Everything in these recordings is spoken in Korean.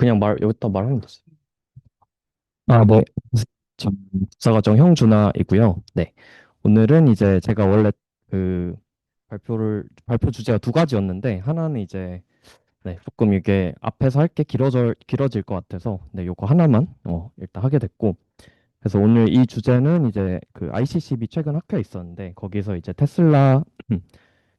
그냥 여기다 말하면 되지. 네, 저, 부사과정 형준하이고요. 네. 오늘은 이제 제가 원래 그 발표 주제가 두 가지였는데, 하나는 이제, 네, 조금 이게 앞에서 할 게 길어질 것 같아서, 네, 요거 하나만, 일단 하게 됐고, 그래서 오늘 이 주제는 이제 그 ICCB 최근 학회에 있었는데, 거기서 이제 테슬라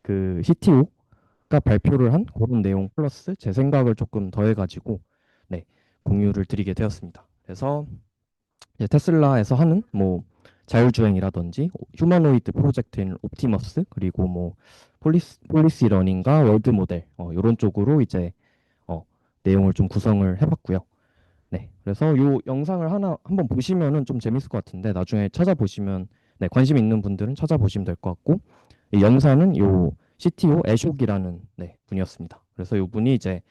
그 CTO가 발표를 한 그런 내용 플러스 제 생각을 조금 더해가지고, 네, 공유를 드리게 되었습니다. 그래서 이제 테슬라에서 하는 뭐 자율주행이라든지 휴머노이드 프로젝트인 옵티머스 그리고 뭐 폴리시 러닝과 월드 모델 이런 쪽으로 이제 어, 내용을 좀 구성을 해봤고요. 네, 그래서 요 영상을 하나 한번 보시면은 좀 재밌을 것 같은데 나중에 찾아보시면 네, 관심 있는 분들은 찾아보시면 될 것 같고 이 연사는 요 CTO 애숍이라는 네, 분이었습니다. 그래서 요 분이 이제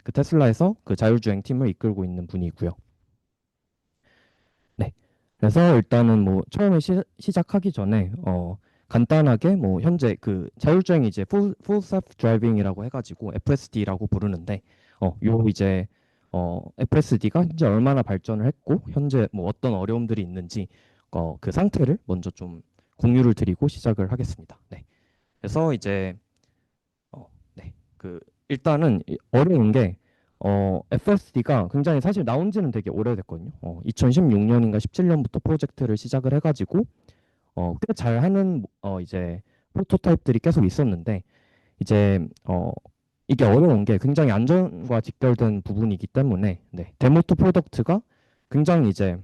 그 테슬라에서 그 자율주행 팀을 이끌고 있는 분이고요. 네. 그래서 일단은 뭐 처음에 시작하기 전에 간단하게 뭐 현재 그 자율주행이 이제 full self driving이라고 해가지고 FSD라고 부르는데 요 이제 FSD가 현재 얼마나 발전을 했고 현재 뭐 어떤 어려움들이 있는지 그 상태를 먼저 좀 공유를 드리고 시작을 하겠습니다. 네. 그래서 이제 네. 그 일단은 어려운 게 FSD가 굉장히 사실 나온 지는 되게 오래됐거든요. 2016년인가 17년부터 프로젝트를 시작을 해가지고 꽤 잘하는 이제 프로토타입들이 계속 있었는데 이제 이게 어려운 게 굉장히 안전과 직결된 부분이기 때문에 네. 데모트 프로덕트가 굉장히 이제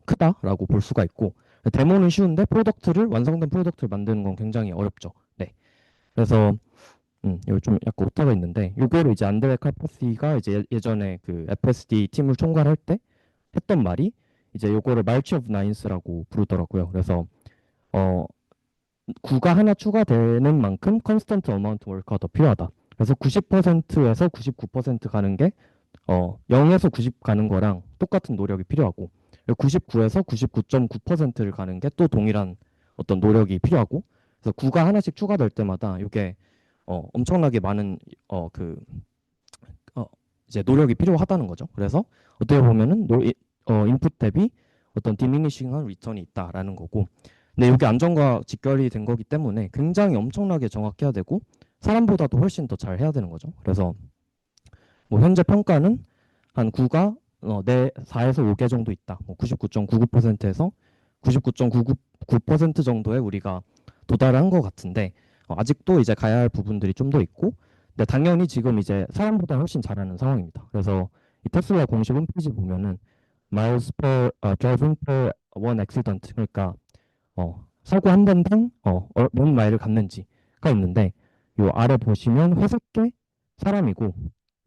크다라고 볼 수가 있고 데모는 쉬운데 완성된 프로덕트를 만드는 건 굉장히 어렵죠. 네. 그래서 여기 좀 약간 오타가 있는데 요거를 이제 안드레 칼파시가 이제 예전에 그 FSD 팀을 총괄할 때 했던 말이 이제 요거를 말치 오브 나인스라고 부르더라고요. 그래서 어 구가 하나 추가되는 만큼 컨스턴트 어마운트 월크가 더 필요하다. 그래서 90%에서 99% 가는 게 0에서 90 가는 거랑 똑같은 노력이 필요하고 99에서 99.9%를 가는 게 또 동일한 어떤 노력이 필요하고 그래서 구가 하나씩 추가될 때마다 이게 엄청나게 많은 그 어, 이제 노력이 필요하다는 거죠. 그래서 어떻게 보면은 인풋 대비 어떤 디미니싱한 리턴이 있다라는 거고. 근데 이게 안전과 직결이 된 거기 때문에 굉장히 엄청나게 정확해야 되고 사람보다도 훨씬 더 잘 해야 되는 거죠. 그래서 뭐 현재 평가는 한 9가 내 4에서 5개 정도 있다. 뭐 99.99%에서 99.99% 정도에 우리가 도달한 것 같은데 아직도 이제 가야 할 부분들이 좀 더 있고 근데 당연히 지금 이제 사람보다 훨씬 잘하는 상황입니다. 그래서 이 테슬라 공식 홈페이지 보면은 miles per driven per one accident 그러니까 사고 한 번당 몇 마일을 갔는지가 있는데 요 아래 보시면 회색 게 사람이고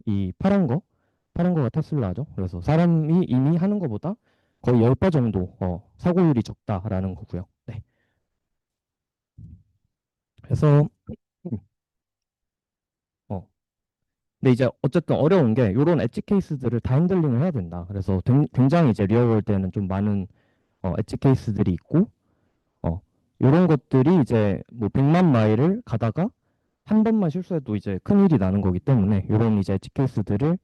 이 파란 거가 테슬라죠. 그래서 사람이 이미 하는 것보다 거의 10배 정도 사고율이 적다라는 거고요. 네. 그래서 어 근데 이제 어쨌든 어려운 게 이런 엣지 케이스들을 다 핸들링을 해야 된다. 그래서 굉장히 이제 리얼월드에는 좀 많은 엣지 케이스들이 있고 이런 것들이 이제 뭐 100만 마일을 가다가 한 번만 실수해도 이제 큰일이 나는 거기 때문에 이런 이제 엣지 케이스들을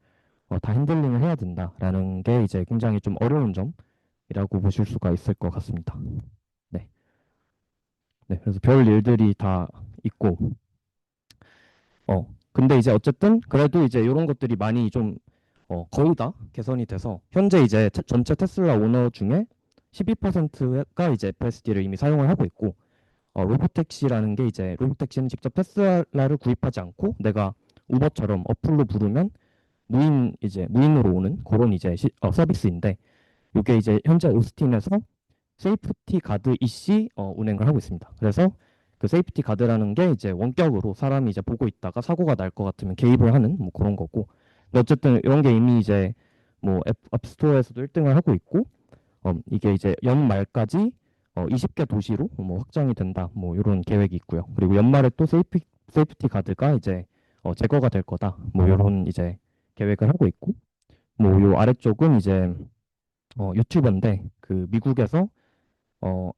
다 핸들링을 해야 된다라는 게 이제 굉장히 좀 어려운 점이라고 보실 수가 있을 것 같습니다. 네. 네. 그래서 별 일들이 다 있고 근데 이제 어쨌든 그래도 이제 이런 것들이 많이 좀 거의 다 개선이 돼서 현재 이제 전체 테슬라 오너 중에 12%가 이제 FSD를 이미 사용을 하고 있고 로보택시라는 게 이제 로보택시는 직접 테슬라를 구입하지 않고 내가 우버처럼 어플로 부르면 무인으로 오는 그런 이제 서비스인데 이게 이제 현재 오스틴에서 세이프티 가드 EC 운행을 하고 있습니다. 그래서 그 세이프티 가드라는 게 이제 원격으로 사람이 이제 보고 있다가 사고가 날 것 같으면 개입을 하는 뭐 그런 거고. 근데 어쨌든 이런 게 이미 이제 뭐 앱스토어에서도 1등을 하고 있고 이게 이제 연말까지 20개 도시로 뭐 확장이 된다. 뭐 이런 계획이 있고요. 그리고 연말에 또 세이프티 가드가 이제 제거가 될 거다. 뭐 이런 이제 계획을 하고 있고. 뭐 요 아래쪽은 이제 유튜버인데 그 미국에서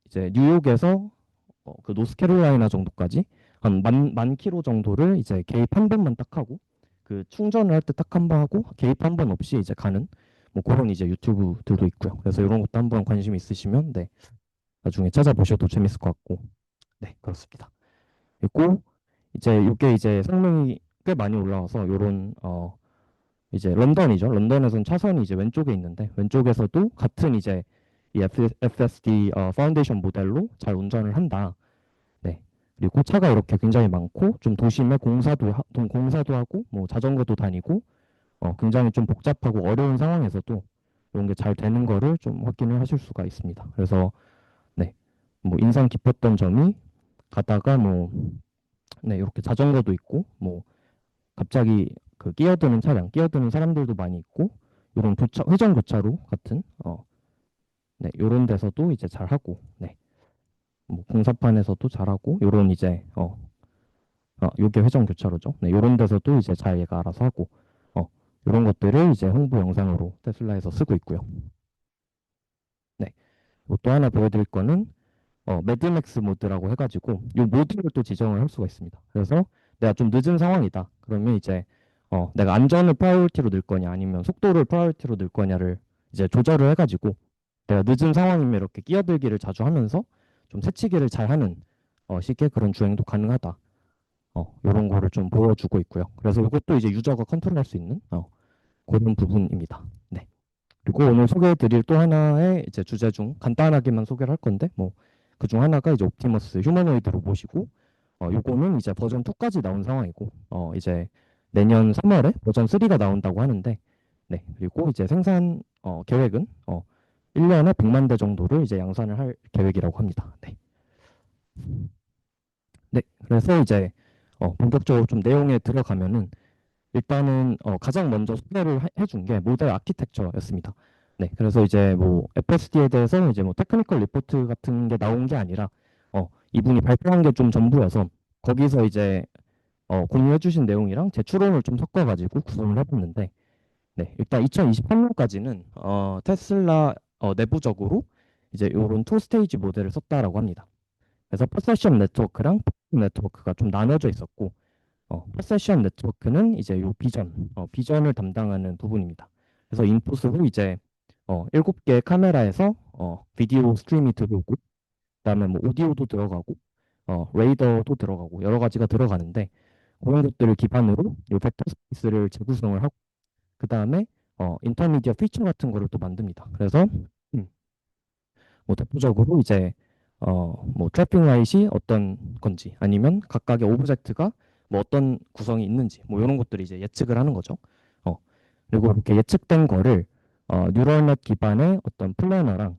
이제 뉴욕에서 그 노스캐롤라이나 정도까지 한 만 킬로 정도를 이제 개입 한 번만 딱 하고 그 충전을 할 때 딱 한 번 하고 개입 한 번 없이 이제 가는 뭐 그런 이제 유튜브들도 있고요. 그래서 이런 것도 한번 관심 있으시면 네, 나중에 찾아보셔도 재밌을 것 같고 네, 그렇습니다. 그리고 이제 이게 이제 성능이 꽤 많이 올라와서 요런 이제 런던이죠. 런던에선 차선이 이제 왼쪽에 있는데 왼쪽에서도 같은 이제 이 FSD 파운데이션 모델로 잘 운전을 한다. 네. 그리고 차가 이렇게 굉장히 많고 좀 도심에 공사도 하고 뭐 자전거도 다니고 굉장히 좀 복잡하고 어려운 상황에서도 이런 게 잘 되는 거를 좀 확인을 하실 수가 있습니다. 그래서 네. 뭐 인상 깊었던 점이 가다가 뭐 네, 이렇게 자전거도 있고 뭐 갑자기 그 끼어드는 차량, 끼어드는 사람들도 많이 있고 이런 회전 교차로 같은 네, 요런 데서도 이제 잘 하고 네. 뭐 공사판에서도 잘하고 요런 이제 요게 회전 교차로죠. 네, 요런 데서도 이제 잘 얘가 알아서 하고 어 요런 것들을 이제 홍보 영상으로 테슬라에서 쓰고 있고요. 네. 그리고 또 하나 보여드릴 거는 매드맥스 모드라고 해가지고 이 모드를 또 지정을 할 수가 있습니다. 그래서 내가 좀 늦은 상황이다. 그러면 이제 내가 안전을 프라이어티로 넣을 거냐 아니면 속도를 프라이어티로 넣을 거냐를 이제 조절을 해가지고 내가 늦은 상황이면 이렇게 끼어들기를 자주 하면서 좀 새치기를 잘 하는 식의 그런 주행도 가능하다. 이런 거를 좀 보여주고 있고요. 그래서 이것도 이제 유저가 컨트롤할 수 있는 그런 부분입니다. 네. 그리고 오늘 소개해드릴 또 하나의 이제 주제 중 간단하게만 소개를 할 건데 뭐 그 중 하나가 이제 옵티머스 휴머노이드 로봇이고 요거는 이제 버전 2까지 나온 상황이고 이제 내년 3월에 버전 3가 나온다고 하는데 네 그리고 이제 생산 계획은 1년에 100만 대 정도를 이제 양산을 할 계획이라고 합니다. 네. 네. 그래서 이제 본격적으로 좀 내용에 들어가면은 일단은 가장 먼저 소개를 해준 게 모델 아키텍처였습니다. 네, 그래서 이제 뭐 FSD에 대해서 이제 뭐 테크니컬 리포트 같은 게 나온 게 아니라 이분이 발표한 게 좀 전부여서 거기서 이제 공유해주신 내용이랑 제 추론을 좀 섞어가지고 구성을 해봤는데 네, 일단 2023년까지는 테슬라 내부적으로 이제 이런 투 스테이지 모델을 썼다라고 합니다. 그래서 퍼세션 네트워크랑 네트워크가 좀 나눠져 있었고 퍼세션 네트워크는 이제 요 비전을 담당하는 부분입니다. 그래서 인풋으로 이제 7개 카메라에서 비디오 스트림이 들어오고 그다음에 뭐 오디오도 들어가고 레이더도 들어가고 여러 가지가 들어가는데 그런 것들을 기반으로 요 벡터 스페이스를 재구성을 하고 그다음에 인터미디어 피처 같은 거를 또 만듭니다. 그래서 음, 뭐 대표적으로 이제 뭐 트래픽 라이트이 어떤 건지 아니면 각각의 오브젝트가 뭐 어떤 구성이 있는지 뭐 이런 것들이 이제 예측을 하는 거죠. 어, 그리고 이렇게 예측된 거를 뉴럴넷 기반의 어떤 플래너랑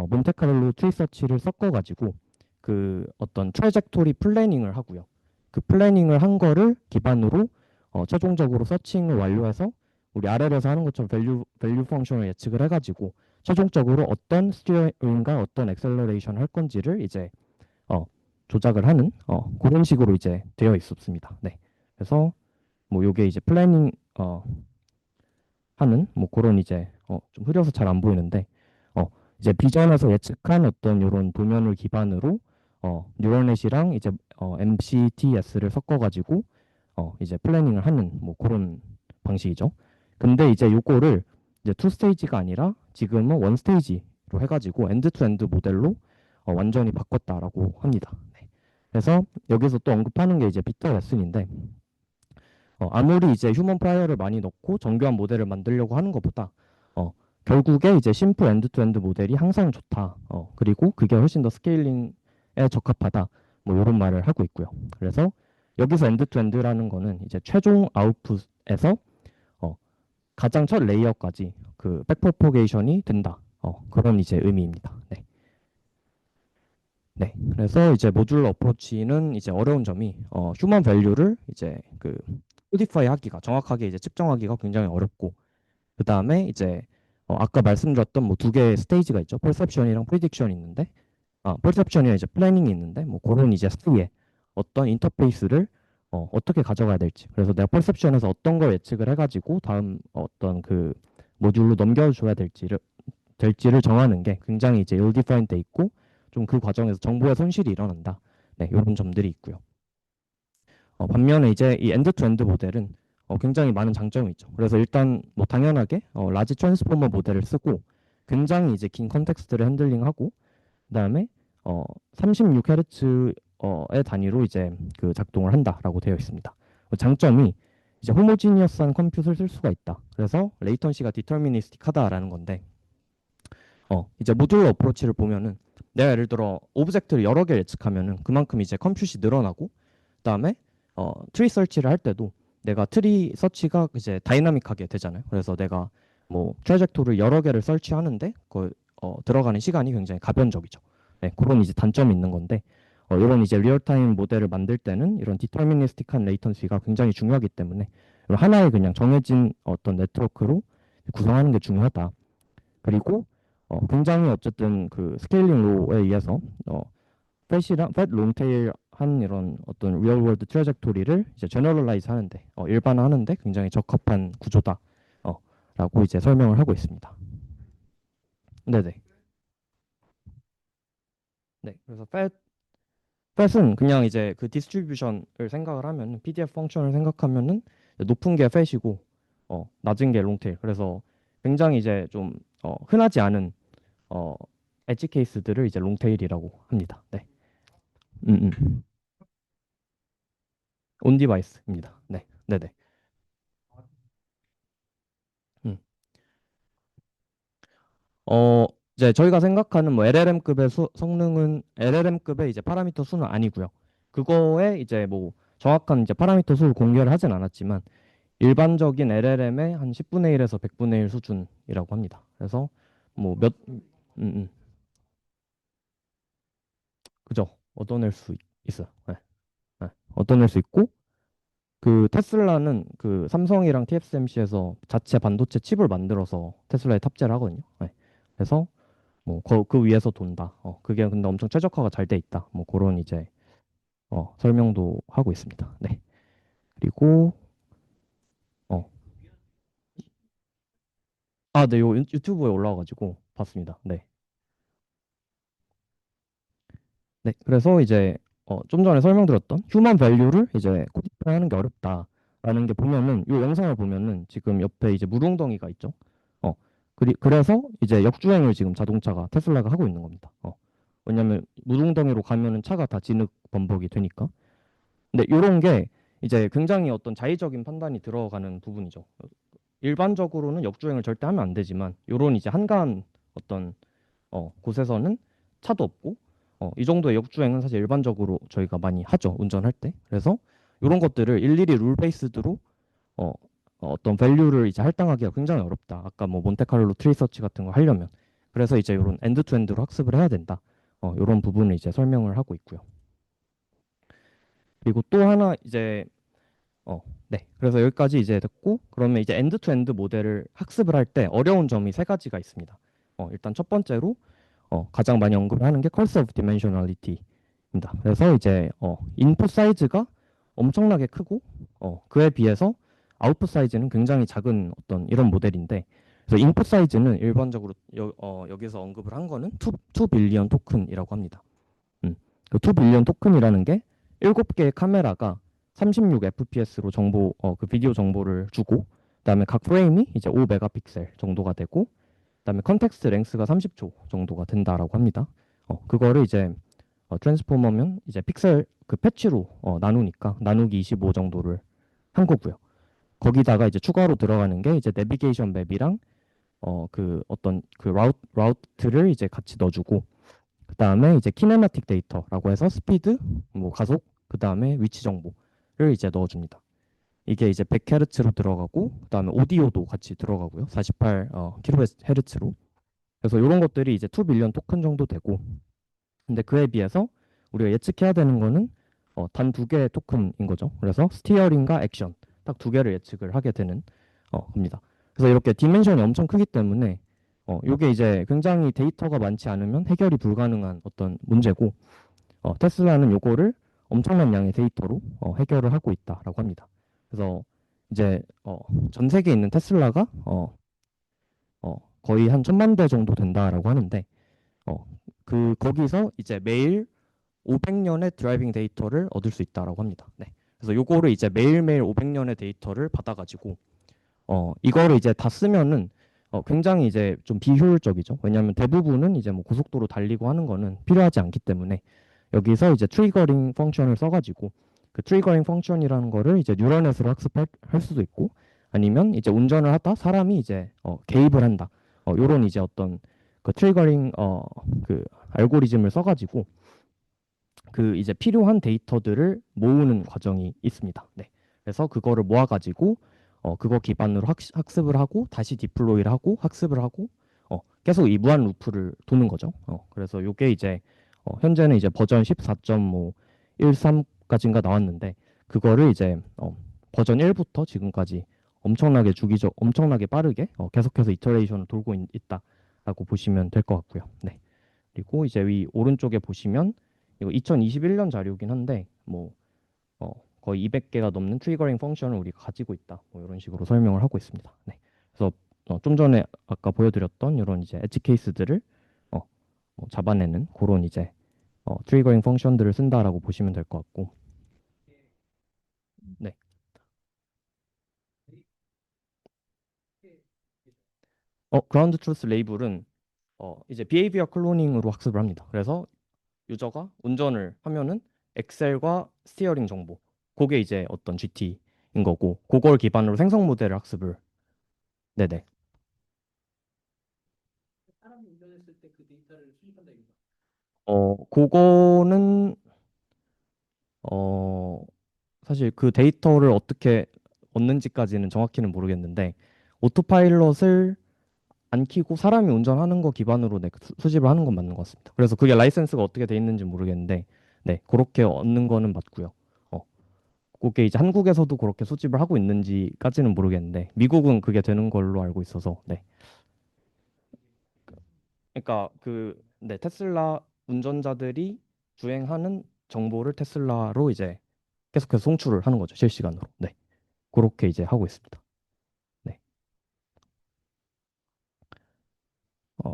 몬테카를로 트리 서치를 섞어가지고 그 어떤 트래젝토리 플래닝을 하고요. 그 플래닝을 한 거를 기반으로 최종적으로 서칭을 완료해서 우리 RL에서 하는 것처럼 밸류 펑션을 예측을 해가지고 최종적으로 어떤 스티어링과 어떤 액셀러레이션 할 건지를 이제 어, 조작을 하는 그런 식으로 이제 되어 있었습니다. 네. 그래서 뭐 요게 이제 플래닝 하는 뭐 그런 이제 좀 흐려서 잘 안 보이는데 이제 비전에서 예측한 어떤 요런 도면을 기반으로 뉴럴넷이랑 이제 MCTS를 섞어가지고 이제 플래닝을 하는 뭐 그런 방식이죠. 근데 이제 요거를 이제 투 스테이지가 아니라 지금은 원 스테이지로 해가지고 엔드 투 엔드 모델로 완전히 바꿨다라고 합니다. 네. 그래서 여기서 또 언급하는 게 이제 비터 레슨인데 아무리 이제 휴먼 프라이어를 많이 넣고 정교한 모델을 만들려고 하는 것보다 결국에 이제 심플 엔드 투 엔드 모델이 항상 좋다. 그리고 그게 훨씬 더 스케일링에 적합하다. 뭐 이런 말을 하고 있고요. 그래서 여기서 엔드 투 엔드라는 거는 이제 최종 아웃풋에서 가장 첫 레이어까지 그 백프로포게이션이 된다. 그런 이제 의미입니다. 네. 네. 그래서 이제 모듈러 어프로치는 이제 어려운 점이 휴먼 밸류를 이제 그 코디파이 하기가 정확하게 이제 측정하기가 굉장히 어렵고 그다음에 이제 아까 말씀드렸던 뭐 두 개의 스테이지가 있죠. 퍼셉션이랑 프리딕션이 있는데 퍼셉션이 이제 플래닝이 있는데 뭐 그런 이제 사이에 어떤 인터페이스를 어떻게 가져가야 될지. 그래서 내가 퍼셉션에서 어떤 걸 예측을 해가지고 다음 어떤 그 모듈로 넘겨줘야 될지를 정하는 게 굉장히 이제 ill-defined 돼 있고 좀 그 과정에서 정보의 손실이 일어난다. 네, 이런 점들이 있고요. 반면에 이제 이 엔드 투 엔드 모델은 굉장히 많은 장점이 있죠. 그래서 일단 뭐 당연하게 라지 트랜스포머 모델을 쓰고 굉장히 이제 긴 컨텍스트를 핸들링하고 그다음에 36Hz의 단위로 이제 그 작동을 한다라고 되어 있습니다. 장점이 이제 호모지니어스한 컴퓨터를 쓸 수가 있다. 그래서 레이턴시가 디터미니스틱하다라는 건데 이제 모듈러 어프로치를 보면은 내가 예를 들어 오브젝트를 여러 개 예측하면은 그만큼 이제 컴퓨시 늘어나고 그다음에 트리 서치를 할 때도 내가 트리 서치가 이제 다이나믹하게 되잖아요. 그래서 내가 뭐 트래젝토리를 여러 개를 설치하는데 그 들어가는 시간이 굉장히 가변적이죠. 네, 그런 이제 단점이 있는 건데 이런 이제 리얼타임 모델을 만들 때는 이런 디터미니스틱한 레이턴시가 굉장히 중요하기 때문에 이런 하나의 그냥 정해진 어떤 네트워크로 구성하는 게 중요하다. 그리고 굉장히 어쨌든 그 스케일링 로에 의해서 팻이랑 팻 롱테일 한 이런 어떤 리얼 월드 트래젝토리를 이제 제너럴라이즈 하는데 일반화하는데 굉장히 적합한 구조다. 라고 이제 설명을 하고 있습니다. 네네. 네. 그래서 팻은 그냥 이제 그 디스트리뷰션을 생각을 하면 PDF 펑션을 생각하면은 높은 게 팻이고 낮은 게 롱테일. 그래서 굉장히 이제 좀 흔하지 않은 어, 엣지 케이스들을 이제 롱테일이라고 합니다. 네. 음. 온 디바이스입니다. 네. 네네. 음. 어, 이제 저희가 생각하는 뭐 LLM급의 성능은 LLM급의 이제 파라미터 수는 아니고요. 그거에 이제 뭐 정확한 이제 파라미터 수를 공개를 하진 않았지만 일반적인 LLM의 한 10분의 1에서 100분의 1 수준이라고 합니다. 그래서 뭐 그죠. 얻어낼 수 있어요. 네. 네. 얻어낼 수 있고 그 테슬라는 그 삼성이랑 TSMC에서 자체 반도체 칩을 만들어서 테슬라에 탑재를 하거든요. 네. 그래서 뭐 그 위에서 돈다. 그게 근데 엄청 최적화가 잘 돼 있다. 뭐 그런 이제 설명도 하고 있습니다. 네. 그리고 어, 네, 요 유튜브에 올라와가지고 봤습니다. 네. 네. 그래서 이제 좀 전에 설명드렸던 휴먼 밸류를 이제 코디파이하는 게 어렵다라는 게 보면은 이 영상을 보면은 지금 옆에 이제 물웅덩이가 있죠. 어. 그래서 이제 역주행을 지금 자동차가 테슬라가 하고 있는 겁니다. 왜냐면 물웅덩이로 가면은 차가 다 진흙 범벅이 되니까. 근데 이런 게 이제 굉장히 어떤 자의적인 판단이 들어가는 부분이죠. 일반적으로는 역주행을 절대 하면 안 되지만 이런 이제 한가한 어떤 곳에서는 차도 없고 이 정도의 역주행은 사실 일반적으로 저희가 많이 하죠. 운전할 때. 그래서 이런 것들을 일일이 룰 베이스드로 어, 어떤 밸류를 이제 할당하기가 굉장히 어렵다. 아까 뭐 몬테칼로 트리 서치 같은 거 하려면 그래서 이제 이런 엔드 투 엔드로 학습을 해야 된다. 이런 부분을 이제 설명을 하고 있고요. 그리고 또 하나 이제 네. 그래서 여기까지 이제 듣고 그러면 이제 엔드 투 엔드 모델을 학습을 할 때 어려운 점이 세 가지가 있습니다. 일단 첫 번째로 가장 많이 언급하는 게 컬스 오브 디멘셔널리티입니다. 그래서 이제 인풋 사이즈가 엄청나게 크고 그에 비해서 아웃풋 사이즈는 굉장히 작은 어떤 이런 모델인데 그래서 인풋 사이즈는 일반적으로 여기서 언급을 한 거는 2 빌리언 토큰이라고 합니다. 그2 빌리언 토큰이라는 게 7개의 카메라가 36fps로 그 비디오 정보를 주고 그다음에 각 프레임이 이제 5 메가픽셀 정도가 되고 그다음에 컨텍스트 랭스가 30초 정도가 된다라고 합니다. 그거를 이제 트랜스포머면 이제 픽셀 그 패치로 나누니까 나누기 25 정도를 한 거고요. 거기다가 이제 추가로 들어가는 게 이제 내비게이션 맵이랑 그 어떤 그 라우트를 이제 같이 넣어주고 그다음에 이제 키네마틱 데이터라고 해서 스피드, 뭐 가속, 그다음에 위치 정보를 이제 넣어줍니다. 이게 이제 100Hz로 들어가고 그다음에 오디오도 같이 들어가고요. 48 kHz로. 그래서 이런 것들이 이제 2 빌리언 토큰 정도 되고 근데 그에 비해서 우리가 예측해야 되는 거는 단 2개의 토큰인 거죠. 그래서 스티어링과 액션 딱 2개를 예측을 하게 되는 겁니다. 그래서 이렇게 디멘션이 엄청 크기 때문에 이게 이제 굉장히 데이터가 많지 않으면 해결이 불가능한 어떤 문제고 테슬라는 요거를 엄청난 양의 데이터로 해결을 하고 있다라고 합니다. 그래서 이제 전 세계에 있는 테슬라가 거의 한 1,000만 대 정도 된다라고 하는데 어, 거기서 이제 매일 500년의 드라이빙 데이터를 얻을 수 있다라고 합니다. 네. 그래서 요거를 이제 매일매일 500년의 데이터를 받아가지고 이거를 이제 다 쓰면은 굉장히 이제 좀 비효율적이죠. 왜냐하면 대부분은 이제 뭐 고속도로 달리고 하는 거는 필요하지 않기 때문에 여기서 이제 트리거링 펑션을 써가지고 그 트리거링 펑션이라는 거를 이제 뉴럴넷으로 학습할 할 수도 있고 아니면 이제 운전을 하다 사람이 이제 개입을 한다. 요런 이제 어떤 그 트리거링 그 알고리즘을 써가지고 그 이제 필요한 데이터들을 모으는 과정이 있습니다. 네. 그래서 그거를 모아가지고 그거 기반으로 학습을 하고 다시 디플로이를 하고 학습을 하고 계속 이 무한 루프를 도는 거죠. 그래서 요게 이제 현재는 이제 버전 14.13까지인가 나왔는데 그거를 이제 버전 1부터 지금까지 엄청나게 빠르게 계속해서 이터레이션을 돌고 있다라고 보시면 될 것 같고요. 네. 그리고 이제 위 오른쪽에 보시면 이거 2021년 자료긴 한데 뭐 거의 200개가 넘는 트리거링 펑션을 우리가 가지고 있다. 뭐 이런 식으로 설명을 하고 있습니다. 네. 그래서 좀 전에 아까 보여드렸던 이런 이제 엣지 케이스들을 어, 잡아내는 그런 이제 트리거링 펑션들을 쓴다라고 보시면 될 것 같고, 네. 그라운드 트루스 레이블은 이제 비헤이비어 클로닝으로 학습을 합니다. 그래서 유저가 운전을 하면은 엑셀과 스티어링 정보, 그게 이제 어떤 GT인 거고, 그걸 기반으로 생성 모델을 학습을, 네네. 그거는 어, 사실 그 데이터를 어떻게 얻는지까지는 정확히는 모르겠는데, 오토파일럿을 안 키고 사람이 운전하는 거 기반으로 네, 수집을 하는 건 맞는 것 같습니다. 그래서 그게 라이센스가 어떻게 돼 있는지 모르겠는데, 네, 그렇게 얻는 거는 맞고요. 어, 그게 이제 한국에서도 그렇게 수집을 하고 있는지까지는 모르겠는데 미국은 그게 되는 걸로 알고 있어서 네. 그러니까 그 네, 테슬라 운전자들이 주행하는 정보를 테슬라로 이제 계속해서 송출을 하는 거죠. 실시간으로. 네. 그렇게 이제 하고 있습니다. 네. 어,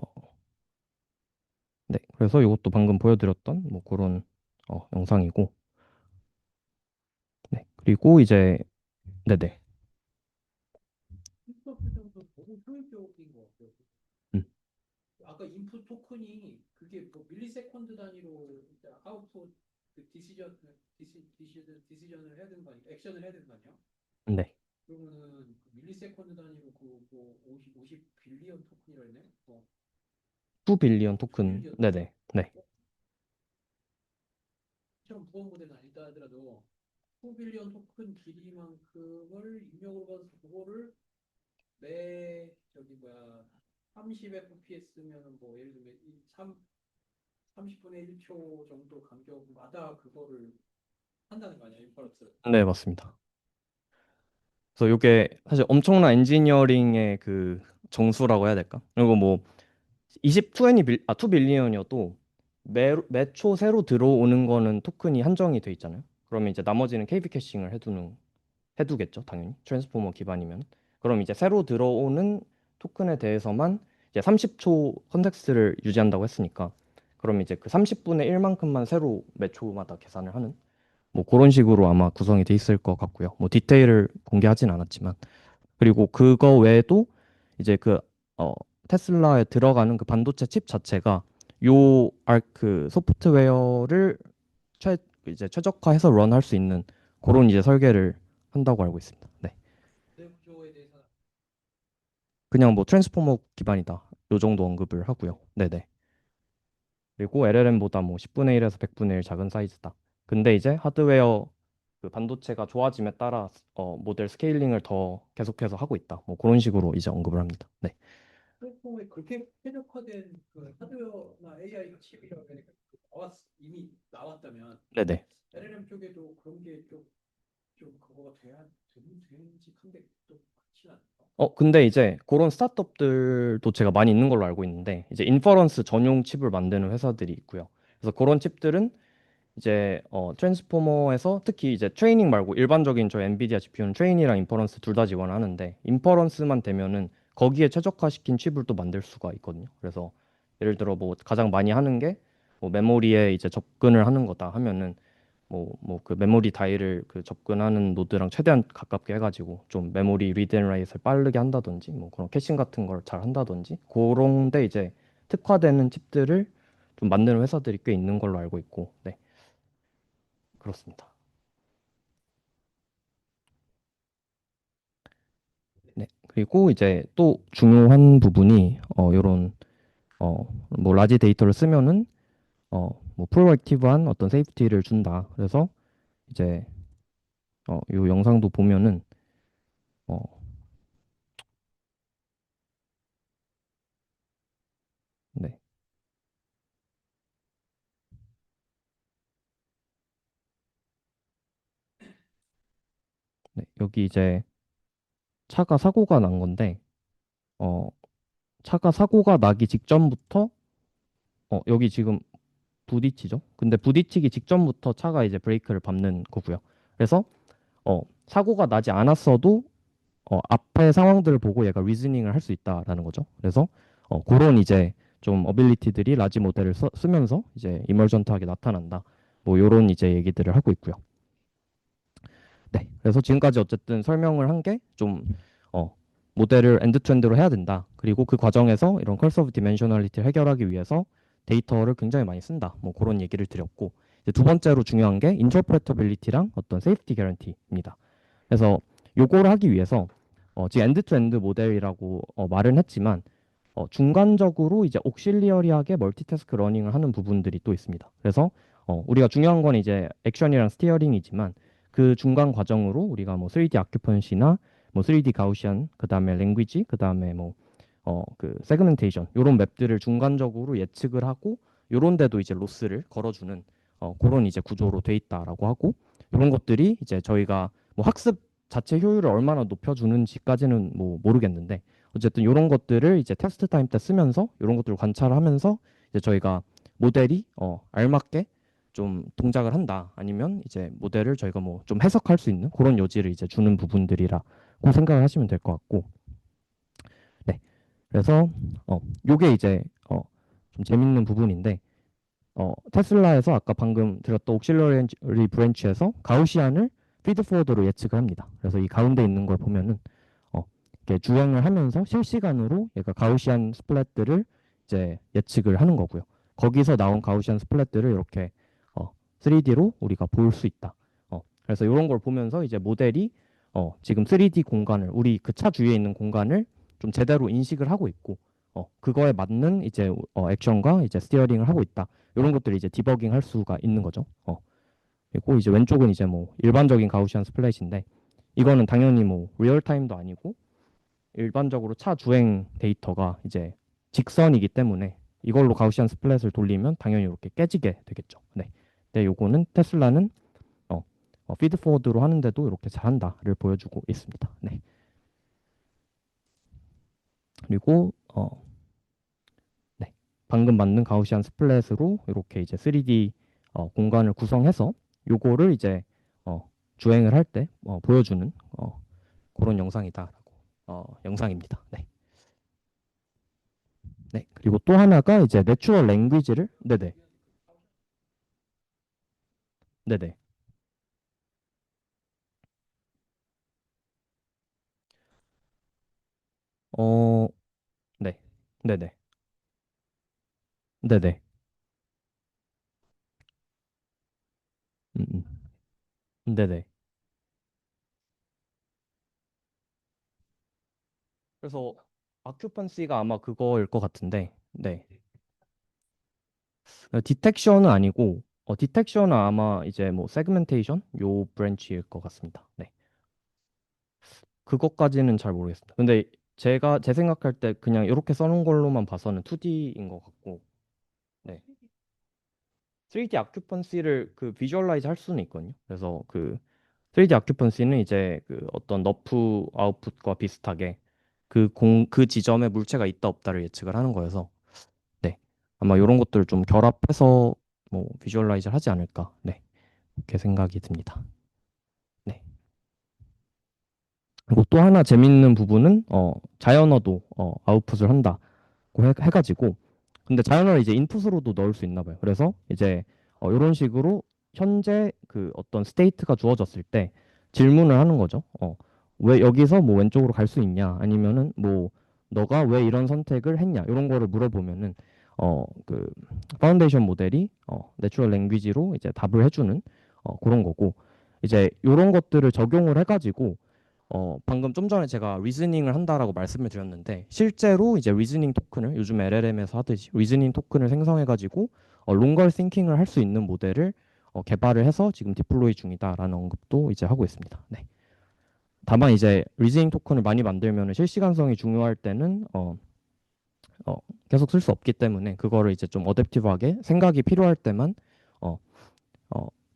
네. 그래서 이것도 방금 보여드렸던 뭐 그런 영상이고 네. 그리고 이제 네네. 음. 네. 2 빌리언 토큰. 네네. 네. 네, 맞습니다. 그래서 이게 사실 엄청난 엔지니어링의 그 정수라고 해야 될까? 그리고 뭐 2 빌리언이어도 매초 새로 들어오는 거는 토큰이 한정이 돼 있잖아요. 그러면 이제 나머지는 KB 캐싱을 해두겠죠, 당연히. 트랜스포머 기반이면. 그럼 이제 새로 들어오는 토큰에 대해서만 이제 30초 컨텍스트를 유지한다고 했으니까 그럼 이제 그 30분의 1만큼만 새로 매 초마다 계산을 하는 뭐 그런 식으로 아마 구성이 돼 있을 것 같고요. 뭐 디테일을 공개하진 않았지만 그리고 그거 외에도 이제 그 어, 테슬라에 들어가는 그 반도체 칩 자체가 요 아크 소프트웨어를 최 이제 최적화해서 런할 수 있는 그런 이제 설계를 한다고 알고 있습니다. 네. 그냥 뭐 트랜스포머 기반이다. 요 정도 언급을 하고요. 네네. 그리고 LLM보다 뭐 10분의 1에서 100분의 1 작은 사이즈다. 근데 이제 하드웨어 그 반도체가 좋아짐에 따라 모델 스케일링을 더 계속해서 하고 있다. 뭐 그런 식으로 이제 언급을 합니다. 네. 네네. 근데 이제 그런 스타트업들도 제가 많이 있는 걸로 알고 있는데 이제 인퍼런스 전용 칩을 만드는 회사들이 있고요. 그래서 그런 칩들은 이제 트랜스포머에서 특히 이제 트레이닝 말고 일반적인 저 엔비디아 GPU는 트레이닝이랑 인퍼런스 둘 다 지원하는데 인퍼런스만 되면은 거기에 최적화시킨 칩을 또 만들 수가 있거든요. 그래서 예를 들어 뭐 가장 많이 하는 게 뭐 메모리에 이제 접근을 하는 거다 하면은 뭐 그 메모리 다이를 그 접근하는 노드랑 최대한 가깝게 해가지고 좀 메모리 리드 앤 라이트를 빠르게 한다든지 뭐 그런 캐싱 같은 걸 잘 한다든지 그런데 이제 특화되는 칩들을 좀 만드는 회사들이 꽤 있는 걸로 알고 있고 네 그렇습니다. 네 그리고 이제 또 중요한 부분이 요런 뭐 라지 데이터를 쓰면은 뭐 프로액티브한 어떤 세이프티를 준다. 그래서 이제 요 영상도 보면은 어, 네, 네, 여기 이제 차가 사고가 난 건데, 어, 차가 사고가 나기 직전부터, 여기 지금 부딪히죠? 근데 부딪히기 직전부터 차가 이제 브레이크를 밟는 거고요. 그래서, 사고가 나지 않았어도, 앞의 상황들을 보고 얘가 리즈닝을 할 수 있다라는 거죠. 그래서, 그런 이제 좀 어빌리티들이 라지 모델을 쓰면서 이제 이멀전트하게 나타난다. 뭐, 요런 이제 얘기들을 하고 있고요. 네. 그래서 지금까지 어쨌든 설명을 한 게 좀, 모델을 엔드 투 엔드로 해야 된다. 그리고 그 과정에서 이런 컬서 오브 디멘셔널리티를 해결하기 위해서 데이터를 굉장히 많이 쓴다. 뭐 그런 얘기를 드렸고, 이제 두 번째로 중요한 게 인터프레터빌리티랑 어떤 세이프티 개런티입니다. 그래서 요거를 하기 위해서 지금 엔드 투 엔드 모델이라고 말은 했지만 중간적으로 이제 옥실리어리하게 멀티태스크 러닝을 하는 부분들이 또 있습니다. 그래서 우리가 중요한 건 이제 액션이랑 스티어링이지만 그 중간 과정으로 우리가 뭐 3D 아큐펀시나 뭐 3D 가우시안 그다음에 랭귀지 그다음에 뭐 그 세그멘테이션 요런 맵들을 중간적으로 예측을 하고 요런 데도 이제 로스를 걸어주는 그런 이제 구조로 돼 있다라고 하고 이런 것들이 이제 저희가 뭐 학습 자체 효율을 얼마나 높여주는지까지는 뭐 모르겠는데 어쨌든 이런 것들을 이제 테스트 타임 때 쓰면서 이런 것들을 관찰하면서 이제 저희가 모델이 알맞게 좀 동작을 한다 아니면 이제 모델을 저희가 뭐 좀 해석할 수 있는 그런 여지를 이제 주는 부분들이라고 생각을 하시면 될 것 같고 네 그래서 요게 이제 좀 재밌는 부분인데 테슬라에서 아까 방금 들었던 옥실러리 브랜치에서 가우시안을 피드포워드로 예측을 합니다. 그래서 이 가운데 있는 걸 보면은 이렇게 주행을 하면서 실시간으로 얘가 가우시안 스플랫들을 이제 예측을 하는 거고요. 거기서 나온 가우시안 스플랫들을 이렇게 3D로 우리가 볼 수 있다. 그래서 이런 걸 보면서 이제 모델이 지금 3D 공간을 우리 그 차 주위에 있는 공간을 좀 제대로 인식을 하고 있고 그거에 맞는 이제 액션과 이제 스티어링을 하고 있다. 이런 것들이 이제 디버깅 할 수가 있는 거죠. 그리고 이제 왼쪽은 이제 뭐 일반적인 가우시안 스플랫인데 이거는 당연히 뭐 리얼타임도 아니고 일반적으로 차 주행 데이터가 이제 직선이기 때문에 이걸로 가우시안 스플랫을 돌리면 당연히 이렇게 깨지게 되겠죠. 네. 근데 요거는 테슬라는 피드 포워드로 하는데도 이렇게 잘한다를 보여주고 있습니다. 네. 그리고 네. 방금 만든 가우시안 스플랫으로 이렇게 이제 3D 공간을 구성해서 요거를 이제 주행을 할 때 보여주는 그런 영상이다라고 영상입니다. 네. 네. 그리고 또 하나가 이제 내추럴 랭귀지를 네네. 네네. 어, 네. 네네. 네네. 음, 네네. 그래서 아큐펀시가 아마 그거일 것 같은데, 네. 디텍션은 아니고, 디텍션은 아마 이제 뭐 세그멘테이션 요 브랜치일 것 같습니다. 네. 그것까지는 잘 모르겠습니다. 근데 제가 제 생각할 때 그냥 이렇게 써놓은 걸로만 봐서는 2D인 것 같고, 네. 3D 아큐펀시를 그 비주얼라이즈 할 수는 있거든요. 그래서 그 3D 아큐펀시는 이제 그 어떤 너프 아웃풋과 비슷하게 그 지점에 물체가 있다 없다를 예측을 하는 거여서 네. 아마 이런 것들을 좀 결합해서 뭐 비주얼라이즈를 하지 않을까. 네. 이렇게 생각이 듭니다. 네. 그리고 또 하나 재밌는 부분은 자연어도 아웃풋을 한다고 해가지고 근데 자연어를 이제 인풋으로도 넣을 수 있나 봐요. 그래서 이제 이런 식으로 현재 그 어떤 스테이트가 주어졌을 때 질문을 하는 거죠. 왜 여기서 뭐 왼쪽으로 갈 수 있냐? 아니면은 뭐 너가 왜 이런 선택을 했냐? 이런 거를 물어보면은 그 파운데이션 모델이 내추럴 랭귀지로 이제 답을 해주는 그런 거고 이제 이런 것들을 적용을 해가지고 방금 좀 전에 제가 리즈닝을 한다라고 말씀을 드렸는데 실제로 이제 리즈닝 토큰을 요즘 LLM에서 하듯이 리즈닝 토큰을 생성해가지고 롱걸 싱킹을 할 수 있는 모델을 개발을 해서 지금 디플로이 중이다라는 언급도 이제 하고 있습니다. 네. 다만 이제 리즈닝 토큰을 많이 만들면 실시간성이 중요할 때는 어, 계속 쓸 수 없기 때문에 그거를 이제 좀 어댑티브하게 생각이 필요할 때만 어,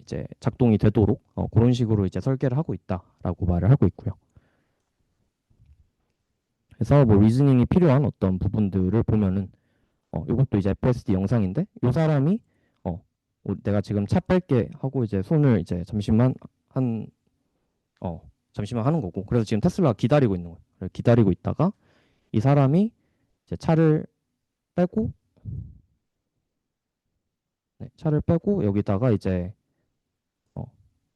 이제 작동이 되도록 그런 식으로 이제 설계를 하고 있다라고 말을 하고 있고요. 그래서 뭐 리즈닝이 필요한 어떤 부분들을 보면은 이것도 이제 FSD 영상인데 이 사람이 내가 지금 차 뺄게 하고 이제 손을 이제 한 잠시만 하는 거고 그래서 지금 테슬라가 기다리고 있는 거예요. 그래서 기다리고 있다가 이 사람이 이제 빼고 차를 빼고 여기다가 이제 어,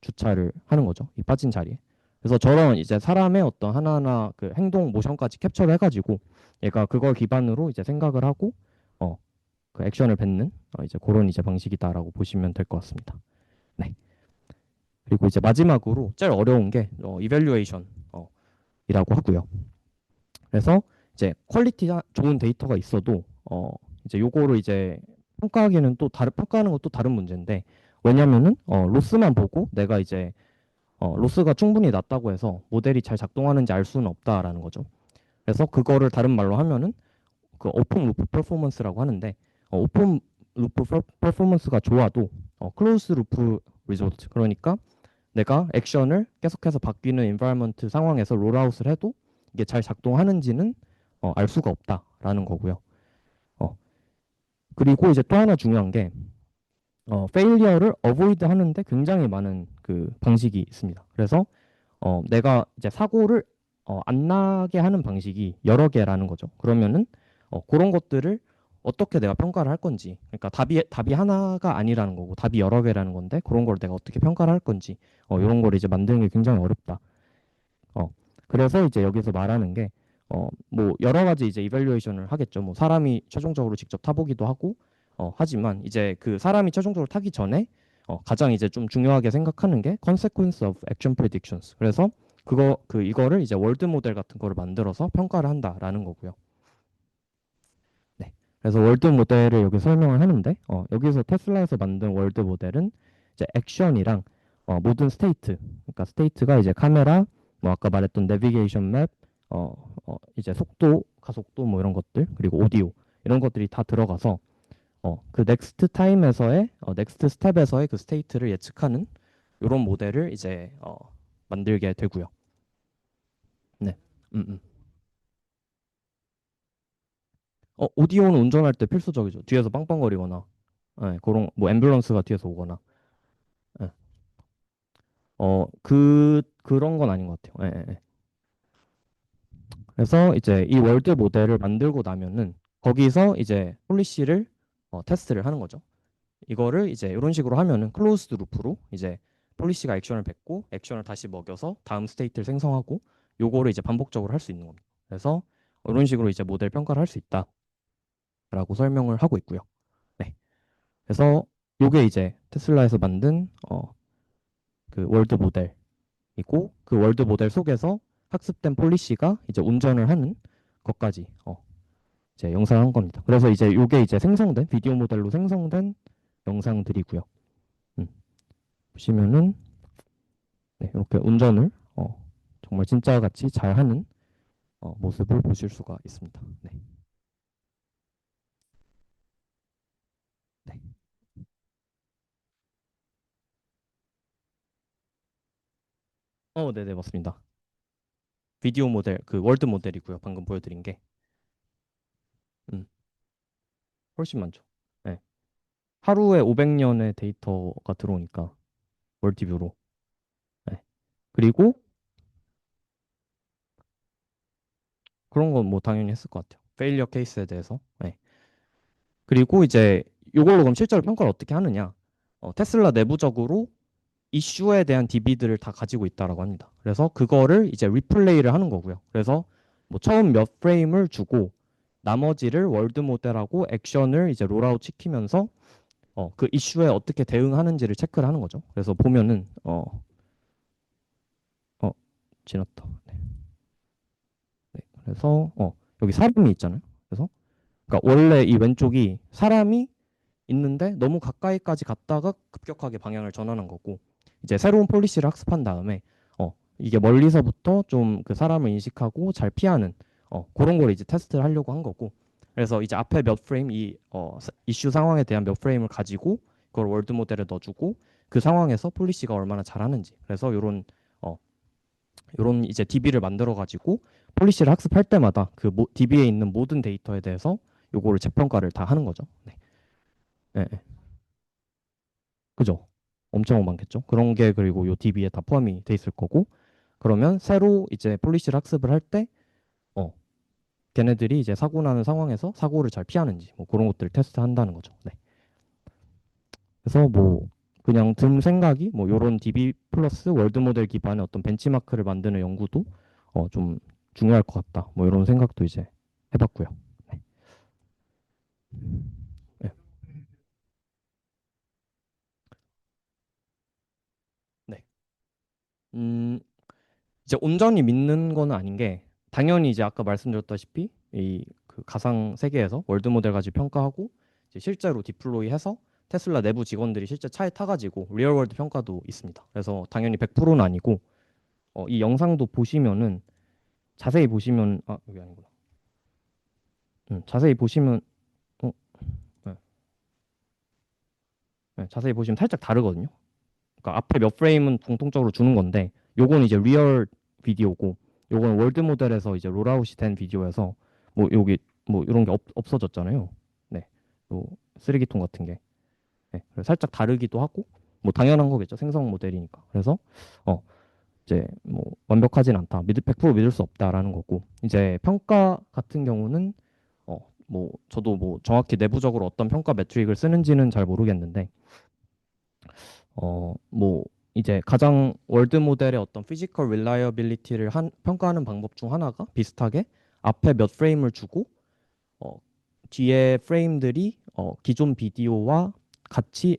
주차를 하는 거죠. 이 빠진 자리에. 그래서 저런 이제 사람의 어떤 하나하나 그 행동 모션까지 캡처를 해가지고 얘가 그걸 기반으로 이제 생각을 하고 어, 그 액션을 뱉는 이제 그런 이제 방식이다라고 보시면 될 것 같습니다. 네. 그리고 이제 마지막으로 제일 어려운 게 이밸류에이션 이라고 하고요. 그래서 이제 퀄리티가 좋은 데이터가 있어도 이제 요거를 이제 평가하기는 또 다른 평가하는 것도 다른 문제인데 왜냐면은 로스만 보고 내가 이제 로스가 충분히 낮다고 해서 모델이 잘 작동하는지 알 수는 없다라는 거죠. 그래서 그거를 다른 말로 하면은 그 오픈 루프 퍼포먼스라고 하는데 오픈 루프 퍼포먼스가 좋아도 클로즈 루프 리조트 그러니까 내가 액션을 계속해서 바뀌는 인바이먼트 상황에서 롤아웃을 해도 이게 잘 작동하는지는 알 수가 없다라는 거고요. 어, 그리고 이제 또 하나 중요한 게 페일리어를 어보이드 하는데 굉장히 많은 그 방식이 있습니다. 그래서 내가 이제 사고를 안 나게 하는 방식이 여러 개라는 거죠. 그러면은 그런 것들을 어떻게 내가 평가를 할 건지, 그러니까 답이 하나가 아니라는 거고 답이 여러 개라는 건데 그런 걸 내가 어떻게 평가를 할 건지, 이런 걸 이제 만드는 게 굉장히 어렵다. 어, 그래서 이제 여기서 말하는 게 뭐 여러 가지 이제 이밸류에이션을 하겠죠. 뭐 사람이 최종적으로 직접 타보기도 하고, 하지만 이제 그 사람이 최종적으로 타기 전에 가장 이제 좀 중요하게 생각하는 게 consequence of action predictions. 그래서 이거를 이제 월드 모델 같은 거를 만들어서 평가를 한다라는 거고요. 네. 그래서 월드 모델을 여기 설명을 하는데 여기서 테슬라에서 만든 월드 모델은 이제 액션이랑 모든 스테이트, 그러니까 스테이트가 이제 카메라, 뭐 아까 말했던 내비게이션 맵, 이제 속도, 가속도 뭐 이런 것들, 그리고 오디오 이런 것들이 다 들어가서 그 넥스트 타임에서의 넥스트 스텝에서의 그 스테이트를 예측하는 이런 모델을 이제 만들게 되고요. 네. 음, 음. 오디오는 운전할 때 필수적이죠. 뒤에서 빵빵거리거나, 그런 뭐 앰뷸런스가 뒤에서 오거나, 예. 그런 건 아닌 것 같아요. 예, 예, 예. 그래서 이제 이 월드 모델을 만들고 나면은 거기서 이제 폴리시를 테스트를 하는 거죠. 이거를 이제 이런 식으로 하면은 클로즈드 루프로 이제 폴리시가 액션을 뱉고 액션을 다시 먹여서 다음 스테이트를 생성하고 요거를 이제 반복적으로 할 수 있는 겁니다. 그래서 이런 식으로 이제 모델 평가를 할 수 있다라고 설명을 하고 있고요. 네. 그래서 요게 이제 테슬라에서 만든 그 월드 모델이고 그 월드 모델 속에서 학습된 폴리시가 이제 운전을 하는 것까지 이제 영상을 한 겁니다. 그래서 이제 요게 이제 생성된 비디오 모델로 생성된 영상들이고요. 음, 보시면은 네, 이렇게 운전을 정말 진짜 같이 잘 하는 모습을 보실 수가 있습니다. 네. 네. 네네, 맞습니다. 비디오 모델, 그 월드 모델이고요. 방금 보여드린 게. 음, 훨씬 많죠. 네. 하루에 500년의 데이터가 들어오니까 월티뷰로. 네. 그리고 그런 건 뭐 당연히 했을 것 같아요. 페일리어 케이스에 대해서. 네. 그리고 이제 이걸로 그럼 실제로 평가를 어떻게 하느냐? 테슬라 내부적으로 이슈에 대한 DB들을 다 가지고 있다라고 합니다. 그래서 그거를 이제 리플레이를 하는 거고요. 그래서 뭐 처음 몇 프레임을 주고 나머지를 월드 모델하고 액션을 이제 롤아웃 시키면서 그 이슈에 어떻게 대응하는지를 체크를 하는 거죠. 그래서 보면은 어, 지났다. 네. 네. 그래서 여기 사람이 있잖아요. 그래서 그러니까 원래 이 왼쪽이 사람이 있는데 너무 가까이까지 갔다가 급격하게 방향을 전환한 거고 이제 새로운 폴리시를 학습한 다음에 이게 멀리서부터 좀 그 사람을 인식하고 잘 피하는 그런 걸 이제 테스트를 하려고 한 거고 그래서 이제 앞에 몇 프레임 이슈 상황에 대한 몇 프레임을 가지고 그걸 월드 모델에 넣어주고 그 상황에서 폴리시가 얼마나 잘하는지 그래서 요런 이제 DB를 만들어 가지고 폴리시를 학습할 때마다 그 DB에 있는 모든 데이터에 대해서 요거를 재평가를 다 하는 거죠. 네. 예, 예. 그죠? 엄청 많겠죠. 그런 게 그리고 요 DB에 다 포함이 돼 있을 거고 그러면 새로 이제 폴리시를 학습을 할 때 어, 걔네들이 이제 사고 나는 상황에서 사고를 잘 피하는지 뭐 그런 것들을 테스트한다는 거죠. 네. 그래서 뭐 그냥 든 생각이 뭐 요런 DB 플러스 월드 모델 기반의 어떤 벤치마크를 만드는 연구도 좀 중요할 것 같다. 뭐 이런 생각도 이제 해봤고요. 네. 네. 네. 음, 이제 온전히 믿는 거는 아닌 게 당연히 이제 아까 말씀드렸다시피 이 그 가상 세계에서 월드 모델 가지고 평가하고 이제 실제로 디플로이해서 테슬라 내부 직원들이 실제 차에 타가지고 리얼월드 평가도 있습니다. 그래서 당연히 100%는 아니고 이 영상도 보시면은 자세히 보시면 여기 아니구나. 자세히 보시면 어, 네, 네, 자세히 보시면 살짝 다르거든요. 그러니까 앞에 몇 프레임은 공통적으로 주는 건데 요건 이제 리얼 비디오고 요건 월드 모델에서 이제 롤아웃이 된 비디오여서 뭐 여기 뭐 이런 게 없어졌잖아요. 네. 요 쓰레기통 같은 게. 네. 그래서 살짝 다르기도 하고 뭐 당연한 거겠죠. 생성 모델이니까. 그래서 어 이제 뭐 완벽하진 않다. 100% 믿을 수 없다라는 거고. 이제 평가 같은 경우는 뭐 저도 뭐 정확히 내부적으로 어떤 평가 매트릭을 쓰는지는 잘 모르겠는데 뭐 이제 가장 월드 모델의 어떤 피지컬 릴라이어빌리티를 평가하는 방법 중 하나가 비슷하게 앞에 몇 프레임을 주고 어, 뒤에 프레임들이 기존 비디오와 같이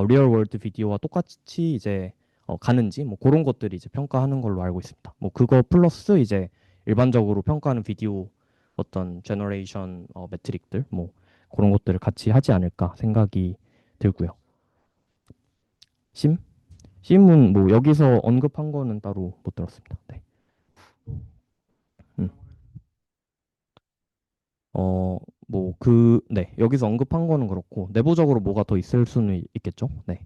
리얼 월드 비디오와 똑같이 이제 가는지 뭐 그런 것들이 이제 평가하는 걸로 알고 있습니다. 뭐 그거 플러스 이제 일반적으로 평가하는 비디오 어떤 제너레이션 매트릭들 뭐 그런 것들을 같이 하지 않을까 생각이 들고요. 심? C문 뭐 여기서 언급한 거는 따로 못 들었습니다. 네. 음. 뭐 네. 여기서 언급한 거는 그렇고 내부적으로 뭐가 더 있을 수는 있겠죠. 네.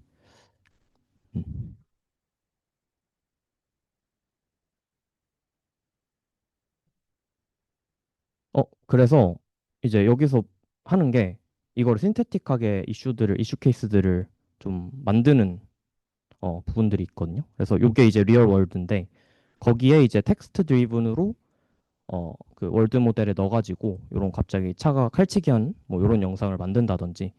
음. 그래서 이제 여기서 하는 게 이걸 신테틱하게 이슈 케이스들을 좀 만드는 부분들이 있거든요. 그래서 요게 이제 리얼 월드인데 거기에 이제 텍스트 드리븐으로 그 월드 모델에 넣어가지고 요런 갑자기 차가 칼치기 하는 뭐 요런 영상을 만든다든지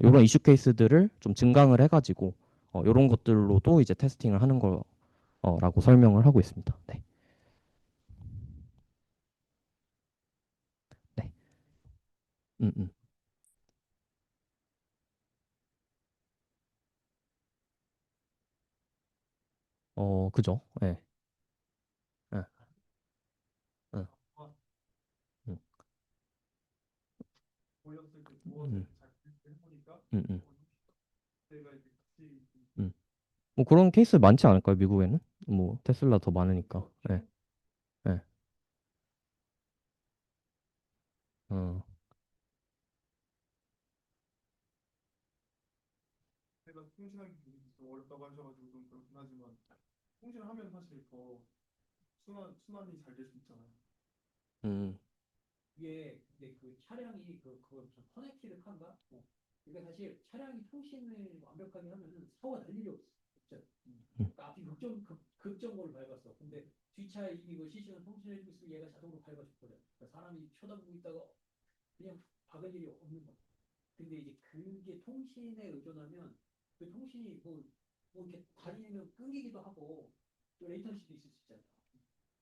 요런 이슈 케이스들을 좀 증강을 해가지고 요런 것들로도 이제 테스팅을 하는 거라고 설명을 하고 있습니다. 네. 네. 음, 음. 그죠. 네. 네. 네. 음, 음, 음. 음. 뭐 그런 케이스 많지 않을까요, 미국에는? 뭐 테슬라 더 많으니까. 네. 네. 어, 음, 음, 그 통신이 뭐 이렇게 다니면 끊기기도 하고 또 레이턴시도 있을 수 있잖아요.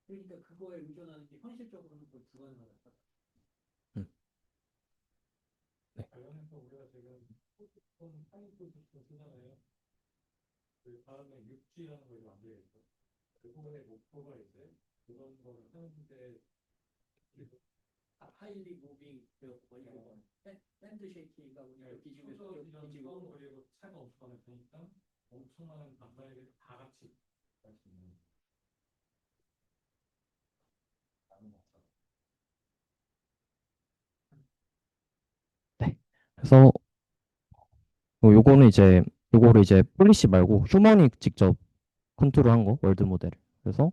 그러니까 그거에 의존하는 게 현실적으로는 거의 불가능하다. 음, 네. 관련해서 우리가 지금 포스톤 파이프 시스템 쓰잖아요. 그 다음에 6G라는 걸 만들겠죠. 그 부분의 목표가 이제 그런 거를 하는데 하이리 무빙 그 뭐냐 샌드 쉐이킹가 뭐냐 뒤지고 뒤지고 그리고 차가 없어가면 되니까 엄청난 반발력이 다 같이 할 수 있는 나는 없어. 네. 그래서 요거를 이제 폴리시 말고 휴먼이 직접 컨트롤한 거 월드 모델을. 그래서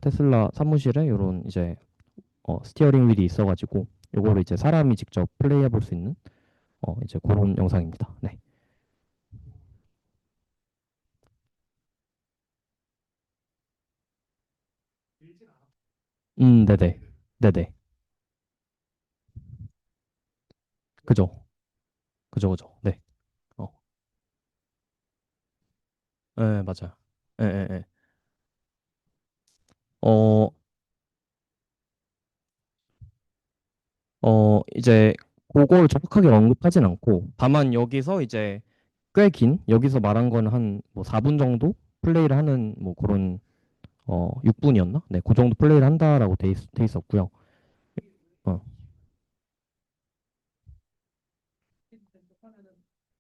테슬라 사무실에 요런 이제 스티어링 휠이 있어가지고 요거를 이제 사람이 직접 플레이해 볼 수 있는 이제 그런 영상입니다. 네. 네네. 네네. 그죠. 그죠, 그죠. 네. 어, 네, 맞아요. 예, 예, 예. 어, 이제 그걸 정확하게 언급하진 않고 다만 여기서 이제 꽤 긴, 여기서 말한 거는 한 뭐 4분 정도 플레이를 하는 뭐 그런 6분이었나? 네, 그 정도 플레이를 한다라고 돼 있었고요. 어, 하면은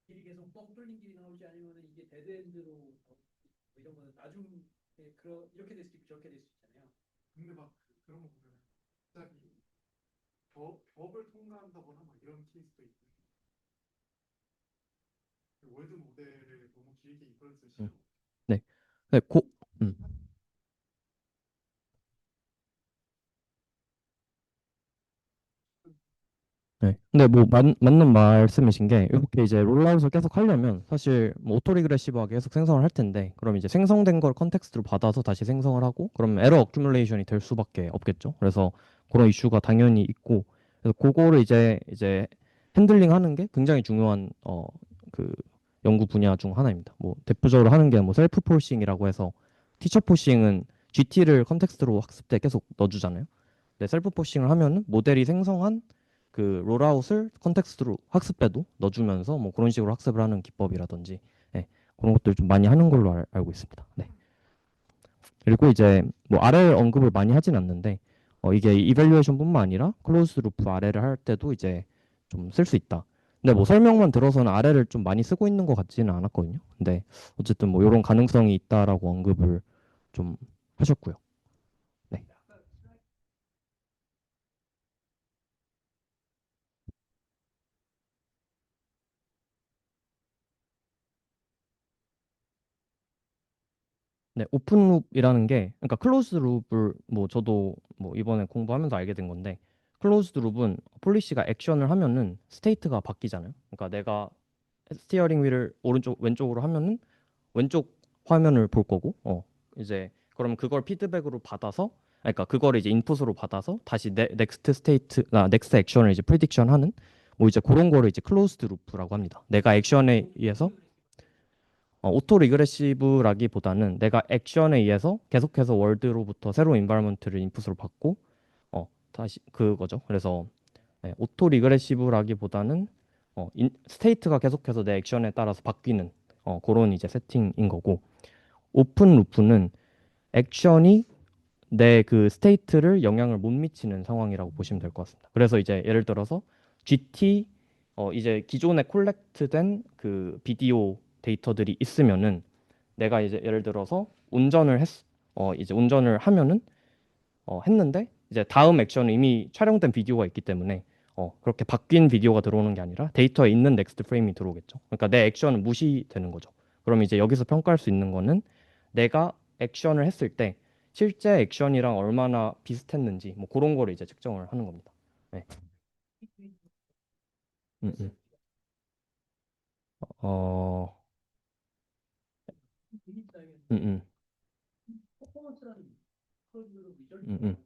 길이 계속 뻥 뚫린 길이 나오지 아니면은 이게 데드엔드로 뭐 이런 거는 나중에 이렇게 될 수도 있고 저렇게 될 수 있잖아요. 근데 막 그런 거 보면 갑자기 법을 통과한다거나 막 이런 케이스도 있고 월드 모델을 너무 길게 이끌었을 음, 싫어. 네, 네, 음. 네. 근데 뭐 맞는 말씀이신 게 이렇게 이제 롤아웃을 계속 하려면 사실 뭐 오토리그레시브하게 계속 생성을 할 텐데 그럼 이제 생성된 걸 컨텍스트로 받아서 다시 생성을 하고 그러면 에러 어큐뮬레이션이 될 수밖에 없겠죠. 그래서 그런 이슈가 당연히 있고 그래서 그거를 이제 핸들링 하는 게 굉장히 중요한 그 연구 분야 중 하나입니다. 뭐 대표적으로 하는 게 뭐 셀프 포싱이라고 해서 티처 포싱은 GT를 컨텍스트로 학습 때 계속 넣어주잖아요. 네, 셀프 포싱을 하면은 모델이 생성한 그 롤아웃을 컨텍스트로 학습에도 넣어주면서 뭐 그런 식으로 학습을 하는 기법이라든지 예, 그런 것들 좀 많이 하는 걸로 알고 있습니다. 네. 그리고 이제 뭐 아래 언급을 많이 하진 않는데 이게 이밸류에이션뿐만 아니라 클로즈 루프 아래를 할 때도 이제 좀 쓸 수 있다. 근데 뭐 설명만 들어서는 아래를 좀 많이 쓰고 있는 것 같지는 않았거든요. 근데 어쨌든 뭐 이런 가능성이 있다라고 언급을 좀 하셨고요. 네. 네, 오픈룹이라는 게, 그러니까 클로즈 룹을 뭐 저도 뭐 이번에 공부하면서 알게 된 건데, 클로즈드 룹은 폴리시가 액션을 하면은 스테이트가 바뀌잖아요. 그러니까 내가 스티어링 휠을 오른쪽 왼쪽으로 하면은 왼쪽 화면을 볼 거고, 이제 그럼 그걸 피드백으로 받아서, 그러니까 그거를 이제 인풋으로 받아서 다시 넥스트 스테이트나 넥스트 액션을 이제 프리딕션 하는 뭐 이제 그런 거를 이제 클로즈드 루프라고 합니다. 내가 액션에 의해서 오토 리그레시브라기보다는 내가 액션에 의해서 계속해서 월드로부터 새로운 인바이러먼트를 인풋으로 받고 다시 그거죠. 그래서 네, 오토 리그레시브라기보다는 스테이트가 계속해서 내 액션에 따라서 바뀌는 그런 이제 세팅인 거고 오픈 루프는 액션이 내 그 스테이트를 영향을 못 미치는 상황이라고 보시면 될 것 같습니다. 그래서 이제 예를 들어서 GT 이제 기존에 콜렉트된 그 비디오 데이터들이 있으면은 내가 이제 예를 들어서 이제 운전을 하면은 했는데 이제 다음 액션은 이미 촬영된 비디오가 있기 때문에 그렇게 바뀐 비디오가 들어오는 게 아니라 데이터에 있는 넥스트 프레임이 들어오겠죠. 그러니까 내 액션은 무시되는 거죠. 그럼 이제 여기서 평가할 수 있는 거는 내가 액션을 했을 때 실제 액션이랑 얼마나 비슷했는지 뭐 그런 거를 이제 측정을 하는 겁니다. 네. 음, 음. 어, 음, 퍼포먼스라는 그런 리절트 음, 음.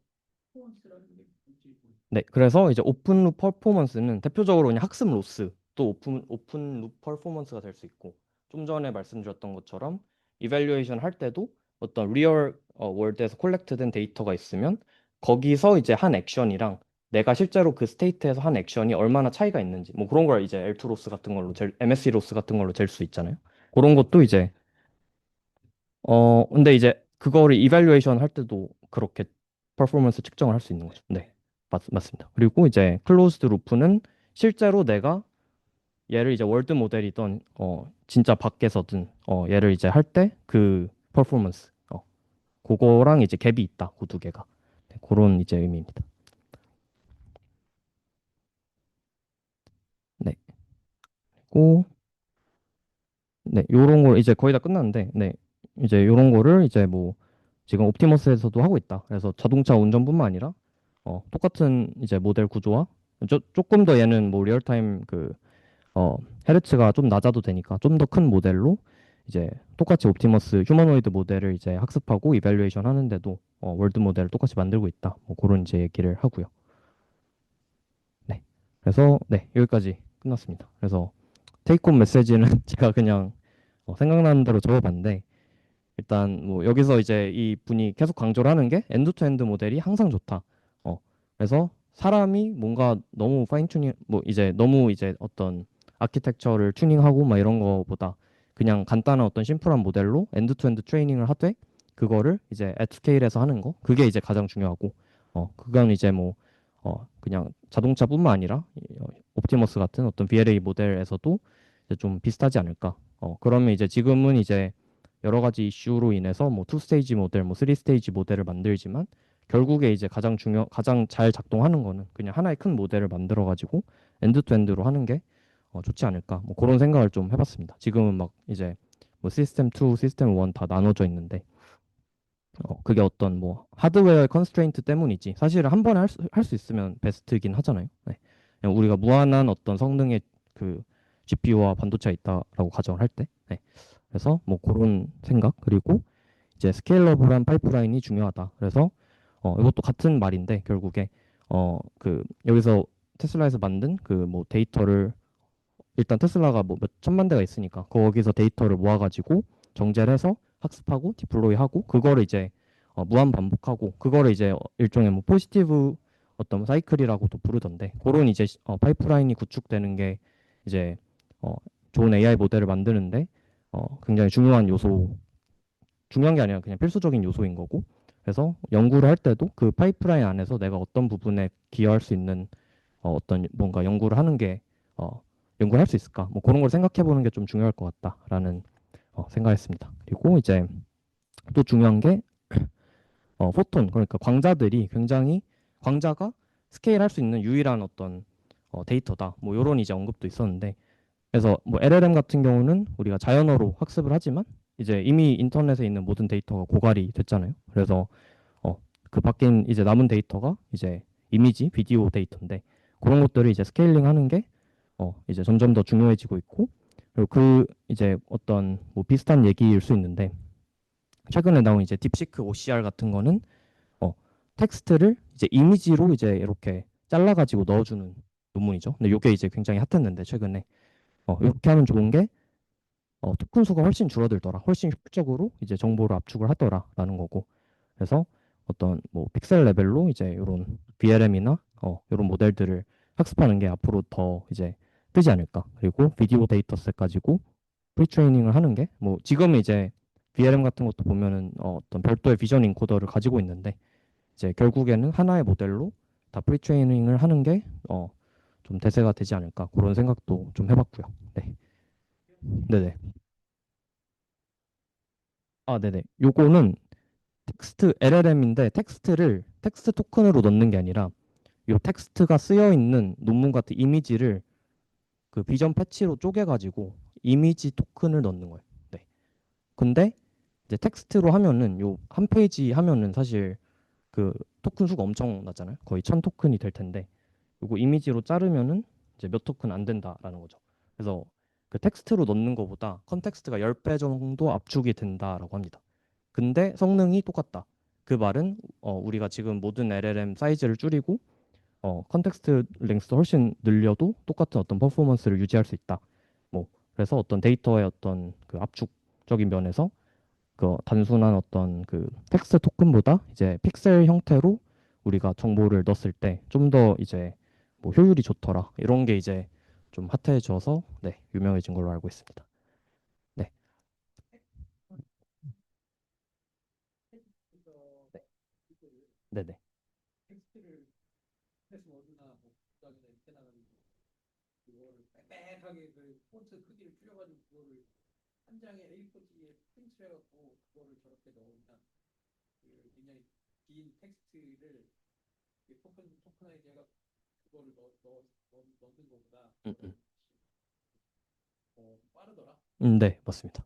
퍼포먼스라는 게 뭔지 네, 그래서 이제 오픈룹 퍼포먼스는 대표적으로 그냥 학습 로스 또 오픈룹 퍼포먼스가 될 수 있고 좀 전에 말씀드렸던 것처럼 이밸류에이션 할 때도 어떤 리얼 월드에서 콜렉트된 데이터가 있으면 거기서 이제 한 액션이랑 내가 실제로 그 스테이트에서 한 액션이 얼마나 차이가 있는지 뭐 그런 걸 이제 L2 로스 같은 걸로 MSE 로스 같은 걸로 잴 수 있잖아요. 그런 것도 이제 근데 이제 그거를 이밸류에이션 할 때도 그렇게 퍼포먼스 측정을 할 수 있는 거죠. 네. 맞습니다. 그리고 이제 클로즈드 루프는 실제로 내가 얘를 이제 월드 모델이던 진짜 밖에서든 얘를 이제 할 때 그 퍼포먼스 그거랑 이제 갭이 있다. 그 두 개가. 네, 그런 이제 의미입니다. 네. 그리고 네, 요런 거 이제 거의 다 끝났는데 네. 이제 요런 거를 이제 뭐 지금 옵티머스에서도 하고 있다. 그래서 자동차 운전뿐만 아니라 똑같은 이제 모델 구조와 조금 더 얘는 뭐 리얼타임 헤르츠가 좀 낮아도 되니까 좀 더 큰 모델로 이제 똑같이 옵티머스 휴머노이드 모델을 이제 학습하고 이밸류에이션 하는데도 월드 모델을 똑같이 만들고 있다. 뭐 그런 이제 얘기를 하고요. 네. 그래서 네, 여기까지 끝났습니다. 그래서 테이크홈 메시지는 제가 그냥 생각나는 대로 적어봤는데 일단 뭐 여기서 이제 이 분이 계속 강조를 하는 게 엔드 투 엔드 모델이 항상 좋다. 그래서 사람이 뭔가 너무 파인 튜닝 뭐 이제 너무 이제 어떤 아키텍처를 튜닝하고 막 이런 거보다 그냥 간단한 어떤 심플한 모델로 엔드 투 엔드 트레이닝을 하되 그거를 이제 앳 스케일에서 하는 거 그게 이제 가장 중요하고 그건 이제 뭐 그냥 자동차뿐만 아니라 옵티머스 같은 어떤 VLA 모델에서도 이제 좀 비슷하지 않을까. 그러면 이제 지금은 이제 여러 가지 이슈로 인해서 뭐 투 스테이지 모델, 뭐 쓰리 스테이지 모델을 만들지만 결국에 이제 가장 잘 작동하는 거는 그냥 하나의 큰 모델을 만들어 가지고 엔드 투 엔드로 하는 게 좋지 않을까. 뭐 그런 생각을 좀 해봤습니다. 지금은 막 이제 뭐 시스템 2, 시스템 1 다 나눠져 있는데 그게 어떤 뭐 하드웨어의 컨스트레인트 때문이지 사실은 한 번에 할 수 있으면 베스트긴 하잖아요. 네. 그냥 우리가 무한한 어떤 성능의 그 GPU와 반도체가 있다라고 가정을 할 때. 네. 그래서 뭐 그런 생각 그리고 이제 스케일러블한 파이프라인이 중요하다. 그래서 이것도 같은 말인데 결국에 그 여기서 테슬라에서 만든 그 뭐 데이터를 일단 테슬라가 뭐 몇 천만 대가 있으니까 거기서 데이터를 모아가지고 정제를 해서 학습하고 디플로이하고 그거를 이제 무한 반복하고 그거를 이제 일종의 뭐 포지티브 어떤 사이클이라고도 부르던데 그런 이제 파이프라인이 구축되는 게 이제 어, 좋은 AI 모델을 만드는데 굉장히 중요한 게 아니라 그냥 필수적인 요소인 거고 그래서 연구를 할 때도 그 파이프라인 안에서 내가 어떤 부분에 기여할 수 있는 어떤 뭔가 연구를 하는 게 연구를 할 수 있을까 뭐 그런 걸 생각해 보는 게 좀 중요할 것 같다라는 생각했습니다. 그리고 이제 또 중요한 게 포톤 그러니까 광자들이 굉장히 광자가 스케일 할 수 있는 유일한 어떤 데이터다 뭐 요런 이제 언급도 있었는데 그래서 뭐 LLM 같은 경우는 우리가 자연어로 학습을 하지만 이제 이미 인터넷에 있는 모든 데이터가 고갈이 됐잖아요. 그래서 그 바뀐 이제 남은 데이터가 이제 이미지, 비디오 데이터인데 그런 것들을 이제 스케일링 하는 게 이제 점점 더 중요해지고 있고 그리고 그 이제 어떤 뭐 비슷한 얘기일 수 있는데 최근에 나온 이제 딥시크 OCR 같은 거는 어 텍스트를 이제 이미지로 이제 이렇게 잘라가지고 넣어주는 논문이죠. 근데 이게 이제 굉장히 핫했는데 최근에 이렇게 하면 좋은 게 토큰 수가 훨씬 줄어들더라. 훨씬 효율적으로 이제 정보를 압축을 하더라라는 거고. 그래서 어떤 뭐 픽셀 레벨로 이제 이런 BLM이나 이런 모델들을 학습하는 게 앞으로 더 이제 뜨지 않을까. 그리고 비디오 데이터셋 가지고 프리트레이닝을 하는 게 뭐 지금 이제 BLM 같은 것도 보면은 어떤 별도의 비전 인코더를 가지고 있는데 이제 결국에는 하나의 모델로 다 프리트레이닝을 하는 게 좀 대세가 되지 않을까 그런 생각도 좀 해봤고요. 네, 네네. 아, 네네. 요거는 텍스트 LLM인데 텍스트 토큰으로 넣는 게 아니라 요 텍스트가 쓰여 있는 논문 같은 이미지를 그 비전 패치로 쪼개가지고 이미지 토큰을 넣는 거예요. 네. 근데 이제 텍스트로 하면은 요 한 페이지 하면은 사실 그 토큰 수가 엄청 나잖아요. 거의 1000토큰이 될 텐데 요거 이미지로 자르면은 이제 몇 토큰 안 된다라는 거죠. 그래서 그 텍스트로 넣는 거보다 컨텍스트가 10배 정도 압축이 된다라고 합니다. 근데 성능이 똑같다. 그 말은 우리가 지금 모든 LLM 사이즈를 줄이고 컨텍스트 랭스도 훨씬 늘려도 똑같은 어떤 퍼포먼스를 유지할 수 있다. 뭐 그래서 어떤 데이터의 어떤 그 압축적인 면에서 그 단순한 어떤 그 텍스트 토큰보다 이제 픽셀 형태로 우리가 정보를 넣었을 때 좀 더 이제 뭐 효율이 좋더라. 이런 게 이제 좀 핫해져서 네, 유명해진 걸로 알고 있습니다. 네. 텍스트에서 네. 그 네네. 텍스트를 패스워드나 뭐 부탁이나 이렇게 나가는 그거를 빽빽하게 그 폰트 크기를 줄여가지고 그거를 한 장에 A4지에 프린트를 해갖고 그거를 저렇게 넣으면 그 굉장히 긴 텍스트를 토큰화이즈 해갖고 그거를 넣는 것보다 음, 음. 빠르더라. 네, 맞습니다.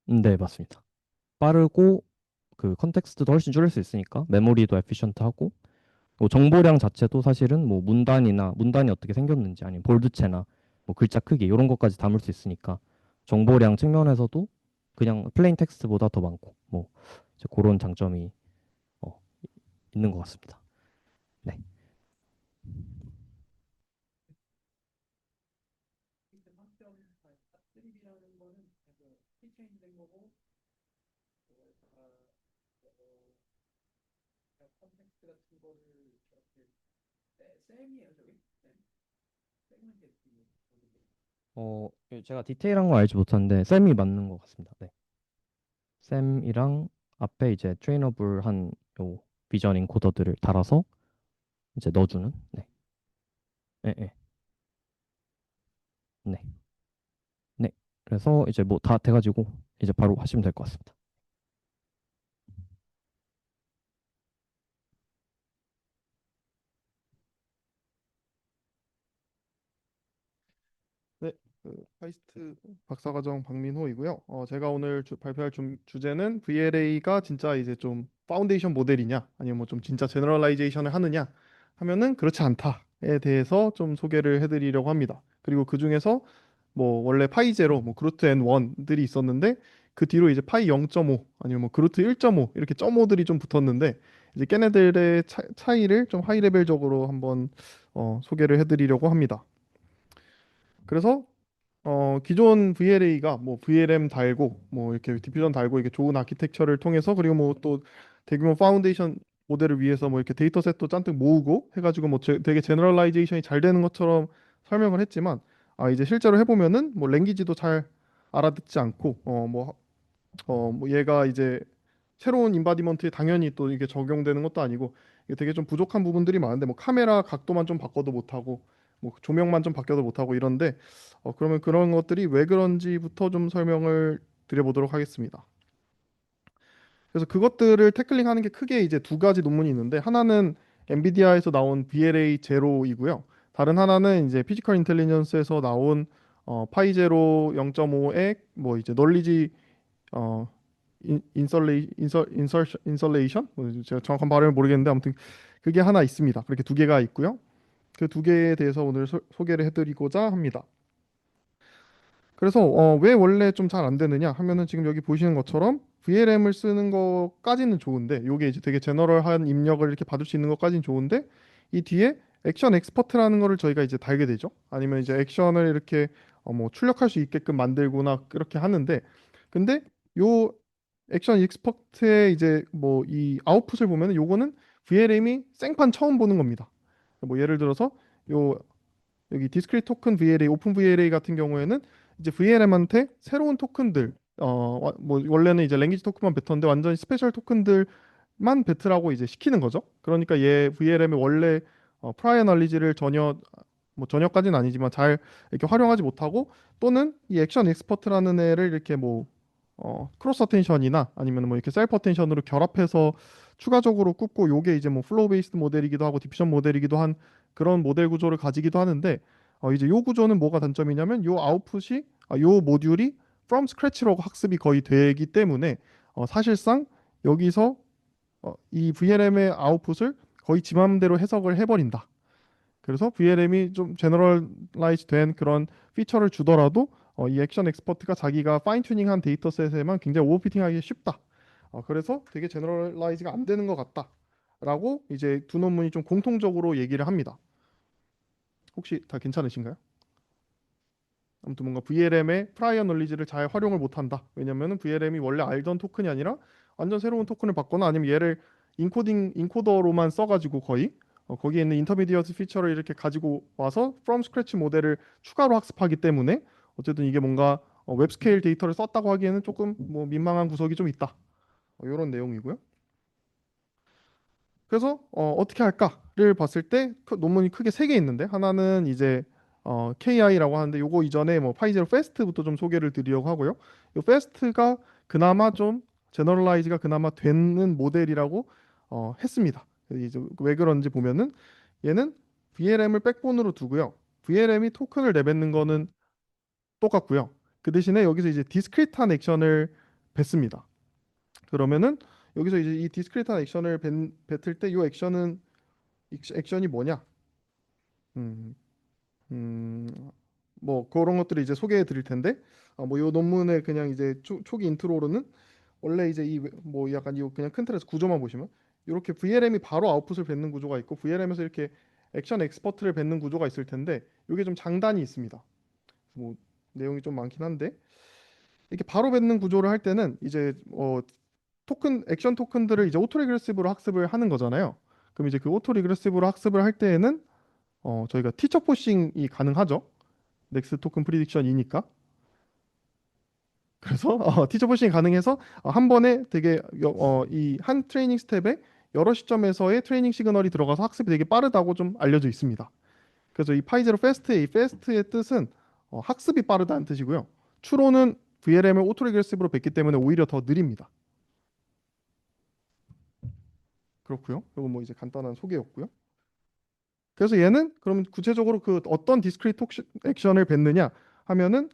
네, 맞습니다. 빠르고 그 컨텍스트도 훨씬 줄일 수 있으니까 메모리도 에피션트하고 뭐 정보량 자체도 사실은 뭐 문단이 어떻게 생겼는지 아니면 볼드체나 뭐 글자 크기 이런 것까지 담을 수 있으니까 정보량 측면에서도 그냥 플레인 텍스트보다 더 많고 뭐 이제 그런 장점이 어, 있는 것 같습니다. 네. 텍스트 3.3이라는 거는 그래서 키체인 된 거고 그거에다가 컨텍스트 같은 거를 저렇게 쌤이에요 저기? 쌤은 이렇게 제가 디테일한 거 알지 못하는데 쌤이 맞는 것 같습니다. 네. 쌤이랑 앞에 이제 트레이너블 한요 비전 인코더들을 달아서 이제 넣어주는 네. 네, 네. 네. 네. 그래서 이제 뭐 다 돼가지고 이제 바로 하시면 될 것 같습니다. 네, 카이스트 박사과정 박민호이고요. 제가 오늘 발표할 주제는 VLA가 진짜 이제 좀 파운데이션 모델이냐, 아니면 뭐 좀 진짜 제너럴라이제이션을 하느냐 하면은 그렇지 않다에 대해서 좀 소개를 해드리려고 합니다. 그리고 그 중에서 뭐 원래 파이 제로, 뭐 그루트 N 1들이 있었는데 그 뒤로 이제 파이 0.5 아니면 뭐 그루트 1.5 이렇게 .5들이 좀 붙었는데 이제 걔네들의 차이를 좀 하이 레벨적으로 한번 소개를 해드리려고 합니다. 그래서 기존 VLA가 뭐 VLM 달고 뭐 이렇게 디퓨전 달고 이렇게 좋은 아키텍처를 통해서 그리고 뭐 또 대규모 파운데이션 모델을 위해서 뭐 이렇게 데이터셋도 잔뜩 모으고 해가지고 뭐 되게 제너럴라이제이션이 잘 되는 것처럼 설명을 했지만 이제 실제로 해보면은 뭐 랭귀지도 잘 알아듣지 않고 뭐 얘가 이제 새로운 인바디먼트에 당연히 또 이게 적용되는 것도 아니고 이게 되게 좀 부족한 부분들이 많은데 뭐 카메라 각도만 좀 바꿔도 못하고 뭐 조명만 좀 바뀌어도 못하고 이런데 그러면 그런 것들이 왜 그런지부터 좀 설명을 드려보도록 하겠습니다. 그래서 그것들을 태클링하는 게 크게 이제 두 가지 논문이 있는데 하나는 엔비디아에서 나온 BLA 제로이고요. 다른 하나는 이제 피지컬 인텔리전스에서 나온 파이 제로 0.5의 뭐 이제 널리지 어 인설레이션 제가 정확한 발음을 모르겠는데 아무튼 그게 하나 있습니다. 그렇게 두 개가 있고요. 그 두 개에 대해서 오늘 소개를 해드리고자 합니다. 그래서 왜 원래 좀 잘 안 되느냐 하면은 지금 여기 보시는 것처럼 VLM을 쓰는 것까지는 좋은데 요게 이제 되게 제너럴한 입력을 이렇게 받을 수 있는 것까지는 좋은데 이 뒤에 액션 엑스퍼트라는 거를 저희가 이제 달게 되죠. 아니면 이제 액션을 이렇게 뭐 출력할 수 있게끔 만들거나 그렇게 하는데 근데 요 액션 익스퍼트의 이제 뭐 이 아웃풋을 보면은 요거는 VLM이 생판 처음 보는 겁니다. 뭐 예를 들어서 요 여기 디스크리트 토큰 VLA, 오픈 VLA 같은 경우에는 이제 VLM한테 새로운 토큰들 뭐 원래는 이제 랭귀지 토큰만 뱉었는데 완전히 스페셜 토큰들만 뱉으라고 이제 시키는 거죠. 그러니까 얘 VLM의 원래 프라이어 널리지를 전혀까지는 아니지만 잘 이렇게 활용하지 못하고 또는 이 액션 익스퍼트라는 애를 이렇게 뭐 크로스 어텐션이나 아니면 뭐 이렇게 셀프 어텐션으로 결합해서 추가적으로 굽고 요게 이제 뭐 플로우 베이스드 모델이기도 하고 디퓨전 모델이기도 한 그런 모델 구조를 가지기도 하는데 이제 요 구조는 뭐가 단점이냐면 요 아웃풋이 요 모듈이 from scratch로 학습이 거의 되기 때문에 사실상 여기서 이 VLM의 아웃풋을 거의 지 맘대로 해석을 해버린다. 그래서 VLM이 좀 제너럴라이즈 된 그런 피처를 주더라도 이 액션 엑스퍼트가 자기가 파인 튜닝한 데이터셋에만 굉장히 오버피팅하기 쉽다. 그래서 되게 제너럴라이즈가 안 되는 것 같다. 라고 이제 두 논문이 좀 공통적으로 얘기를 합니다. 혹시 다 괜찮으신가요? 아무튼 뭔가 VLM의 프라이어 놀리지를 잘 활용을 못한다. 왜냐면은 VLM이 원래 알던 토큰이 아니라 완전 새로운 토큰을 받거나 아니면 얘를 인코더로만 써가지고 거의 거기에 있는 인터미디어트 피처를 이렇게 가지고 와서 from scratch 모델을 추가로 학습하기 때문에 어쨌든 이게 뭔가 웹 스케일 데이터를 썼다고 하기에는 조금 뭐 민망한 구석이 좀 있다. 이런 내용이고요. 그래서 어떻게 할까를 봤을 때 논문이 크게 세 개 있는데 하나는 이제 KI라고 하는데 요거 이전에 뭐 파이제로 페스트부터 좀 소개를 드리려고 하고요. 요 페스트가 그나마 좀 제너럴라이즈가 그나마 되는 모델이라고 했습니다. 이제 왜 그런지 보면은 얘는 VLM을 백본으로 두고요. VLM이 토큰을 내뱉는 거는 똑같고요. 그 대신에 여기서 이제 디스크리트한 액션을 뱉습니다. 그러면은 여기서 이제 이 디스크리트한 액션을 뱉을 때 이 액션이 뭐냐? 음, 뭐 그런 것들을 이제 소개해 드릴 텐데, 뭐 이 논문의 그냥 이제 초기 인트로로는 원래 이제 이 뭐 약간 이 그냥 큰 틀에서 구조만 보시면 이렇게 VLM이 바로 아웃풋을 뱉는 구조가 있고 VLM에서 이렇게 액션 엑스퍼트를 뱉는 구조가 있을 텐데 이게 좀 장단이 있습니다. 뭐 내용이 좀 많긴 한데 이렇게 바로 뱉는 구조를 할 때는 이제 액션 토큰들을 이제 오토 리그레시브로 학습을 하는 거잖아요. 그럼 이제 그 오토 리그레시브로 학습을 할 때에는 저희가 티처 포싱이 가능하죠. 넥스트 토큰 프리딕션이니까. 그래서 티처 포싱이 가능해서 한 번에 되게 이 한 트레이닝 스텝에 여러 시점에서의 트레이닝 시그널이 들어가서 학습이 되게 빠르다고 좀 알려져 있습니다. 그래서 이 파이제로 페스트의 이 페스트의 뜻은 학습이 빠르다는 뜻이고요. 추로는 VLM을 오토 리그레시브로 뱉기 때문에 오히려 더 느립니다. 그렇고요. 이거 뭐 이제 간단한 소개였고요. 그래서 얘는 그럼 구체적으로 그 어떤 디스크리트 액션을 뱉느냐 하면은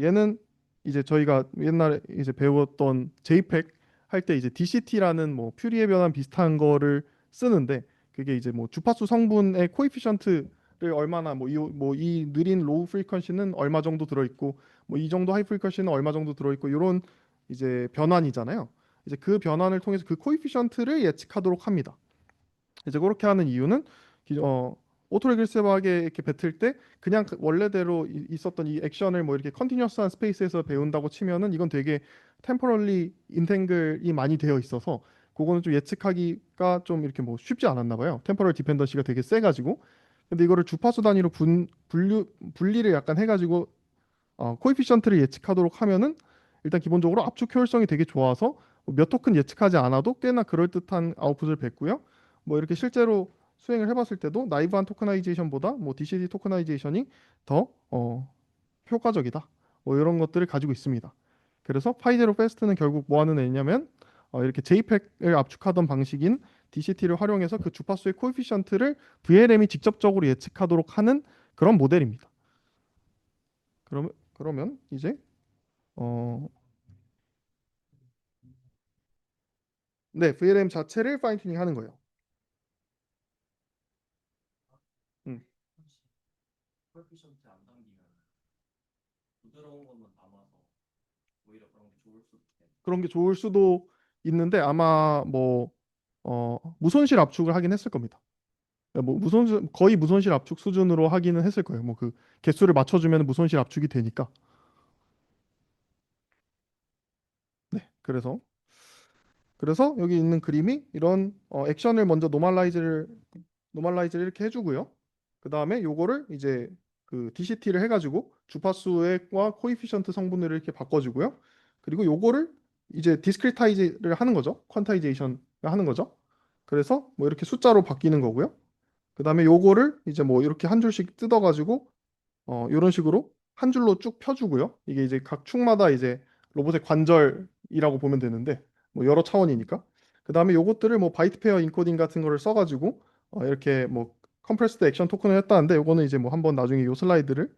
얘는 이제 저희가 옛날에 이제 배웠던 JPEG 할 때 이제 DCT라는 뭐 퓨리에 변환 비슷한 거를 쓰는데 그게 이제 뭐 주파수 성분의 코에피션트를 얼마나 뭐 이 느린 로우 프리퀀시는 얼마 정도 들어 있고 뭐 이 정도 하이 프리퀀시는 얼마 정도 들어 있고 이런 이제 변환이잖아요. 이제 그 변환을 통해서 그 코에피션트를 예측하도록 합니다. 이제 그렇게 하는 이유는 오토 레그레시브하게 이렇게 뱉을 때 그냥 원래대로 있었던 이 액션을 뭐 이렇게 컨티뉴어스한 스페이스에서 배운다고 치면은 이건 되게 템포럴리 인탱글이 많이 되어 있어서 그거는 좀 예측하기가 좀 이렇게 뭐 쉽지 않았나 봐요. 템포럴 디펜던시가 되게 세가지고 근데 이거를 주파수 단위로 분리를 약간 해가지고 코에피션트를 예측하도록 하면은 일단 기본적으로 압축 효율성이 되게 좋아서 몇 토큰 예측하지 않아도 꽤나 그럴듯한 아웃풋을 뱉고요. 뭐 이렇게 실제로 수행을 해봤을 때도 나이브한 토커나이제이션보다 뭐 DCD 토커나이제이션이 더 효과적이다. 뭐 이런 것들을 가지고 있습니다. 그래서 파이제로 페스트는 결국 뭐 하는 애냐면 이렇게 JPEG을 압축하던 방식인 DCT를 활용해서 그 주파수의 코에피션트를 VLM이 직접적으로 예측하도록 하는 그런 모델입니다. 그러면 이제 어, 네, VLM 자체를 파인 튜닝 하는 거예요. 음, 코에피션트 안 담기면 부드러운 것만 담아서 오히려 그런 게 좋을 수도 있겠네. 그런 게 좋을 수도 있는데 아마 뭐 무손실 압축을 하긴 했을 겁니다. 뭐 거의 무손실 압축 수준으로 하기는 했을 거예요. 뭐 그 개수를 맞춰주면 무손실 압축이 되니까. 네, 그래서 여기 있는 그림이 이런 액션을 먼저 노멀라이즈를 이렇게 해주고요. 그 다음에 요거를 이제 그 DCT를 해가지고 주파수와 코이피션트 성분을 이렇게 바꿔주고요. 그리고 요거를 이제 디스크리타이즈를 하는 거죠. 퀀타이제이션을 하는 거죠. 그래서 뭐 이렇게 숫자로 바뀌는 거고요. 그 다음에 요거를 이제 뭐 이렇게 한 줄씩 뜯어가지고 이런 식으로 한 줄로 쭉 펴주고요. 이게 이제 각 축마다 이제 로봇의 관절이라고 보면 되는데 뭐 여러 차원이니까. 그 다음에 요것들을 뭐 바이트 페어 인코딩 같은 거를 써가지고 이렇게 뭐 컴프레스드 액션 토큰을 했다는데 요거는 이제 뭐 한번 나중에 요 슬라이드를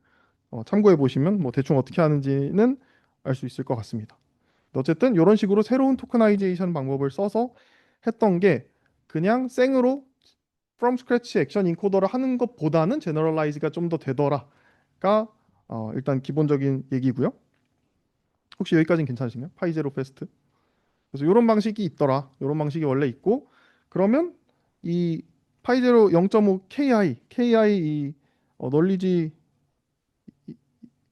참고해 보시면 뭐 대충 어떻게 하는지는 알 수 있을 것 같습니다. 어쨌든 이런 식으로 새로운 토크나이제이션 방법을 써서 했던 게 그냥 생으로 from scratch 액션 인코더를 하는 것보다는 제너럴라이즈가 좀 더 되더라가 일단 기본적인 얘기고요. 혹시 여기까지는 괜찮으신가요? 파이제로 페스트. 그래서 이런 방식이 있더라. 이런 방식이 원래 있고 그러면 이 파이제로 0.5 KI 이 널리지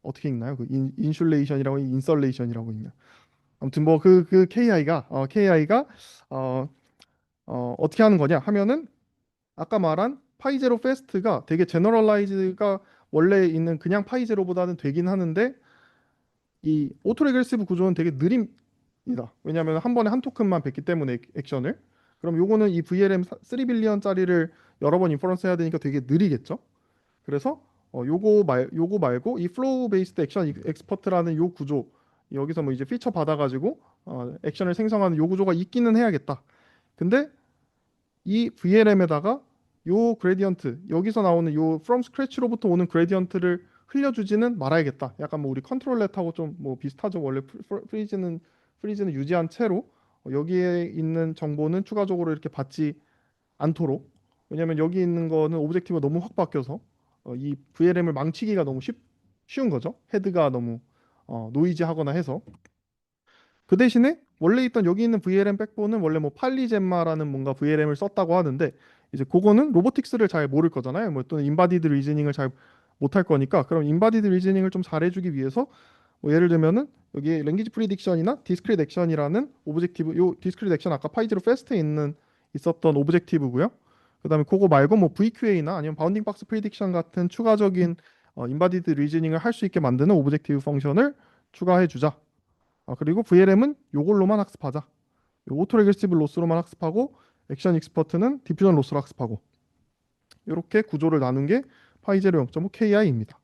어떻게 읽나요? 그 인슐레이션이라고 인설레이션이라고 읽나? 아무튼 뭐 그 KI가 어떻게 하는 거냐 하면은 아까 말한 파이제로 페스트가 되게 제너럴라이즈가 원래 있는 그냥 파이제로보다는 되긴 하는데 이 오토레그레시브 구조는 되게 느립니다. 왜냐하면 한 번에 한 토큰만 뱉기 때문에 액션을. 그럼 요거는 이 VLM 3빌리언짜리를 여러 번 인퍼런스 해야 되니까 되게 느리겠죠. 그래서 요거 말고 이 플로우 베이스드 액션 엑스퍼트라는 요 구조 여기서 뭐 이제 피처 받아가지고 액션을 생성하는 요 구조가 있기는 해야겠다. 근데 이 VLM에다가 요 그레디언트 여기서 나오는 요 from scratch로부터 오는 그레디언트를 흘려주지는 말아야겠다. 약간 뭐 우리 컨트롤렛하고 좀 뭐 비슷하죠. 원래 프리즈는 유지한 채로 여기에 있는 정보는 추가적으로 이렇게 받지 않도록. 왜냐면 여기 있는 거는 오브젝티브가 너무 확 바뀌어서 이 VLM을 망치기가 너무 쉬운 거죠. 헤드가 너무 노이즈하거나 해서. 그 대신에 원래 있던 여기 있는 VLM 백본은 원래 뭐 팔리젬마라는 뭔가 VLM을 썼다고 하는데 이제 그거는 로보틱스를 잘 모를 거잖아요. 뭐 또는 인바디드 리즈닝을 잘 못할 거니까 그럼 인바디드 리즈닝을 좀 잘해주기 위해서 뭐 예를 들면은 여기 랭귀지 프리딕션이나 디스크릿 액션이라는 오브젝티브 요 디스크릿 액션 아까 파이즈로 페스트에 있었던 오브젝티브고요. 그다음에 그거 말고 뭐 VQA나 아니면 바운딩 박스 프리딕션 같은 추가적인 인바디드 리즈닝을 할 수 있게 만드는 오브젝티브 펑션을 추가해 주자. 그리고 VLM은 요걸로만 학습하자. 오토 레그레시브 로스로만 학습하고 액션 익스퍼트는 디퓨전 로스로 학습하고 이렇게 구조를 나눈 게 파이제로 0.5 KI입니다.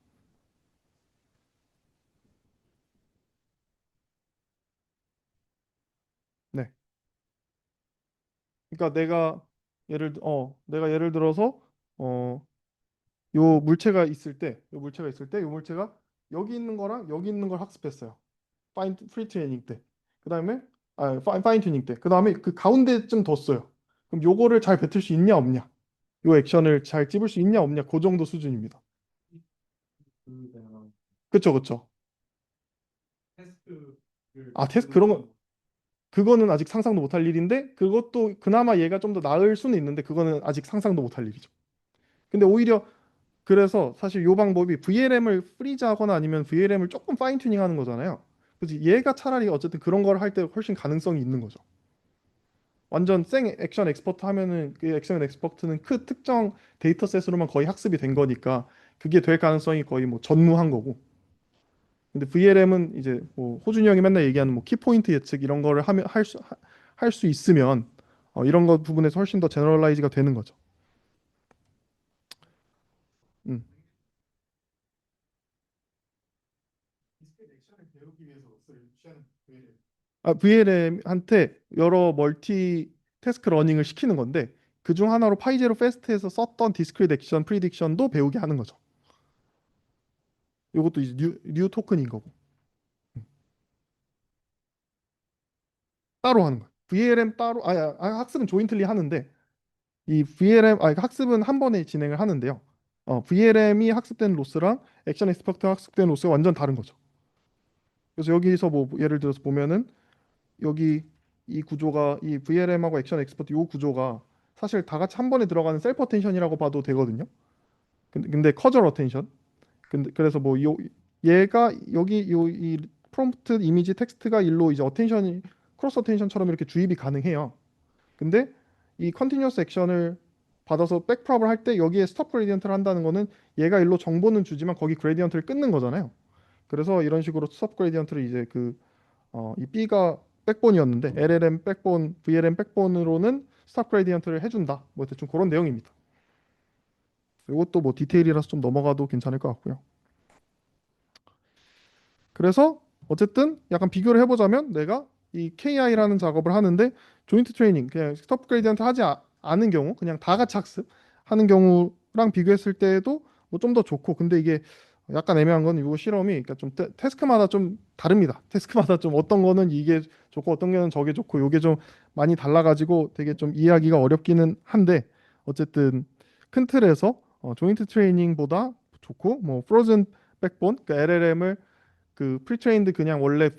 네. 그러니까 내가 예를 들어서 어, 요 물체가 있을 때, 요 물체가 여기 있는 거랑 여기 있는 걸 학습했어요. 프리 트레이닝 때. 그다음에 파인 튜닝 때. 그다음에 그 가운데쯤 뒀어요. 그럼 요거를 잘 뱉을 수 있냐 없냐? 요 액션을 잘 찝을 수 있냐 없냐? 그 정도 수준입니다. 그 그쵸, 그쵸. 테스트를 테스트 그런 거 그거는 아직 상상도 못할 일인데 그것도 그나마 얘가 좀 더 나을 수는 있는데 그거는 아직 상상도 못할 일이죠. 근데 오히려 그래서 사실 요 방법이 VLM을 프리즈하거나 아니면 VLM을 조금 파인 튜닝하는 거잖아요. 그래서 얘가 차라리 어쨌든 그런 걸 할 때 훨씬 가능성이 있는 거죠. 완전 생 액션 엑스퍼트 하면은 그 액션 엑스퍼트는 그 특정 데이터셋으로만 거의 학습이 된 거니까 그게 될 가능성이 거의 뭐 전무한 거고. 근데 VLM은 이제 뭐 호준이 형이 맨날 얘기하는 뭐 키포인트 예측 이런 거를 하면 할 수 있으면 이런 거 부분에서 훨씬 더 제너럴라이즈가 되는 거죠. 음. VLM한테 여러 멀티 태스크 러닝을 시키는 건데 그중 하나로 파이제로 페스트에서 썼던 디스크릿 액션 프리딕션도 배우게 하는 거죠. 이것도 이제 뉴 토큰인 거고 따로 하는 거예요. VLM 따로 학습은 조인틀리 하는데 이 VLM 학습은 한 번에 진행을 하는데요. VLM이 학습된 로스랑 액션 엑스퍼트 학습된 로스가 완전 다른 거죠. 그래서 여기서 뭐 예를 들어서 보면은 여기 이 구조가 이 VLM하고 액션 엑스퍼트 이 구조가 사실 다 같이 한 번에 들어가는 셀프 어텐션이라고 봐도 되거든요. 근데 커절 어텐션. 근데 그래서 뭐 얘가 여기 이 프롬프트 이미지 텍스트가 일로 이제 어텐션이 크로스 어텐션처럼 이렇게 주입이 가능해요. 근데 이 컨티뉴어스 액션을 받아서 백프롭을 할 때 여기에 스톱 그레디언트를 한다는 거는 얘가 일로 정보는 주지만 거기 그레디언트를 끊는 거잖아요. 그래서 이런 식으로 스톱 그레디언트를 이제 이 B가 백본이었는데 LLM 백본, VLM 백본으로는 스탑 그레디언트를 해준다. 뭐 대충 그런 내용입니다. 이것도 뭐 디테일이라서 좀 넘어가도 괜찮을 것 같고요. 그래서 어쨌든 약간 비교를 해보자면 내가 이 KI라는 작업을 하는데 조인트 트레이닝 그냥 스톱 그레디언트 하지 않은 경우 그냥 다 같이 학습하는 경우랑 비교했을 때도 뭐 좀 더 좋고 근데 이게 약간 애매한 건 이거 실험이 그러니까 좀 태스크마다 좀 다릅니다. 태스크마다 좀 어떤 거는 이게 좋고 어떤 거는 저게 좋고 요게 좀 많이 달라가지고 되게 좀 이해하기가 어렵기는 한데 어쨌든 큰 틀에서 조인트 트레이닝보다 좋고 뭐 프로즌 백본 그러니까 LLM을 그 프리트레인드 그냥 원래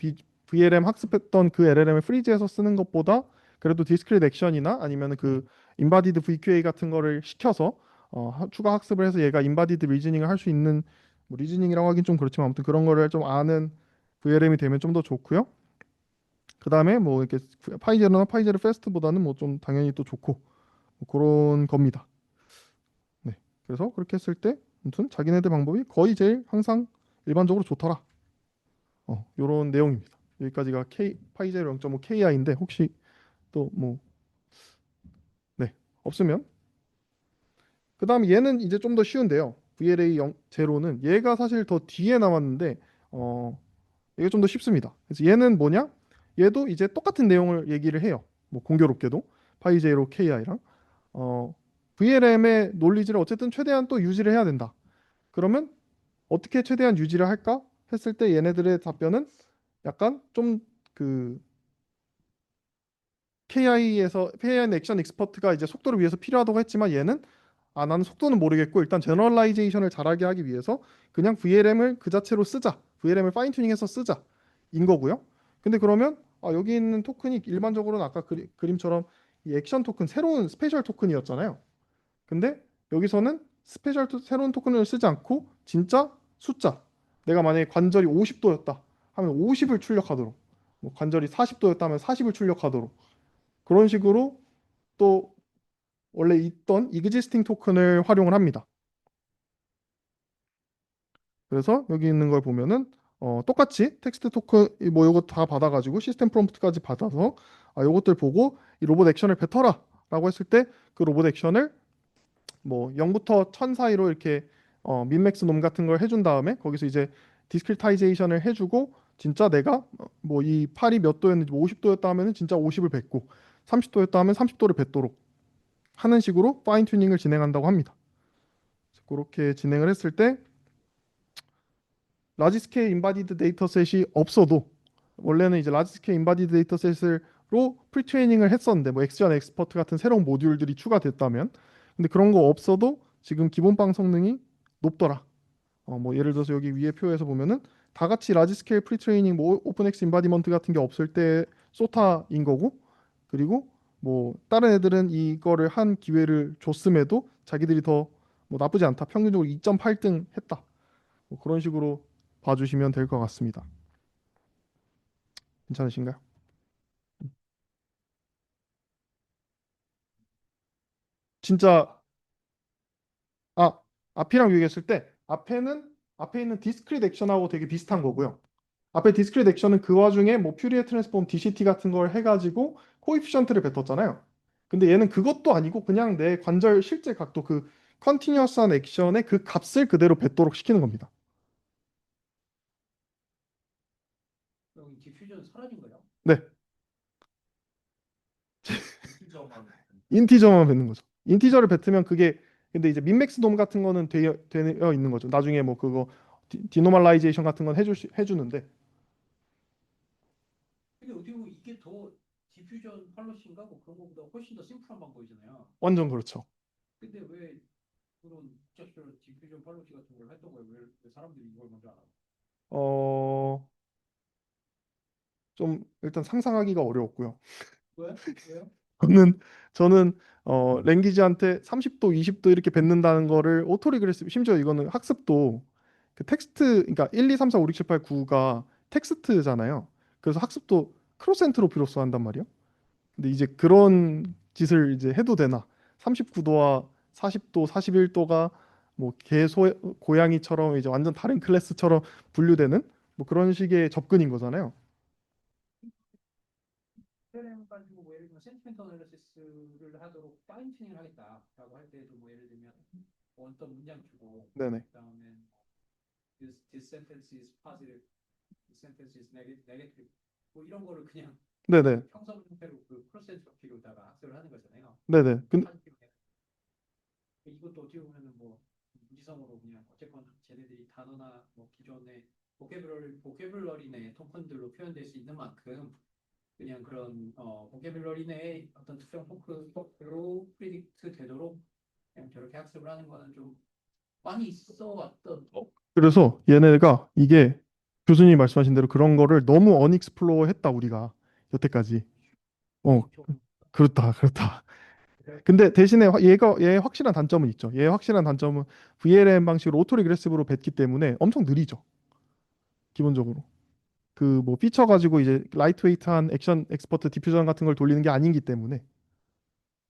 VLM 학습했던 그 LLM을 프리즈해서 쓰는 것보다 그래도 디스크릿 액션이나 아니면 그 인바디드 VQA 같은 거를 시켜서 추가 학습을 해서 얘가 인바디드 리즈닝을 할 수 있는, 뭐 리즈닝이라고 하긴 좀 그렇지만 아무튼 그런 거를 좀 아는 VLM이 되면 좀 더 좋고요. 그 다음에 뭐 이렇게 파이제로나 파이제로 페스트보다는 뭐 좀 당연히 또 좋고 뭐 그런 겁니다. 네. 그래서 그렇게 했을 때 아무튼 자기네들 방법이 거의 제일 항상 일반적으로 좋더라. 요런 내용입니다. 여기까지가 파이제로 0.5 KI인데 혹시 또 뭐 네, 없으면 그다음에 얘는 이제 좀 더 쉬운데요. VLA 0는 얘가 사실 더 뒤에 나왔는데 이게 좀 더 쉽습니다. 그래서 얘는 뭐냐? 얘도 이제 똑같은 내용을 얘기를 해요. 뭐 공교롭게도 파이제로 KI랑 VLM의 논리지를 어쨌든 최대한 또 유지를 해야 된다. 그러면 어떻게 최대한 유지를 할까 했을 때 얘네들의 답변은 약간 좀 그 KI에서 KI 액션 익스퍼트가 이제 속도를 위해서 필요하다고 했지만 얘는 나는 속도는 모르겠고 일단 제너럴라이제이션을 잘하게 하기 위해서 그냥 VLM을 그 자체로 쓰자. VLM을 파인 튜닝해서 쓰자. 인 거고요. 근데 그러면 여기 있는 토큰이 일반적으로는 아까 그림처럼 이 액션 토큰 새로운 스페셜 토큰이었잖아요. 근데 여기서는 새로운 토큰을 쓰지 않고 진짜 숫자. 내가 만약에 관절이 50도였다 하면 50을 출력하도록, 뭐 관절이 40도였다 하면 40을 출력하도록 그런 식으로 또 원래 있던 existing 토큰을 활용을 합니다. 그래서 여기 있는 걸 보면은 똑같이 텍스트 토큰 뭐 요거 다 받아가지고 시스템 프롬프트까지 받아서 요것들 보고 이 로봇 액션을 뱉어라라고 했을 때 그 로봇 액션을 뭐 0부터 1000 사이로 이렇게 민맥스 놈 같은 걸 해준 다음에 거기서 이제 디스크리타이제이션을 해주고 진짜 내가 뭐 이 팔이 몇 도였는지 50도였다 하면은 진짜 50을 뱉고 30도였다 하면 30도를 뱉도록 하는 식으로 파인 튜닝을 진행한다고 합니다. 그렇게 진행을 했을 때 라지 스케일 인바디드 데이터셋이 없어도 원래는 이제 라지 스케일 인바디드 데이터셋으로 프리트레이닝을 했었는데 뭐 엑스전 엑스퍼트 같은 새로운 모듈들이 추가됐다면 근데 그런 거 없어도 지금 기본빵 성능이 높더라. 뭐 예를 들어서 여기 위에 표에서 보면은 다 같이 라지 스케일 프리트레이닝 뭐 오픈엑스 인바디먼트 같은 게 없을 때 소타인 거고 그리고 뭐 다른 애들은 이거를 한 기회를 줬음에도 자기들이 더 뭐 나쁘지 않다. 평균적으로 2.8등 했다. 뭐 그런 식으로 봐주시면 될 것 같습니다. 괜찮으신가요? 진짜 아 앞이랑 비교했을 때 앞에 있는 디스크릿 액션하고 되게 비슷한 거고요. 앞에 디스크릿 액션은 그 와중에 뭐 퓨리에 트랜스폼 DCT 같은 걸 해가지고 코에피션트를 뱉었잖아요. 근데 얘는 그것도 아니고 그냥 내 관절 실제 각도 그 컨티뉴어스한 액션의 그 값을 그대로 뱉도록 시키는 겁니다. 여기 디퓨전 사라진 거예요? 네, 인티저만 인티저만 뱉는 거죠. 인티저를 뱉으면 그게 근데 이제 민맥스 돔 같은 거는 되어 있는 거죠. 나중에 뭐 그거 디노멀라이제이션 같은 건 해주는데 근데 어떻게 보면 이게 더 디퓨전 팔로시인가 뭐 그런 거보다 훨씬 더 심플한 방법이잖아요. 완전 그렇죠. 근데 왜 그런 국제적으로 디퓨전 팔로시 같은 걸 했던 거예요? 왜 사람들이 이걸 먼저 알아? 어, 좀 일단 상상하기가 어려웠고요. 왜? 왜요? 저는 랭귀지한테 30도, 20도 이렇게 뱉는다는 거를 오토리그레스 심지어 이거는 학습도 그 텍스트 그러니까 1, 2, 3, 4, 5, 6, 7, 8, 9가 텍스트잖아요. 그래서 학습도 크로센트로피로써 한단 말이에요. 근데 이제 그런 짓을 이제 해도 되나? 39도와 40도, 41도가 뭐 고양이처럼 이제 완전 다른 클래스처럼 분류되는 뭐 그런 식의 접근인 거잖아요. 프로그램 가지고 뭐 예를 들면 센티멘트 어널리시스를 하도록 파인 튜닝을 하겠다라고 할 때도 뭐 예를 들면 어떤 문장 주고 네네. 그다음에 this sentence is positive, this sentence is negative 뭐 이런 거를 그냥 네네. 평선 형태로 그 프로센트로다가 학습을 하는 거잖아요. 네네. 이것도 어떻게 보면은 뭐 무지성으로 그냥 어쨌건 쟤네들이 단어나 뭐 기존의 보케블러리 내 토큰들로 표현될 수 있는 만큼 그냥 그런 보케블러리 내의 어떤 특정 토크로 프리딕트 되도록 그냥 저렇게 학습을 하는 거는 좀 많이 있어 왔던 그래서 얘네가 이게 교수님이 말씀하신 대로 그런 거를 너무 언익스플로어 했다 우리가 여태까지. 어 그렇다, 그렇다. 근데 대신에 얘의 확실한 단점은 있죠. 얘의 확실한 단점은 VLM 방식으로 오토 리그레시브로 뱉기 때문에 엄청 느리죠. 기본적으로. 그 뭐 피처 가지고 이제 라이트웨이트한 액션 엑스퍼트 디퓨전 같은 걸 돌리는 게 아니기 때문에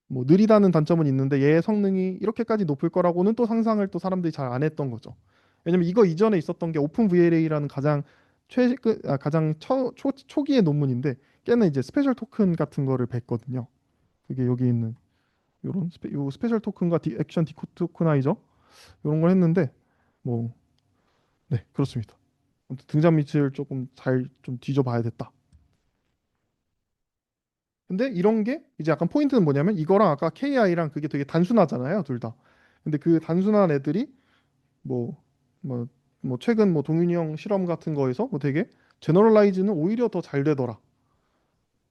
뭐 느리다는 단점은 있는데 얘의 성능이 이렇게까지 높을 거라고는 또 상상을 또 사람들이 잘 안 했던 거죠. 왜냐면 이거 이전에 있었던 게 오픈 VLA라는 가장 가장 초기의 논문인데 걔는 이제 스페셜 토큰 같은 거를 뱉거든요. 그게 여기 있는 요 스페셜 토큰과 액션 디토크나이저 이런 걸 했는데 뭐 네, 그렇습니다. 아무튼 등잔 밑을 조금 잘 좀 뒤져봐야 됐다. 근데 이런 게 이제 약간 포인트는 뭐냐면 이거랑 아까 KI랑 그게 되게 단순하잖아요, 둘 다. 근데 그 단순한 애들이 뭐 뭐 뭐 최근 뭐 동윤이 형 실험 같은 거에서 뭐 되게 제너럴라이즈는 오히려 더 잘 되더라.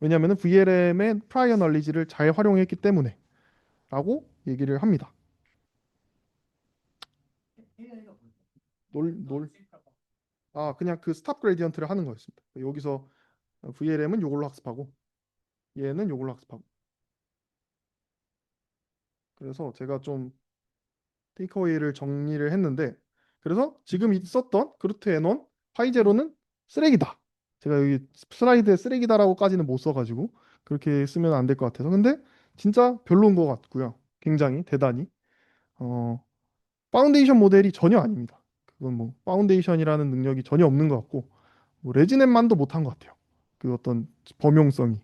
왜냐면은 VLM의 프라이어 널리지를 잘 활용했기 때문에라고 얘기를 합니다. AI가 뭐예요? 놀 그냥 그 스탑 그레디언트를 하는 거였습니다. 여기서 VLM은 요걸로 학습하고 얘는 요걸로 학습하고. 그래서 제가 좀 테이크어웨이를 정리를 했는데 그래서 지금 있었던 그루트 애논 파이제로는 쓰레기다. 제가 여기 슬라이드에 쓰레기다라고까지는 못 써가지고 그렇게 쓰면 안 될 것 같아서 근데 진짜 별로인 것 같고요. 굉장히 대단히 파운데이션 모델이 전혀 아닙니다. 그건 뭐 파운데이션이라는 능력이 전혀 없는 것 같고 뭐 레지넷만도 못한 것 같아요. 그 어떤 범용성이.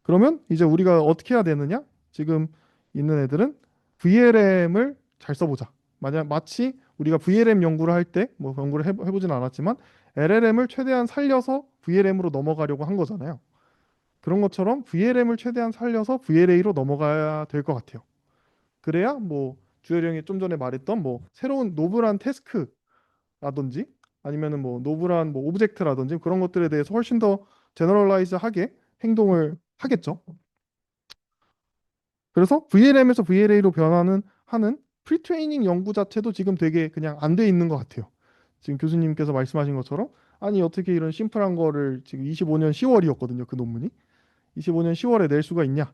그러면 이제 우리가 어떻게 해야 되느냐? 지금 있는 애들은 VLM을 잘 써보자. 마치 우리가 VLM 연구를 할 때, 뭐 연구를 해보진 않았지만 LLM을 최대한 살려서 VLM으로 넘어가려고 한 거잖아요. 그런 것처럼 VLM을 최대한 살려서 VLA로 넘어가야 될 것 같아요. 그래야 뭐 주열 형이 좀 전에 말했던 뭐 새로운 노블한 태스크라든지 아니면은 뭐 노블한 뭐 오브젝트라든지 그런 것들에 대해서 훨씬 더 제너럴라이즈하게 행동을 하겠죠. 그래서 VLM에서 VLA로 변화는 하는 프리트레이닝 연구 자체도 지금 되게 그냥 안 돼 있는 것 같아요. 지금 교수님께서 말씀하신 것처럼 아니 어떻게 이런 심플한 거를 지금 25년 10월이었거든요. 그 논문이 25년 10월에 낼 수가 있냐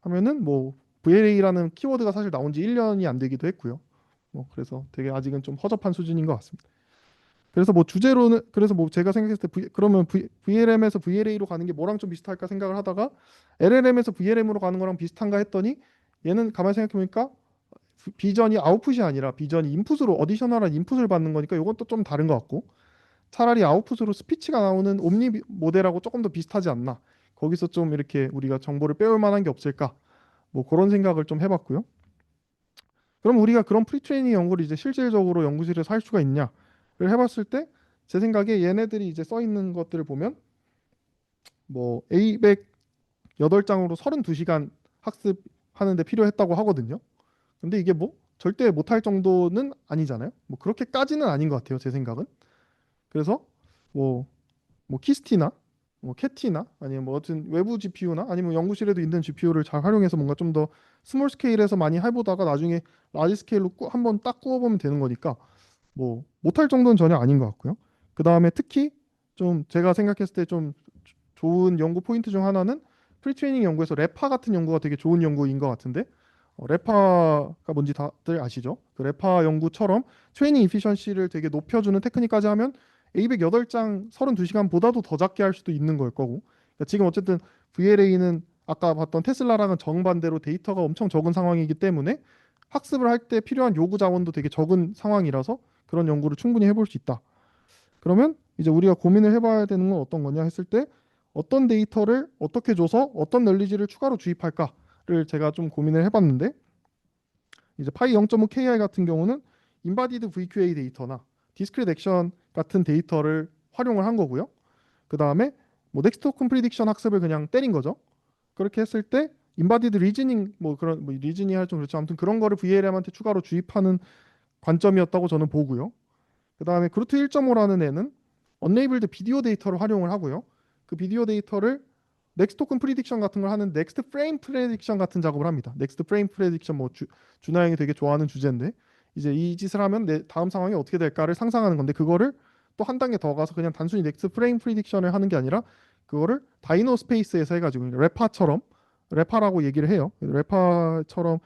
하면은 뭐 VLA라는 키워드가 사실 나온 지 1년이 안 되기도 했고요. 뭐 그래서 되게 아직은 좀 허접한 수준인 것 같습니다. 그래서 뭐 주제로는 그래서 뭐 제가 생각했을 때 그러면 VLM에서 VLA로 가는 게 뭐랑 좀 비슷할까 생각을 하다가 LLM에서 VLM으로 가는 거랑 비슷한가 했더니 얘는 가만히 생각해보니까 비전이 아웃풋이 아니라 비전이 인풋으로 어디셔널한 인풋을 받는 거니까 이건 또 좀 다른 것 같고 차라리 아웃풋으로 스피치가 나오는 옴니 모델하고 조금 더 비슷하지 않나 거기서 좀 이렇게 우리가 정보를 빼올 만한 게 없을까 뭐 그런 생각을 좀 해봤고요. 그럼 우리가 그런 프리트레이닝 연구를 이제 실질적으로 연구실에서 할 수가 있냐를 해봤을 때 제 생각에 얘네들이 이제 써 있는 것들을 보면 뭐 A108장으로 32시간 학습하는데 필요했다고 하거든요. 근데 이게 뭐 절대 못할 정도는 아니잖아요. 뭐 그렇게까지는 아닌 것 같아요. 제 생각은. 그래서 뭐 키스티나 뭐 캐티나 아니면 뭐 어떤 외부 GPU나 아니면 연구실에도 있는 GPU를 잘 활용해서 뭔가 좀 더 스몰 스케일에서 많이 해보다가 나중에 라지 스케일로 한번 딱 구워보면 되는 거니까 뭐 못할 정도는 전혀 아닌 것 같고요. 그 다음에 특히 좀 제가 생각했을 때 좀 좋은 연구 포인트 중 하나는 프리트레이닝 연구에서 레파 같은 연구가 되게 좋은 연구인 것 같은데 레파가 뭔지 다들 아시죠? 그 레파 연구처럼 트레이닝 이피션시를 되게 높여주는 테크닉까지 하면 A108장 32시간보다도 더 작게 할 수도 있는 걸 거고 그러니까 지금 어쨌든 VLA는 아까 봤던 테슬라랑은 정반대로 데이터가 엄청 적은 상황이기 때문에 학습을 할 때 필요한 요구 자원도 되게 적은 상황이라서 그런 연구를 충분히 해볼 수 있다. 그러면 이제 우리가 고민을 해봐야 되는 건 어떤 거냐 했을 때 어떤 데이터를 어떻게 줘서 어떤 널리지를 추가로 주입할까를 제가 좀 고민을 해봤는데 이제 파이 0.5 KI 같은 경우는 인바디드 VQA 데이터나 디스크릿 액션 같은 데이터를 활용을 한 거고요. 그 다음에 뭐 넥스트 토큰 프리딕션 학습을 그냥 때린 거죠. 그렇게 했을 때 인바디드 리즈닝 뭐 그런 뭐 리즈닝 할 좀 그렇죠. 아무튼 그런 거를 VLM한테 추가로 주입하는 관점이었다고 저는 보고요. 그 다음에 그루트 1.5라는 애는 언레이블드 비디오 데이터를 활용을 하고요. 그 비디오 데이터를 넥스트 토큰 프리딕션 같은 걸 하는 넥스트 프레임 프레딕션 같은 작업을 합니다. 넥스트 프레임 프레딕션 뭐 준하 형이 되게 좋아하는 주제인데 이제 이 짓을 하면 내 다음 상황이 어떻게 될까를 상상하는 건데 그거를 또 한 단계 더 가서 그냥 단순히 넥스트 프레임 프리딕션을 하는 게 아니라 그거를 다이노 스페이스에서 해가지고 레파처럼 레파라고 얘기를 해요. 레파처럼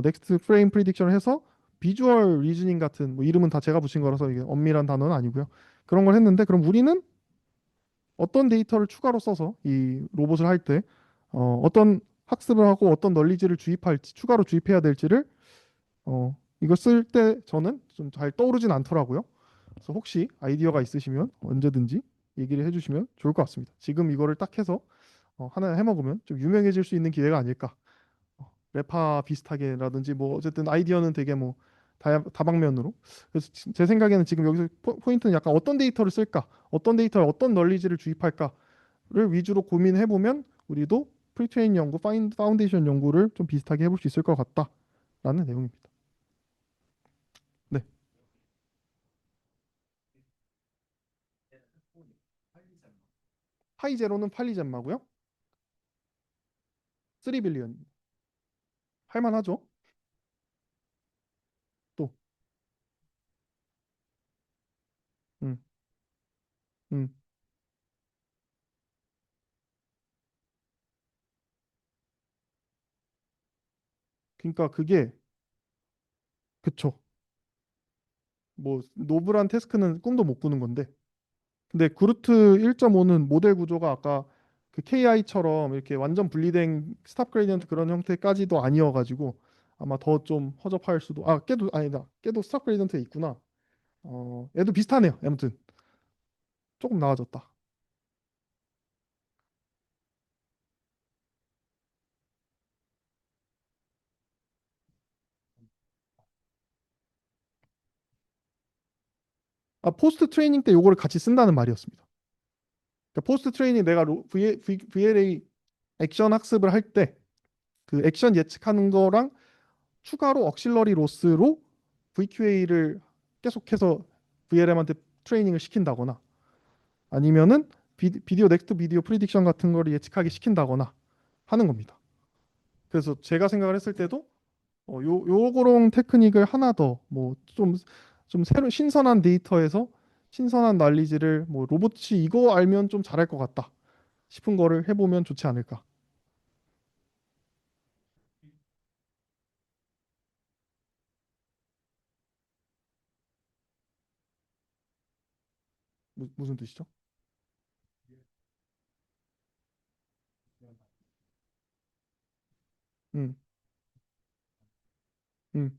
넥스트 프레임 프리딕션을 해서 비주얼 리즈닝 같은 뭐 이름은 다 제가 붙인 거라서 이게 엄밀한 단어는 아니고요. 그런 걸 했는데 그럼 우리는 어떤 데이터를 추가로 써서 이 로봇을 할 때 어떤 학습을 하고 어떤 널리지를 주입할지 추가로 주입해야 될지를 이거 쓸 때 저는 좀 잘 떠오르진 않더라고요. 그래서 혹시 아이디어가 있으시면 언제든지 얘기를 해주시면 좋을 것 같습니다. 지금 이거를 딱 해서 하나 해먹으면 좀 유명해질 수 있는 기회가 아닐까. 레파 비슷하게라든지 뭐 어쨌든 아이디어는 되게 뭐 다방면으로. 그래서 제 생각에는 지금 여기서 포인트는 약간 어떤 데이터를 쓸까, 어떤 데이터에 어떤 널리지를 주입할까를 위주로 고민해 보면 우리도 프리트레인 연구, 파운데이션 연구를 좀 비슷하게 해볼 수 있을 것 같다라는 내용입니다. 네, 파이제로는 팔리젬마고요. 3빌리언 할만하죠. 또, 음, 음. 그러니까 그게 그쵸. 뭐 노블한 태스크는 꿈도 못 꾸는 건데. 근데 그루트 1.5는 모델 구조가 아까 그 KI처럼 이렇게 완전 분리된 스탑 그레디언트 그런 형태까지도 아니어가지고 아마 더 좀 허접할 수도. 걔도 아니다. 걔도 스탑 그레디언트에 있구나. 얘도 비슷하네요. 아무튼 조금 나아졌다. 포스트 트레이닝 때 요거를 같이 쓴다는 말이었습니다. 그러니까 포스트 트레이닝 내가 VLA 액션 학습을 할 때 그 액션 예측하는 거랑 추가로 억실러리 로스로 VQA를 계속해서 VLM한테 트레이닝을 시킨다거나 아니면은 비디오 넥스트 비디오 프리딕션 같은 거를 예측하게 시킨다거나 하는 겁니다. 그래서 제가 생각을 했을 때도 요거롱 테크닉을 하나 더 뭐 좀 새로 신선한 데이터에서 신선한 난리지를 뭐 로봇이 이거 알면 좀 잘할 것 같다 싶은 거를 해보면 좋지 않을까. 무슨 뜻이죠? 음, 음.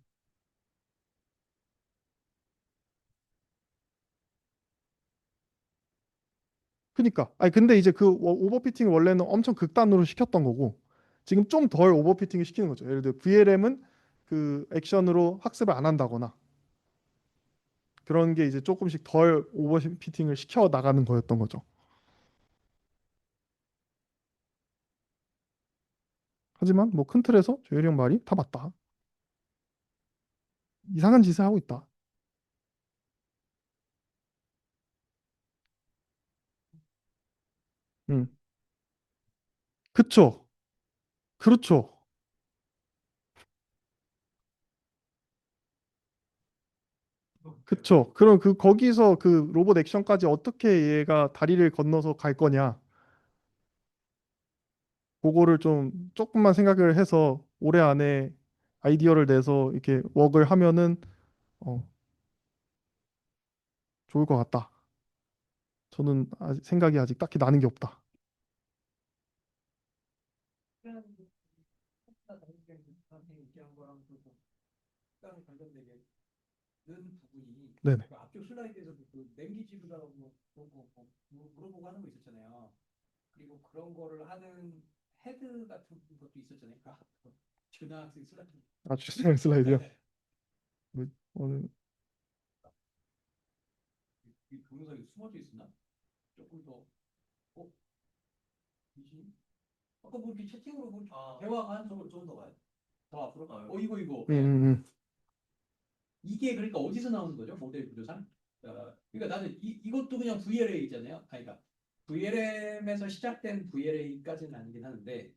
그니까. 아니 근데 이제 그 오버피팅을 원래는 엄청 극단으로 시켰던 거고 지금 좀 덜 오버피팅을 시키는 거죠. 예를 들어 VLM은 그 액션으로 학습을 안 한다거나 그런 게 이제 조금씩 덜 오버피팅을 시켜 나가는 거였던 거죠. 하지만 뭐 큰 틀에서 조혜리 형 말이 다 맞다. 이상한 짓을 하고 있다. 음, 그쵸. 그렇죠. 그쵸. 그럼 그 거기서 그 로봇 액션까지 어떻게 얘가 다리를 건너서 갈 거냐. 그거를 좀 조금만 생각을 해서 올해 안에 아이디어를 내서 이렇게 웍을 하면은 어, 좋을 것 같다. 저는 아직 생각이 아직 딱히 나는 게 없다. 얘기한 거랑 그 식당 관련되게 는 부분이 네네. 그 앞쪽 슬라이드에서도 그 냄비 지우라고 물어보고 하는 거 있었잖아요. 그리고 그런 거를 하는 헤드 같은 것도 있었잖아요. 그 준하 학생 슬라이드. 주스랑 슬라이드요. 뭐, 오늘 이 동영상이 숨어져 있었나? 조금 더 어? 미신? 아까 뭐 이렇게 채팅으로 뭐 대화가 한 좀더 가요. 더 앞으로? 이거. 음, 예. 음, 음. 이게 그러니까 어디서 나오는 거죠? 모델 구조상? 그러니까 나는 이것도 그냥 VLA잖아요. 그러니까 VLM에서 시작된 VLA까지는 아니긴 하는데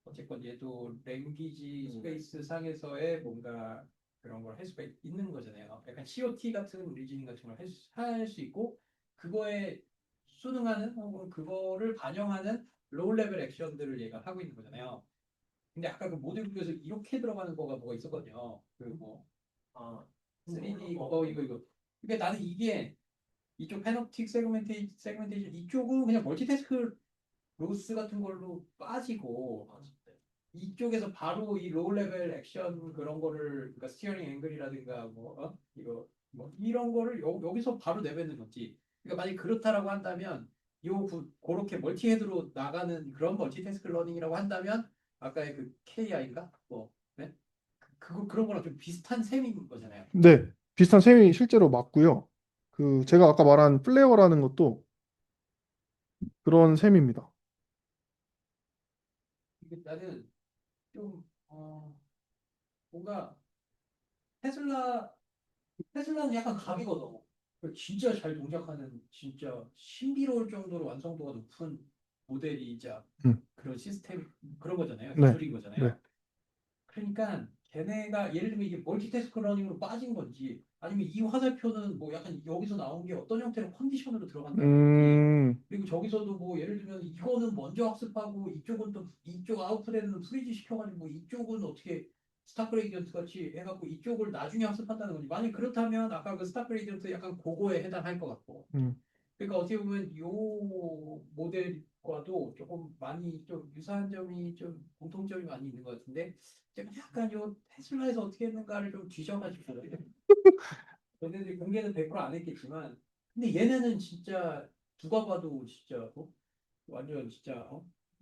어쨌건 얘도 랭귀지 스페이스 상에서의 뭔가 그런 걸 할 수가 있는 거잖아요. 약간 COT 같은 리즈닝 같은 걸 할 수 있고 그거에 순응하는 혹은 그거를 반영하는 로우 레벨 액션들을 얘가 하고 있는 거잖아요. 근데 아까 그 모델부에서 이렇게 들어가는 거가 뭐가 있었거든요. 그뭐 3D 이거. 그러니까 나는 이게 이쪽 패놉틱 세그멘테이션 이쪽은 그냥 멀티태스크 로스 같은 걸로 빠지고 이쪽에서 바로 이 로우 레벨 액션 그런 거를 그러니까 스티어링 앵글이라든가 이거 뭐 이런 거를 여기서 바로 내뱉는 거지. 그러니까 만약 그렇다라고 한다면 그렇게 멀티 헤드로 나가는 그런 멀티태스크 러닝이라고 한다면 아까의 그 KI인가 네? 그런 거랑 좀 비슷한 셈인 거잖아요. 네, 비슷한 셈이 실제로 맞고요. 그 제가 아까 말한 플레어라는 것도 그런 셈입니다. 이게 나는 좀 뭔가 테슬라 테슬라는 약간 각이거든. 진짜 잘 동작하는 진짜 신비로울 정도로 완성도가 높은 모델이자 음. 그런 시스템 그런 거잖아요. 네. 기술인 거잖아요. 네. 그러니까 걔네가 예를 들면 이게 멀티태스크 러닝으로 빠진 건지 아니면 이 화살표는 뭐 약간 여기서 나온 게 어떤 형태의 컨디션으로 들어간다는 건지 그리고 저기서도 뭐 예를 들면 이거는 먼저 학습하고 이쪽은 또 이쪽 아웃풋에는 프리즈 시켜가지고 이쪽은 어떻게 스타 그레이디언트 같이 해갖고 이쪽을 나중에 학습한다는 건지 만약 그렇다면 아까 그 스타 그레이디언트 약간 그거에 해당할 것 같고 그러니까 어떻게 보면 요 모델과도 조금 많이 좀 유사한 점이 좀 공통점이 많이 있는 것 같은데 제가 약간 요 테슬라에서 어떻게 했는가를 좀 뒤져가지고 얘네들이 공개는 100%안 했겠지만 근데 얘네는 진짜 누가 봐도 진짜 완전 진짜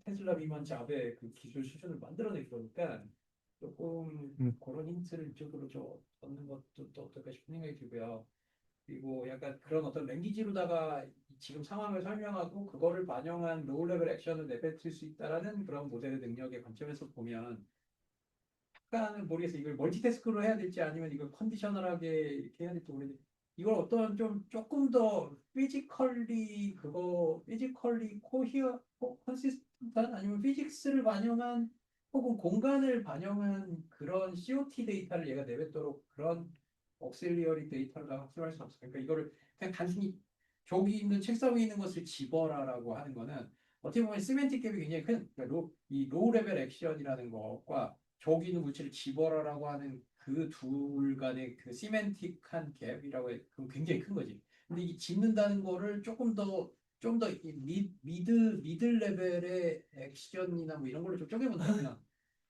테슬라 미만 잡의 그 기술 수준을 만들어내기 그러니까 조금 그런 힌트를 이쪽으로 좀 얻는 것도 또 어떨까 싶은 생각이 들고요. 그리고 약간 그런 어떤 랭귀지로다가 지금 상황을 설명하고 그거를 반영한 로우 레벨 액션을 내뱉을 수 있다라는 그런 모델의 능력의 관점에서 보면 약간은 모르겠어요. 이걸 멀티태스크로 해야 될지 아니면 이걸 컨디셔널하게 이렇게 해야 될지 모르겠는데 이걸 어떤 좀 조금 더 피지컬리 컨시스턴트한 아니면 피직스를 반영한 혹은 공간을 반영한 그런 COT 데이터를 얘가 내뱉도록 그런 억실리어리 데이터를 학습할 수 없어요. 그러니까 이거를 그냥 단순히 저기 있는 책상 위에 있는 것을 집어라라고 하는 거는 어떻게 보면 시멘틱 갭이 굉장히 큰 그러니까 이 로우 레벨 액션이라는 것과 저기 있는 물질을 집어라라고 하는 그 둘 간의 그 시멘틱한 갭이라고 해 그럼 굉장히 큰 거지. 근데 이 집는다는 거를 조금 더 좀 더 미들 레벨의 액션이나 뭐 이런 걸로 좀 쪼개본다면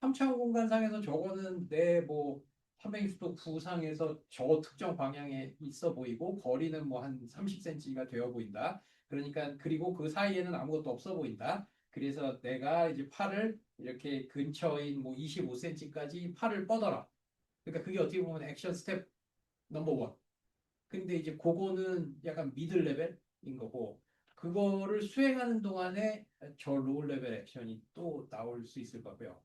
3차원 공간상에서 저거는 내 뭐 360도 구상에서 저 특정 방향에 있어 보이고 거리는 뭐 한 30cm가 되어 보인다. 그러니까 그리고 그 사이에는 아무것도 없어 보인다. 그래서 내가 이제 팔을 이렇게 근처인 뭐 25cm까지 팔을 뻗어라. 그러니까 그게 어떻게 보면 액션 스텝 넘버 원. 근데 이제 그거는 약간 미들 레벨인 거고 그거를 수행하는 동안에 저 로우 레벨 액션이 또 나올 수 있을 거고요.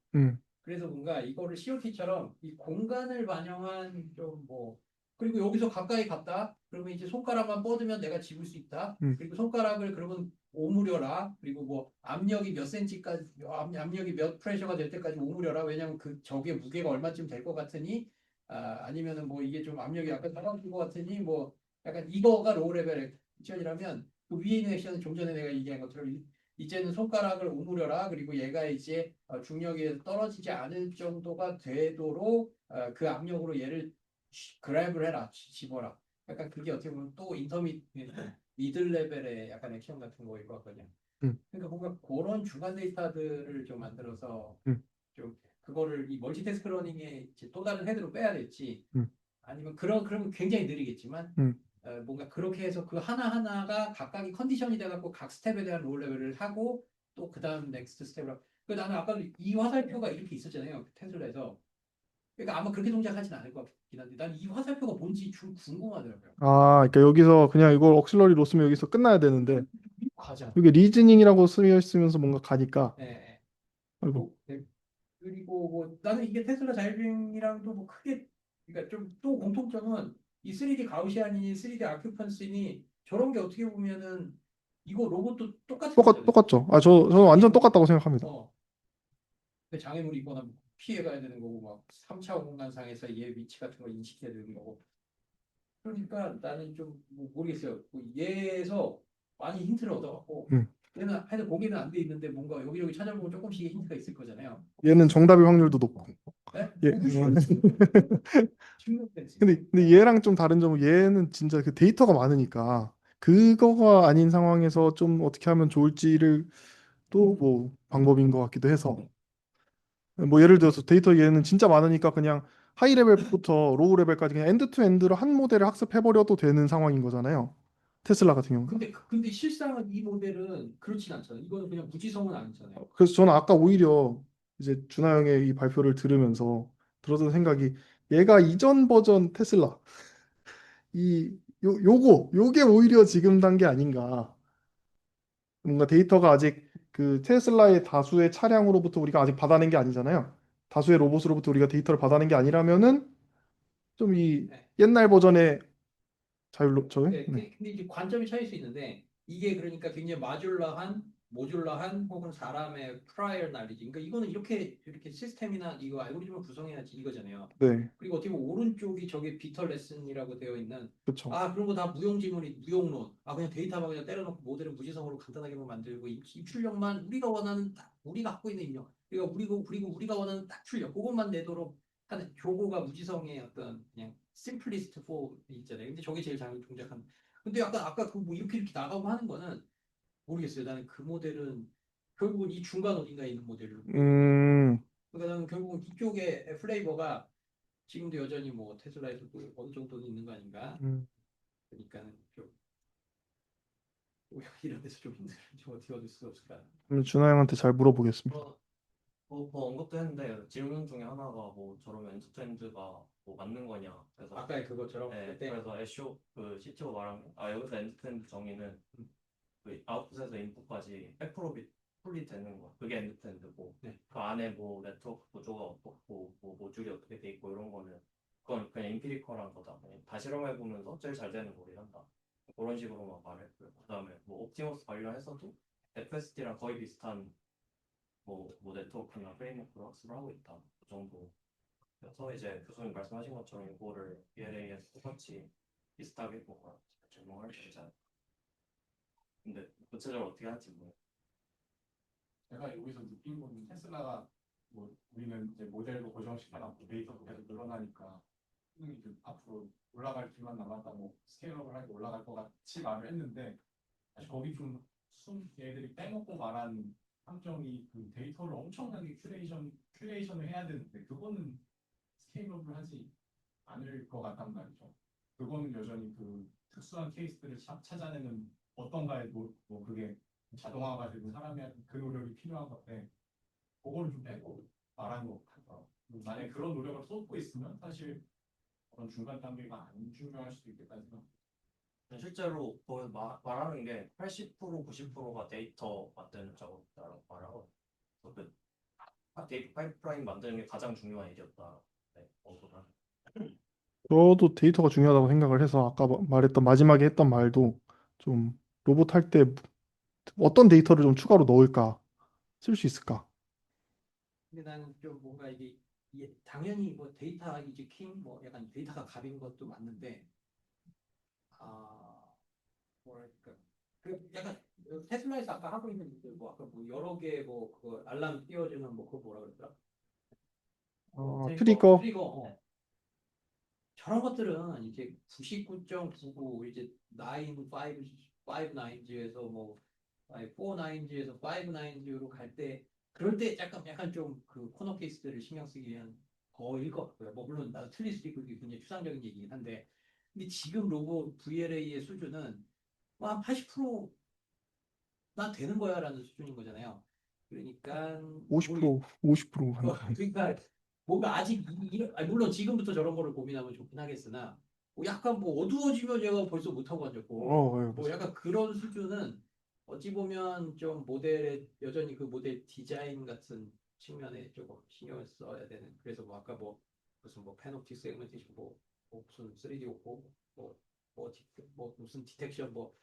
그래서 뭔가 이거를 COT처럼 이 공간을 반영한 좀 뭐 그리고 여기서 가까이 갔다 그러면 이제 손가락만 뻗으면 내가 집을 수 있다. 그리고 손가락을 그러면 오므려라. 그리고 뭐 압력이 몇 센치까지 압력이 몇 프레셔가 될 때까지 오므려라. 왜냐면 그 저게 무게가 얼마쯤 될 것 같으니 아니면은 뭐 이게 좀 압력이 약간 떨어질 것 같으니 뭐 약간 이거가 로우 레벨 액션이라면 그 위에 있는 액션은 좀 전에 내가 얘기한 것처럼 이제는 손가락을 오므려라. 그리고 얘가 이제 중력에 떨어지지 않을 정도가 되도록 그 압력으로 얘를 그랩을 해라. 집어라. 약간 그게 어떻게 보면 또 미들 레벨의 약간 액션 같은 거일 것 같거든요. 그러니까 뭔가 그런 주간 데이터들을 좀 만들어서 좀 그거를 이 멀티태스크 러닝에 이제 또 다른 헤드로 빼야 될지 아니면 그러면 굉장히 느리겠지만 뭔가 그렇게 해서 그 하나하나가 각각이 컨디션이 돼갖고 각 스텝에 대한 롤 레벨을 하고 또 그 다음 넥스트 스텝을 그 나는 아까 이 화살표가 이렇게 있었잖아요 테슬라에서 그러니까 아마 그렇게 동작하진 않을 것 같긴 한데 난 이 화살표가 뭔지 좀 궁금하더라고요. 그러니까 여기서 그냥 이걸 억실러리로 쓰면 여기서 끝나야 되는데 가자. 이게 리즈닝이라고 쓰여 있으면서 뭔가 가니까 네. 네. 아이고. 네. 그리고 뭐 나는 이게 테슬라 자율주행이랑도 뭐 크게 그러니까 좀 또 공통점은 이 3D 가우시안이니 3D 아큐펀스니 저런 게 어떻게 보면은 이거 로봇도 똑같은 거잖아요. 똑같죠. 저는 완전 똑같다고 생각합니다. 그 장애물이 있거나 뭐 피해 가야 되는 거고 막 3차 공간상에서 얘 위치 같은 걸 인식해야 되는 거고. 그러니까 나는 좀뭐 모르겠어요. 뭐 얘에서 많이 힌트를 얻어갖고 얘는 하여튼 거기는 안 돼 있는데 뭔가 여기저기 찾아보면 조금씩 힌트가 있을 거잖아요. 얘는 정답일 확률도 높고. 네? 예. 충격됐지. 근데 얘랑 좀 다른 점은 얘는 진짜 그 데이터가 많으니까 그거가 아닌 상황에서 좀 어떻게 하면 좋을지를 또 뭐 방법인 것 같기도 해서 뭐 예를 들어서 데이터 얘는 진짜 많으니까 그냥 하이 레벨부터 로우 레벨까지 그냥 엔드 투 엔드로 한 모델을 학습해버려도 되는 상황인 거잖아요. 테슬라 같은 경우는. 근데 실상은 이 모델은 그렇진 않잖아요. 이거는 그냥 무지성은 아니잖아요. 그래서 저는 아까 오히려 이제 준하 형의 이 발표를 들으면서 들었던 생각이 얘가 이전 버전 테슬라 요게 오히려 지금 단계 아닌가. 뭔가 데이터가 아직 그 테슬라의 다수의 차량으로부터 우리가 아직 받아낸 게 아니잖아요. 다수의 로봇으로부터 우리가 데이터를 받아낸 게 아니라면은 좀 이 네. 옛날 버전의 자율로 저요? 네, 네. 근데 이제 관점이 차일 수 있는데 이게 그러니까 굉장히 모듈러한 혹은 사람의 prior knowledge. 그러니까 이거는 이렇게 시스템이나 이거 알고리즘을 구성해야지 이거잖아요. 네. 그리고 어떻게 보면 오른쪽이 저게 비터 레슨이라고 되어 있는 그렇죠. 그런 거 다 무용론. 그냥 데이터만 그냥 때려놓고 모델을 무지성으로 간단하게만 만들고 입출력만 우리가 원하는 우리가 갖고 있는 입력. 그리고 우리가 원하는 딱 출력. 그것만 내도록 하는 조고가 무지성의 어떤 그냥 심플리스트 4 있잖아요. 근데 저게 제일 잘 동작하는. 근데 약간 아까 그 뭐 이렇게 나가고 하는 거는 모르겠어요. 나는 그 모델은 결국은 이 중간 어딘가에 있는 모델을 보거든요. 음, 그러니까 나는 결국은 이쪽의 플레이버가 지금도 여전히 뭐 테슬라에서도 어느 정도는 있는 거 아닌가. 음, 그러니까는 좀 이런 데서 좀 힘들어 좀 어떻게 얻을 수 없을까. 그럼 준하 형한테 잘 물어보겠습니다. 뭐 언급도 했는데 질문 중에 하나가 뭐 저러면 엔드투엔드가 뭐 맞는 거냐. 그래서 아까 그것처럼 네, 그때 그래서 애쇼 그 CTO 말한 여기서 엔드투엔드 정의는 그 아웃풋에서 인풋까지 100% 풀리 되는 거. 그게 엔드투엔드고 네. 그 안에 뭐 네트워크 구조가 어떻고 뭐 모듈이 어떻게 돼 있고 이런 거는 그건 그냥 임피리컬한 거다. 그냥 다 실험해 보면서 제일 잘 되는 거를 한다. 그런 식으로만 말했고요. 그다음에 뭐 옵티머스 관련해서도 FSD랑 거의 비슷한 뭐 네트워크나 프레임워크로 학습을 하고 있다. 그 정도. 그래서 이제 교수님 말씀하신 것처럼 이거를 ELA에서 똑같이 비슷하게 뭔가 적용할 수 있지 않을까. 근데 구체적으로 어떻게 할지 모르겠어요. 제가 여기서 느낀 건 테슬라가 뭐 우리는 이제 모델도 고정시켜놨고 데이터도 계속 늘어나니까 이제 앞으로 올라갈 길만 남았다 뭐 스케일업을 하게 올라갈 것 같이 말을 했는데 사실 거기 좀 얘들이 빼먹고 말한 함정이 그 데이터를 엄청나게 큐레이션을 해야 되는데 그거는 스케일업을 하지 않을 것 같단 말이죠. 그거는 여전히 그 특수한 케이스들을 찾아내는 어떤가에 뭐 그게 자동화가 되고 사람이 하는 그 노력이 필요한 건데 그거를 좀 빼고 말한 것 같아요. 만약에 그런 노력을 쏟고 있으면 사실 그런 중간 단계가 안 중요할 수도 있겠다는 생각. 실제로 거기서 말하는 게 80% 90%가 데이터 만드는 작업이라고 말하고 그래서 그 데이터 파이프라인 만드는 게 가장 중요한 일이었다. 네, 그거보다. 저도 데이터가 중요하다고 생각을 해서 아까 말했던 마지막에 했던 말도 좀 로봇 할 때 어떤 데이터를 좀 추가로 넣을까 쓸 수 있을까? 근데 나는 좀 뭔가 이게 당연히 뭐 데이터 이제 뭐 약간 데이터가 갑인 것도 맞는데 아 뭐랄까 그 약간 테슬라에서 아까 하고 있는 일들 뭐 아까 뭐 여러 개 뭐 그거 알람 띄워주는 뭐 그거 뭐라 그랬더라 트리거. 트리거 저런 것들은 이제 99.99 이제 9.5.9에서 뭐 4.9에서 5.9로 갈 때 그럴 때 약간 좀 그 코너 케이스들을 신경 쓰기 위한 거일 것 같고요. 뭐 물론 나도 틀릴 수도 있고 이게 굉장히 추상적인 얘기긴 한데 근데 지금 로봇 VLA의 수준은 뭐한 80%나 되는 거야라는 수준인 거잖아요. 그러니까 50% 50% 한다. 그러니까 뭔가 아직 물론 지금부터 저런 거를 고민하면 좋긴 하겠으나 뭐 약간 뭐 어두워지면 얘가 벌써 못하고 앉았고 예, 뭐 맞아요. 약간 그런 수준은 어찌 보면 좀 모델의 여전히 그 모델 디자인 같은 측면에 조금 신경을 써야 되는 그래서 뭐 아까 뭐 무슨 뭐 패노틱 세그멘테이션 뭐 무슨 3D 오고 뭐 무슨 디텍션 뭐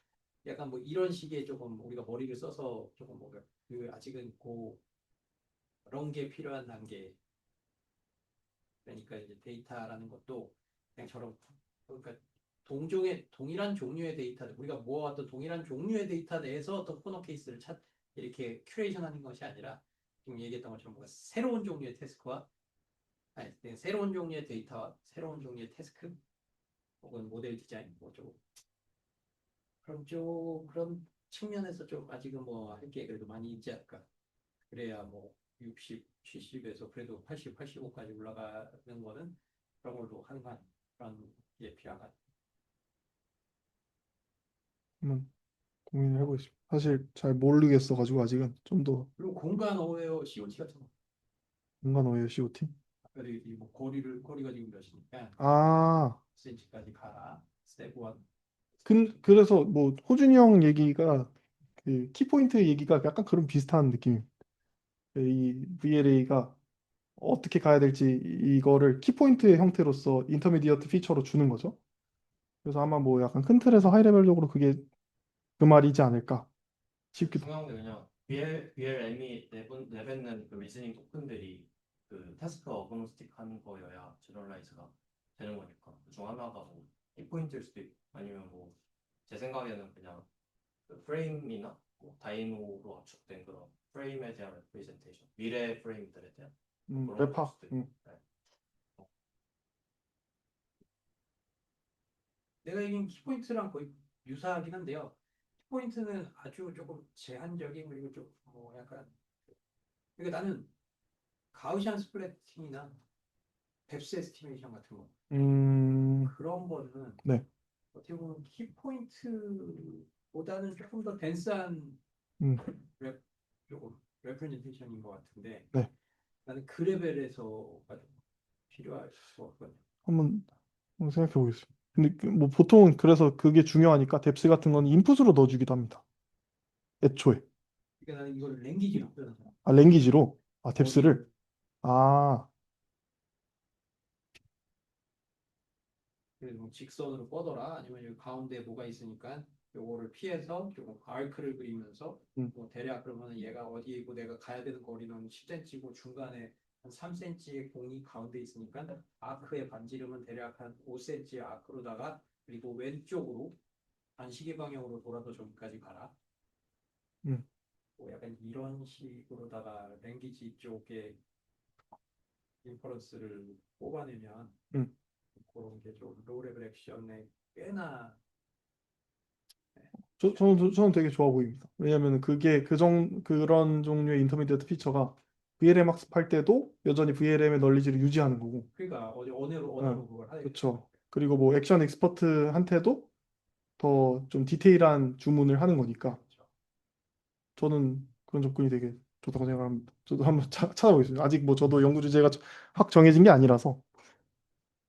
약간 뭐 이런 식의 조금 우리가 머리를 써서 조금 뭔가 그 아직은 그런 게 필요한 단계 그러니까 이제 데이터라는 것도 그냥 저런 그러니까 동일한 종류의 데이터, 우리가 모아왔던 동일한 종류의 데이터 내에서 어떤 코너 케이스를 이렇게 큐레이션하는 것이 아니라 지금 얘기했던 것처럼 뭔가 새로운 종류의 태스크와 아니, 새로운 종류의 데이터와 새로운 종류의 태스크 혹은 모델 디자인 뭐 좀 그런 측면에서 좀 아직은 뭐 할 게 그래도 많이 있지 않을까. 그래야 뭐 60, 70에서 그래도 80, 85까지 올라가는 거는 그런 걸로 가능한 그런 게 필요한. 한번 고민을 해보겠습니다. 사실 잘 모르겠어가지고 아직은 좀 더 그리고 공간 어웨어 COT 같은 거. 공간 오해의 COT. 아까 뭐 거리가 지금 몇이니까 아, 10cm까지 가라. 스텝 1. 그래서 뭐 호준이 형 얘기가 그 키포인트 얘기가 약간 그런 비슷한 느낌입니다. 이 VLA가 어떻게 가야 될지 이거를 키포인트의 형태로서 인터미디어트 피처로 주는 거죠. 그래서 아마 뭐 약간 큰 틀에서 하이 레벨적으로 그게 그 말이지 않을까 싶기도. 중요한 게 그냥 BLM이 내뱉는 그 리즈닝 토큰들이 그 태스크 어그노스틱 한 거여야 제너럴라이즈가 되는 거니까 그중 하나가 뭐 키포인트일 수도 있고 아니면 뭐 제 생각에는 그냥 그 프레임이나 뭐 다이노로 압축된 그런 프레임에 대한 레프레젠테이션 미래 프레임들에 대한 그런 걸 레파. 수도 있고 네. 내가 얘기한 키포인트랑 거의 유사하긴 한데요. 키포인트는 아주 조금 제한적인 그리고 좀 뭐 약간 그러니까 나는 가우시안 스플래팅이나 뱁스 에스티메이션 같은 거 그런 거는 네. 어떻게 보면 키포인트보다는 조금 더 덴스한 음, 조금 레프레젠테이션인 것 같은데 네. 나는 그 레벨에서가 좀 필요할 것 같거든요. 한번 생각해 보겠습니다. 근데 뭐 보통은 그래서 그게 중요하니까 뎁스 같은 건 인풋으로 넣어주기도 합니다. 애초에. 그러니까 나는 이걸 랭귀지로 표현하잖아. 아, 랭귀지로. 아, 어디를 뎁스를. 아, 그래서 뭐 직선으로 뻗어라 아니면 여기 가운데 뭐가 있으니까 요거를 피해서 조금 아크를 그리면서 음. 뭐 대략 그러면 얘가 어디에 있고 내가 가야 되는 거리는 10cm고 중간에 한 3cm의 공이 가운데 있으니까 아크의 반지름은 대략 한 5cm의 아크로다가 그리고 왼쪽으로 반시계 방향으로 돌아서 저기까지 가라. 음. 뭐 약간 이런 식으로다가 랭귀지 쪽에 인퍼런스를 뽑아내면 음. 그런 게 좀 로우 레벨 액션에 꽤나 저는 되게 좋아 보입니다. 왜냐하면 그게 그런 종류의 인터미디어트 피처가 VLM 학습할 때도 여전히 VLM의 널리지를 유지하는 거고. 그러니까 어디 네, 언어로 그걸 하게 그렇죠. 그리고 뭐 액션 엑스퍼트한테도 더 좀 디테일한 주문을 하는 거니까 되죠. 저는 그런 접근이 되게 좋다고 생각합니다. 저도 한번 찾아보겠습니다. 아직 뭐 저도 연구 주제가 확 정해진 게 아니라서.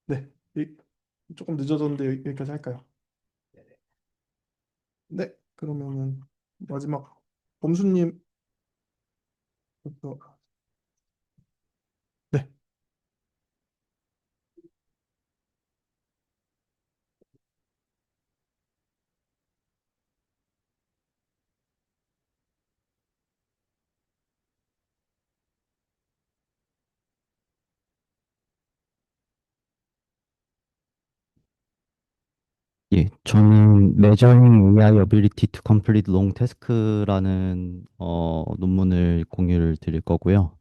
네, 조금 늦어졌는데 여기까지 할까요? 네네. 네, 그러면은 마지막 범수님. 네. 예, 저는 Measuring AI Ability to Complete Long Task라는 논문을 공유를 드릴 거고요.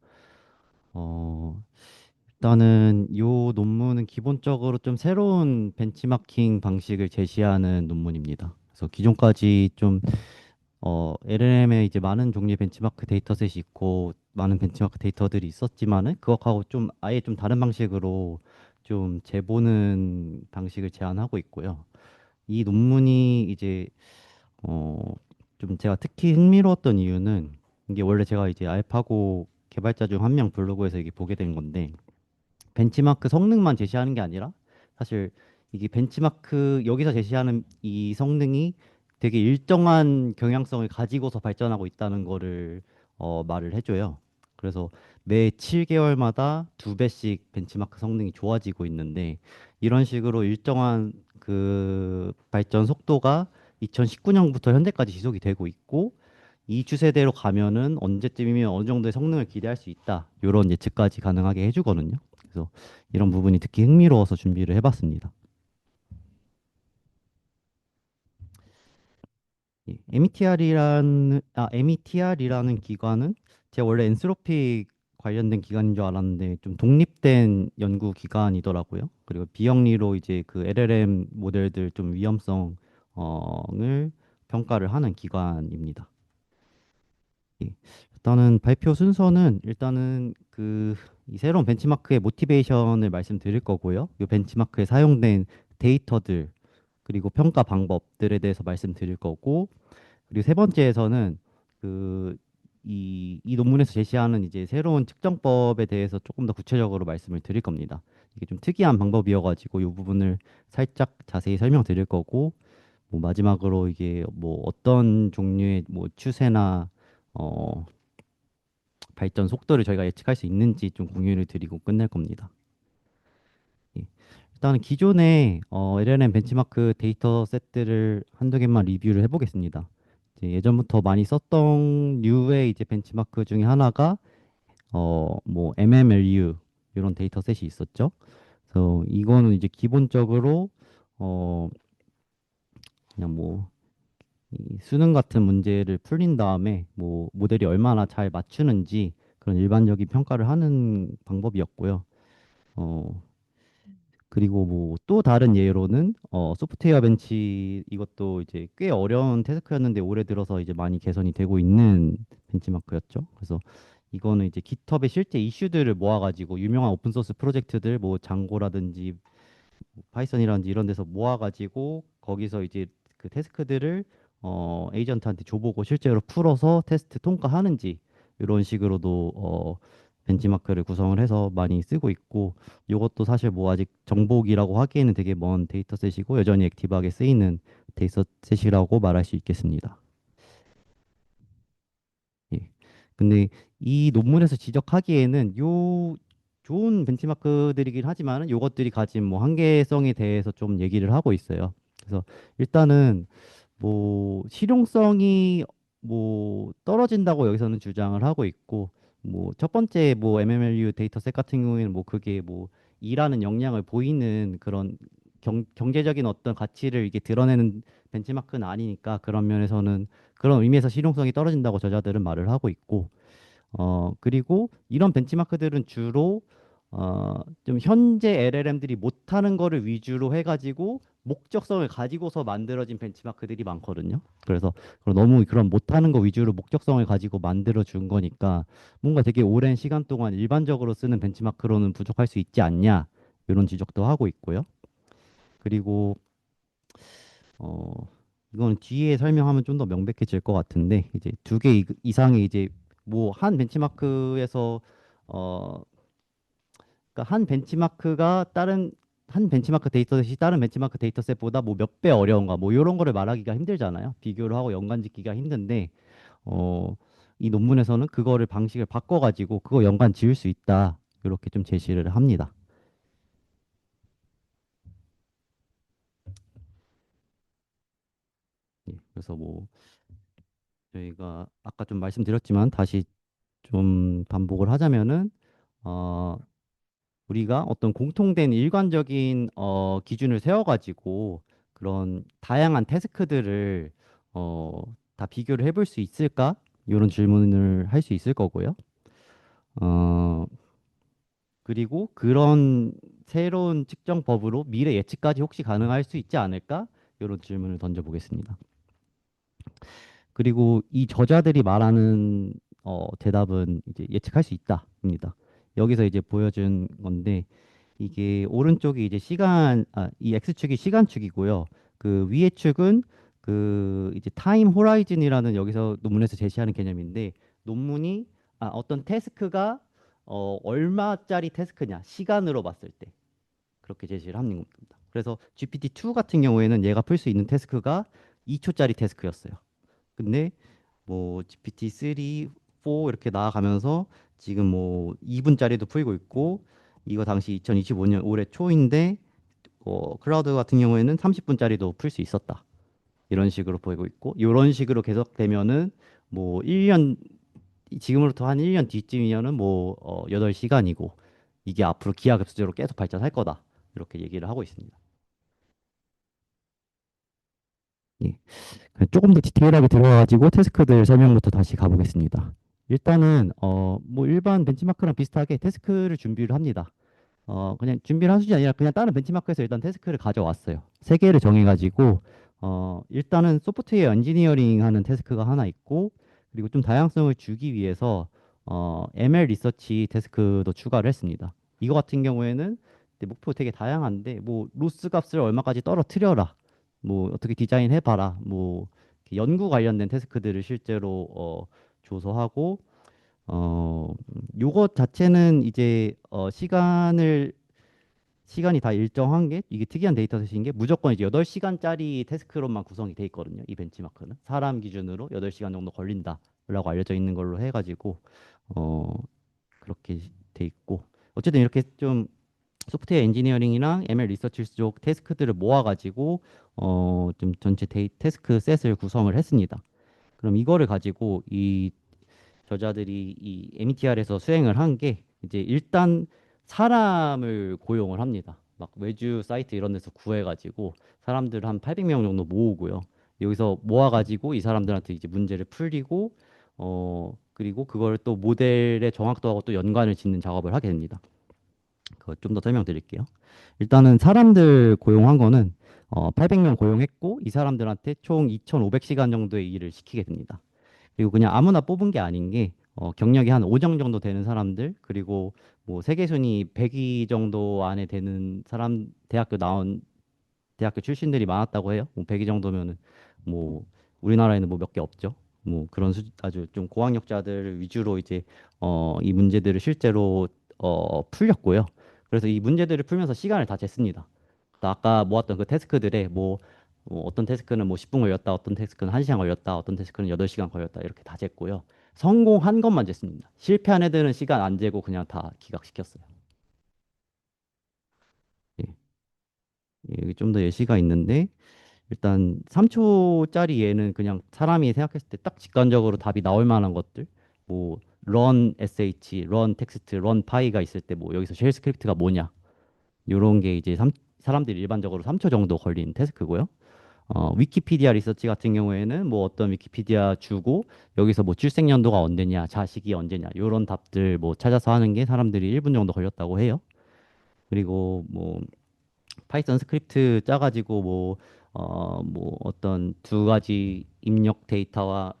일단은 이 논문은 기본적으로 좀 새로운 벤치마킹 방식을 제시하는 논문입니다. 그래서 기존까지 좀 LLM에 이제 많은 종류의 벤치마크 데이터셋이 있고 많은 벤치마크 데이터들이 있었지만은 그것하고 좀 아예 좀 다른 방식으로 좀 재보는 방식을 제안하고 있고요. 이 논문이 이제 어, 좀 제가 특히 흥미로웠던 이유는 이게 원래 제가 이제 알파고 개발자 중 한 명 블로그에서 이게 보게 된 건데 벤치마크 성능만 제시하는 게 아니라 사실 이게 벤치마크 여기서 제시하는 이 성능이 되게 일정한 경향성을 가지고서 발전하고 있다는 거를 말을 해줘요. 그래서 매 7개월마다 2배씩 벤치마크 성능이 좋아지고 있는데 이런 식으로 일정한 그 발전 속도가 2019년부터 현재까지 지속이 되고 있고 이 추세대로 가면은 언제쯤이면 어느 정도의 성능을 기대할 수 있다. 이런 예측까지 가능하게 해주거든요. 그래서 이런 부분이 특히 흥미로워서 준비를 해봤습니다. METR이라는 기관은 제가 원래 엔스로피 관련된 기관인 줄 알았는데 좀 독립된 연구 기관이더라고요. 그리고 비영리로 이제 그 LLM 모델들 좀 위험성을 평가를 하는 기관입니다. 예. 일단은 발표 순서는 일단은 그 이 새로운 벤치마크의 모티베이션을 말씀드릴 거고요. 이 벤치마크에 사용된 데이터들 그리고 평가 방법들에 대해서 말씀드릴 거고, 그리고 세 번째에서는 그 이 논문에서 제시하는 이제 새로운 측정법에 대해서 조금 더 구체적으로 말씀을 드릴 겁니다. 이게 좀 특이한 방법이어가지고 이 부분을 살짝 자세히 설명드릴 거고, 뭐 마지막으로 이게 뭐 어떤 종류의 뭐 추세나 어 발전 속도를 저희가 예측할 수 있는지 좀 공유를 드리고 끝낼 겁니다. 예. 일단은 기존의 LLM 벤치마크 데이터 셋들을 한두 개만 리뷰를 해보겠습니다. 이제 예전부터 많이 썼던 류의 이제 벤치마크 중에 하나가 뭐 MMLU 이런 데이터 셋이 있었죠. 그래서 이거는 이제 기본적으로 어 그냥 뭐 이 수능 같은 문제를 풀린 다음에 뭐 모델이 얼마나 잘 맞추는지 그런 일반적인 평가를 하는 방법이었고요. 어 그리고 뭐 또 다른 예로는 소프트웨어 벤치, 이것도 이제 꽤 어려운 태스크였는데 올해 들어서 이제 많이 개선이 되고 있는 벤치마크였죠. 그래서 이거는 이제 깃허브의 실제 이슈들을 모아가지고 유명한 오픈 소스 프로젝트들 뭐 장고라든지 파이썬이라든지 이런 데서 모아가지고 거기서 이제 그 태스크들을 에이전트한테 줘보고 실제로 풀어서 테스트 통과하는지 이런 식으로도 벤치마크를 구성을 해서 많이 쓰고 있고, 이것도 사실 뭐 아직 정복이라고 하기에는 되게 먼 데이터셋이고 여전히 액티브하게 쓰이는 데이터셋이라고 말할 수 있겠습니다. 예. 근데 이 논문에서 지적하기에는 요 좋은 벤치마크들이긴 하지만은 요것들이 가진 뭐 한계성에 대해서 좀 얘기를 하고 있어요. 그래서 일단은 뭐 실용성이 뭐 떨어진다고 여기서는 주장을 하고 있고, 뭐 첫 번째 뭐 MMLU 데이터셋 같은 경우에는 뭐 그게 뭐 일하는 역량을 보이는 그런 경제적인 어떤 가치를 이게 드러내는 벤치마크는 아니니까 그런 면에서는 그런 의미에서 실용성이 떨어진다고 저자들은 말을 하고 있고, 그리고 이런 벤치마크들은 주로 좀 현재 LLM들이 못하는 거를 위주로 해가지고 목적성을 가지고서 만들어진 벤치마크들이 많거든요. 그래서 너무 그런 못하는 거 위주로 목적성을 가지고 만들어 준 거니까 뭔가 되게 오랜 시간 동안 일반적으로 쓰는 벤치마크로는 부족할 수 있지 않냐, 이런 지적도 하고 있고요. 그리고 어, 이거는 뒤에 설명하면 좀 더 명백해질 것 같은데, 이제 두 개 이상의 이제 뭐 한 벤치마크에서 어 그러니까 한 벤치마크 데이터셋이 다른 벤치마크 데이터셋보다 뭐 몇 배 어려운가 뭐 이런 거를 말하기가 힘들잖아요. 비교를 하고 연관짓기가 힘든데 어 이 논문에서는 그거를 방식을 바꿔가지고 그거 연관 지을 수 있다, 이렇게 좀 제시를 합니다. 예, 그래서 뭐 저희가 아까 좀 말씀드렸지만 다시 좀 반복을 하자면은 어, 우리가 어떤 공통된 일관적인 기준을 세워가지고 그런 다양한 태스크들을 어, 다 비교를 해볼 수 있을까? 이런 질문을 할 수 있을 거고요. 어, 그리고 그런 새로운 측정법으로 미래 예측까지 혹시 가능할 수 있지 않을까? 이런 질문을 던져보겠습니다. 그리고 이 저자들이 말하는 대답은 이제 예측할 수 있다입니다. 여기서 이제 보여준 건데 이게 오른쪽이 이제 이 X축이 시간축이고요. 그 위의 축은 그 이제 타임 호라이즌이라는 여기서 논문에서 제시하는 개념인데, 논문이 어떤 태스크가 얼마짜리 태스크냐 시간으로 봤을 때 그렇게 제시를 하는 겁니다. 그래서 GPT-2 같은 경우에는 얘가 풀 수 있는 태스크가 2초짜리 태스크였어요. 근데 뭐 GPT-3, 4 이렇게 나아가면서 지금 뭐 2분짜리도 풀고 있고, 이거 당시 2025년 올해 초인데 클라우드 같은 경우에는 30분짜리도 풀 수 있었다. 이런 식으로 보이고 있고, 이런 식으로 계속되면은 뭐 1년, 지금으로부터 한 1년 뒤쯤이면은 뭐 8시간이고 이게 앞으로 기하급수적으로 계속 발전할 거다. 이렇게 얘기를 하고 있습니다. 예. 조금 더 디테일하게 들어가가지고 태스크들 설명부터 다시 가보겠습니다. 일단은 뭐 일반 벤치마크랑 비슷하게 태스크를 준비를 합니다. 그냥 준비를 한 수준이 아니라 그냥 다른 벤치마크에서 일단 태스크를 가져왔어요. 세 개를 정해가지고 일단은 소프트웨어 엔지니어링 하는 태스크가 하나 있고, 그리고 좀 다양성을 주기 위해서 ML 리서치 태스크도 추가를 했습니다. 이거 같은 경우에는 목표 되게 다양한데, 뭐 로스 값을 얼마까지 떨어뜨려라, 뭐 어떻게 디자인 해봐라, 뭐 이렇게 연구 관련된 태스크들을 실제로 조사하고, 요것 자체는 이제 시간이 다 일정한 게, 이게 특이한 데이터셋인 게 무조건 이제 8시간짜리 태스크로만 구성이 돼 있거든요. 이 벤치마크는 사람 기준으로 8시간 정도 걸린다라고 알려져 있는 걸로 해가지고 어 그렇게 돼 있고, 어쨌든 이렇게 좀 소프트웨어 엔지니어링이랑 ML 리서치 쪽 태스크들을 모아가지고 좀 전체 태스크 셋을 구성을 했습니다. 그럼 이거를 가지고 이 저자들이 이 MTR에서 수행을 한 게, 이제 일단 사람을 고용을 합니다. 막 외주 사이트 이런 데서 구해가지고 사람들 한 800명 정도 모으고요. 여기서 모아가지고 이 사람들한테 이제 문제를 풀리고, 그리고 그걸 또 모델의 정확도하고 또 연관을 짓는 작업을 하게 됩니다. 그거 좀 더 설명드릴게요. 일단은 사람들 고용한 거는 800명 고용했고, 이 사람들한테 총 2,500시간 정도의 일을 시키게 됩니다. 그리고 그냥 아무나 뽑은 게 아닌 게, 경력이 한 5정 정도 되는 사람들, 그리고 뭐 세계 순위 100위 정도 안에 되는 사람, 대학교 출신들이 많았다고 해요. 뭐 100위 정도면은 뭐 우리나라에는 뭐 몇 개 없죠. 뭐 그런 아주 좀 고학력자들 위주로 이제 이 문제들을 실제로 풀렸고요. 그래서 이 문제들을 풀면서 시간을 다 쟀습니다. 아까 모았던 그 태스크들에 뭐 어떤 태스크는 뭐 10분 걸렸다, 어떤 태스크는 1시간 걸렸다, 어떤 태스크는 8시간 걸렸다, 이렇게 다 쟀고요. 성공한 것만 쟀습니다. 실패한 애들은 시간 안 재고 그냥 다 기각시켰어요. 예. 예, 여기 좀 더 예시가 있는데, 일단 3초짜리 얘는 그냥 사람이 생각했을 때 딱 직관적으로 답이 나올 만한 것들, 뭐 run sh, run text, run py가 있을 때 뭐 여기서 쉘 스크립트가 뭐냐, 요런 게 이제 사람들이 일반적으로 3초 정도 걸리는 태스크고요. 위키피디아 리서치 같은 경우에는 뭐 어떤 위키피디아 주고 여기서 뭐 출생 연도가 언제냐, 자식이 언제냐, 요런 답들 뭐 찾아서 하는 게 사람들이 1분 정도 걸렸다고 해요. 그리고 뭐 파이썬 스크립트 짜가지고 뭐 어떤 두 가지 입력 데이터와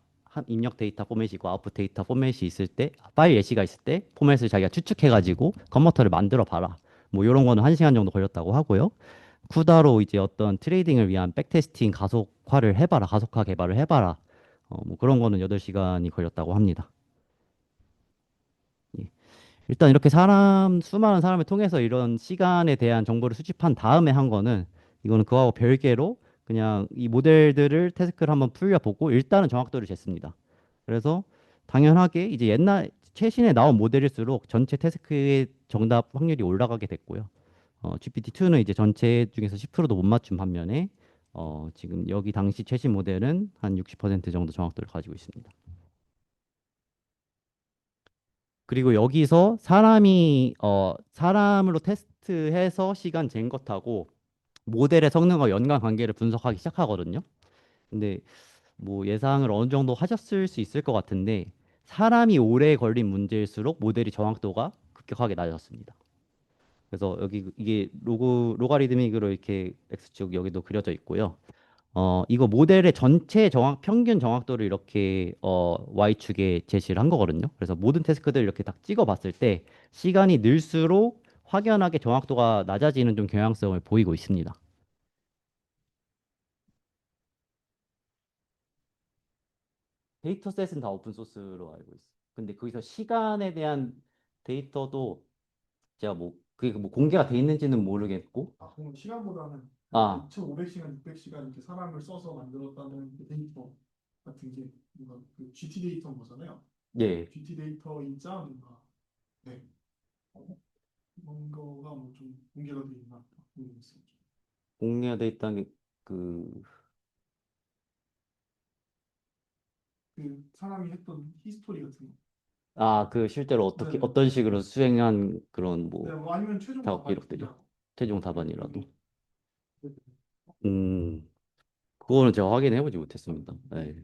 입력 데이터 포맷이고 아웃풋 데이터 포맷이 있을 때, 파일 예시가 있을 때 포맷을 자기가 추측해가지고 컨버터를 만들어 봐라, 뭐 이런 거는 1시간 정도 걸렸다고 하고요. 쿠다로 이제 어떤 트레이딩을 위한 백테스팅 가속화를 해봐라, 가속화 개발을 해봐라, 뭐 그런 거는 8시간이 걸렸다고 합니다. 예. 일단 이렇게 수많은 사람을 통해서 이런 시간에 대한 정보를 수집한 다음에 한 거는, 이거는 그거하고 별개로 그냥 이 모델들을 태스크를 한번 풀려보고 일단은 정확도를 쟀습니다. 그래서 당연하게 이제 최신에 나온 모델일수록 전체 태스크의 정답 확률이 올라가게 됐고요. GPT-2는 이제 전체 중에서 10%도 못 맞춘 반면에 지금 여기 당시 최신 모델은 한 60% 정도 정확도를 가지고 있습니다. 그리고 여기서 사람으로 테스트해서 시간 잰 것하고 모델의 성능과 연관 관계를 분석하기 시작하거든요. 근데 뭐 예상을 어느 정도 하셨을 수 있을 것 같은데, 사람이 오래 걸린 문제일수록 모델이 정확도가 급격하게 낮아졌습니다. 그래서 이게 로가리드믹으로 이렇게 X축 여기도 그려져 있고요. 이거 모델의 전체 평균 정확도를 이렇게 Y축에 제시를 한 거거든요. 그래서 모든 태스크들 이렇게 딱 찍어 봤을 때 시간이 늘수록 확연하게 정확도가 낮아지는 좀 경향성을 보이고 있습니다. 데이터셋은 다 오픈 소스로 알고 있어요. 근데 거기서 시간에 대한 데이터도 제가 뭐 그게 뭐 공개가 돼 있는지는 모르겠고, 그럼 시간보다는 아, 2,500시간, 600시간 이렇게 사람을 써서 만들었다는 그 데이터 같은 게 뭔가 그 GT 데이터인 거잖아요. 예, GT 데이터이자 뭔가 네. 그런 거가 뭐 좀 공개가 돼 있나 모르겠어요. 공개돼 있다는 그 그 사람이 했던 히스토리 같은 거. 그 실제로 어떻게 네. 어떤 식으로 수행한 그런 뭐 네, 뭐 아니면 최종 작업 답안 기록들이요. 최종 답안이라도. 음, 그거는 제가 확인해 보지 못했습니다. 네.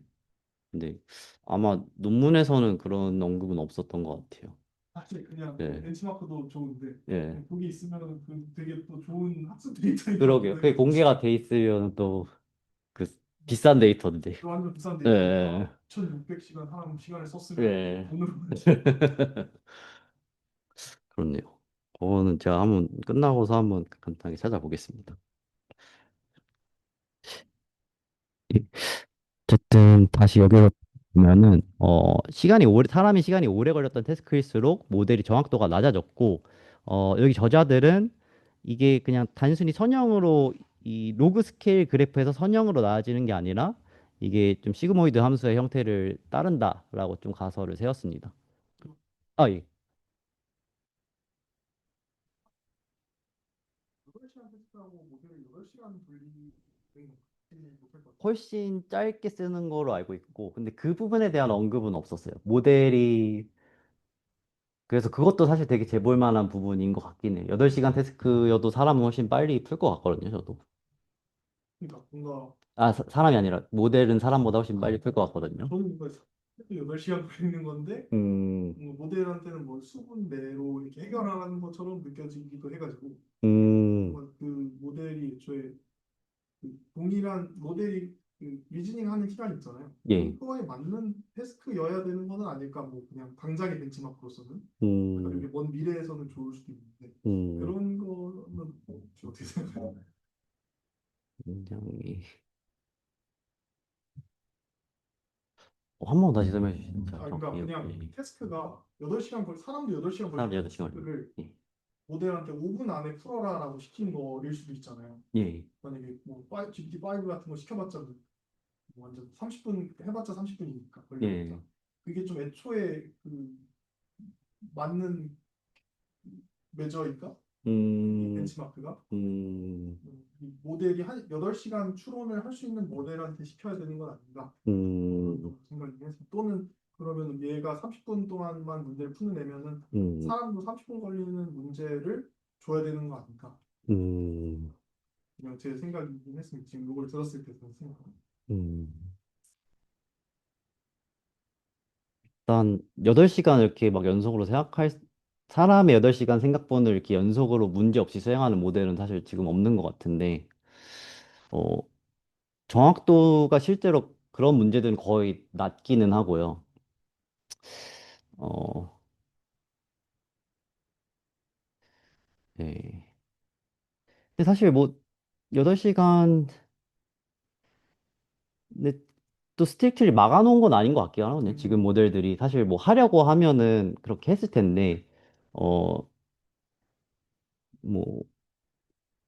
근데 아마 논문에서는 그런 언급은 없었던 것 같아요. 사실 그냥 네. 벤치마크도 좋은데 예. 거기 있으면 그 되게 또 좋은 학습 데이터인 것 그러게요. 그게 같은데 공개가 돼 있으면 또 그 비싼 데이터인데. 또 완전 비싼 예. 데이터니까 1600시간 사람 시간을 예. 썼으면 예. 돈으로 그렇네요. 그거는 제가 한번 끝나고서 한번 간단하게 찾아보겠습니다. 어쨌든 다시 여기서 보면은 시간이 오래 사람이 시간이 오래 걸렸던 태스크일수록 모델이 정확도가 낮아졌고 여기 저자들은 이게 그냥 단순히 선형으로 이 로그 스케일 그래프에서 선형으로 나아지는 게 아니라 이게 좀 시그모이드 함수의 형태를 따른다라고 좀 가설을 세웠습니다. 아, 예. 8시간 테스트하고 모델을 8시간 돌리는 못할 것 같아요. 훨씬 짧게 쓰는 거로 알고 있고 근데 그 부분에 대한 언급은 없었어요. 모델이 그래서 그것도 사실 되게 재볼 만한 부분인 것 같긴 해요. 8시간 태스크여도 사람은 훨씬 빨리 풀 것 같거든요, 저도. 그러니까 뭔가 아, 사람이 아니라 모델은 사람보다 훨씬 빨리 풀 것 같거든요. 저는 뭔가 8시간 걸리는 건데 음, 모델한테는 뭐 수분 내로 이렇게 해결하는 것처럼 느껴지기도 해가지고 음, 뭔가 그 모델이 애초에 그 동일한 모델이 그 리즈닝 하는 시간 있잖아요. 예, 그거에 맞는 태스크여야 되는 거는 아닐까 뭐 그냥 당장의 벤치마크로서는 그러니까 음, 이게 먼 미래에서는 좋을 수도 있는데 음, 그런 거는 혹시 어떻게 생각해요? 굉장히. 한 번 다시 설명해 주시죠. 제가 그러니까 정확히 그냥 예. 태스크가 8시간 사람도 8시간 사람들 걸리는 8시간 걸리네. 태스크를 예, 모델한테 5분 안에 풀어라라고 시킨 거일 수도 있잖아요. 예, 만약에 뭐 GPT-5 같은 거 시켜봤자 뭐 완전 30분 해봤자 30분이니까 예, 걸리니까 그게 좀 애초에 그 맞는 메저일까? 이 음, 벤치마크가 음, 이 모델이 한 8시간 추론을 할 수 있는 모델한테 시켜야 되는 건 아닌가 음, 생각이 해서 또는 그러면 얘가 30분 동안만 문제를 푸는 애면은 음, 사람도 30분 걸리는 문제를 줘야 되는 거 아닌가 음, 그냥 제 생각이긴 했습니다. 지금 이걸 들었을 때 드는 생각. 음. 일단 8시간 이렇게 막 연속으로 사람의 8시간 생각본을 이렇게 연속으로 문제 없이 수행하는 모델은 사실 지금 없는 것 같은데 어, 정확도가 실제로 그런 문제들은 거의 낮기는 하고요. 어, 네. 근데 사실 뭐 8시간 근데 또 스틸트를 막아놓은 건 아닌 것 같긴 하거든요. 지금 모델들이 사실 뭐 하려고 하면은 그렇게 했을 텐데 어, 뭐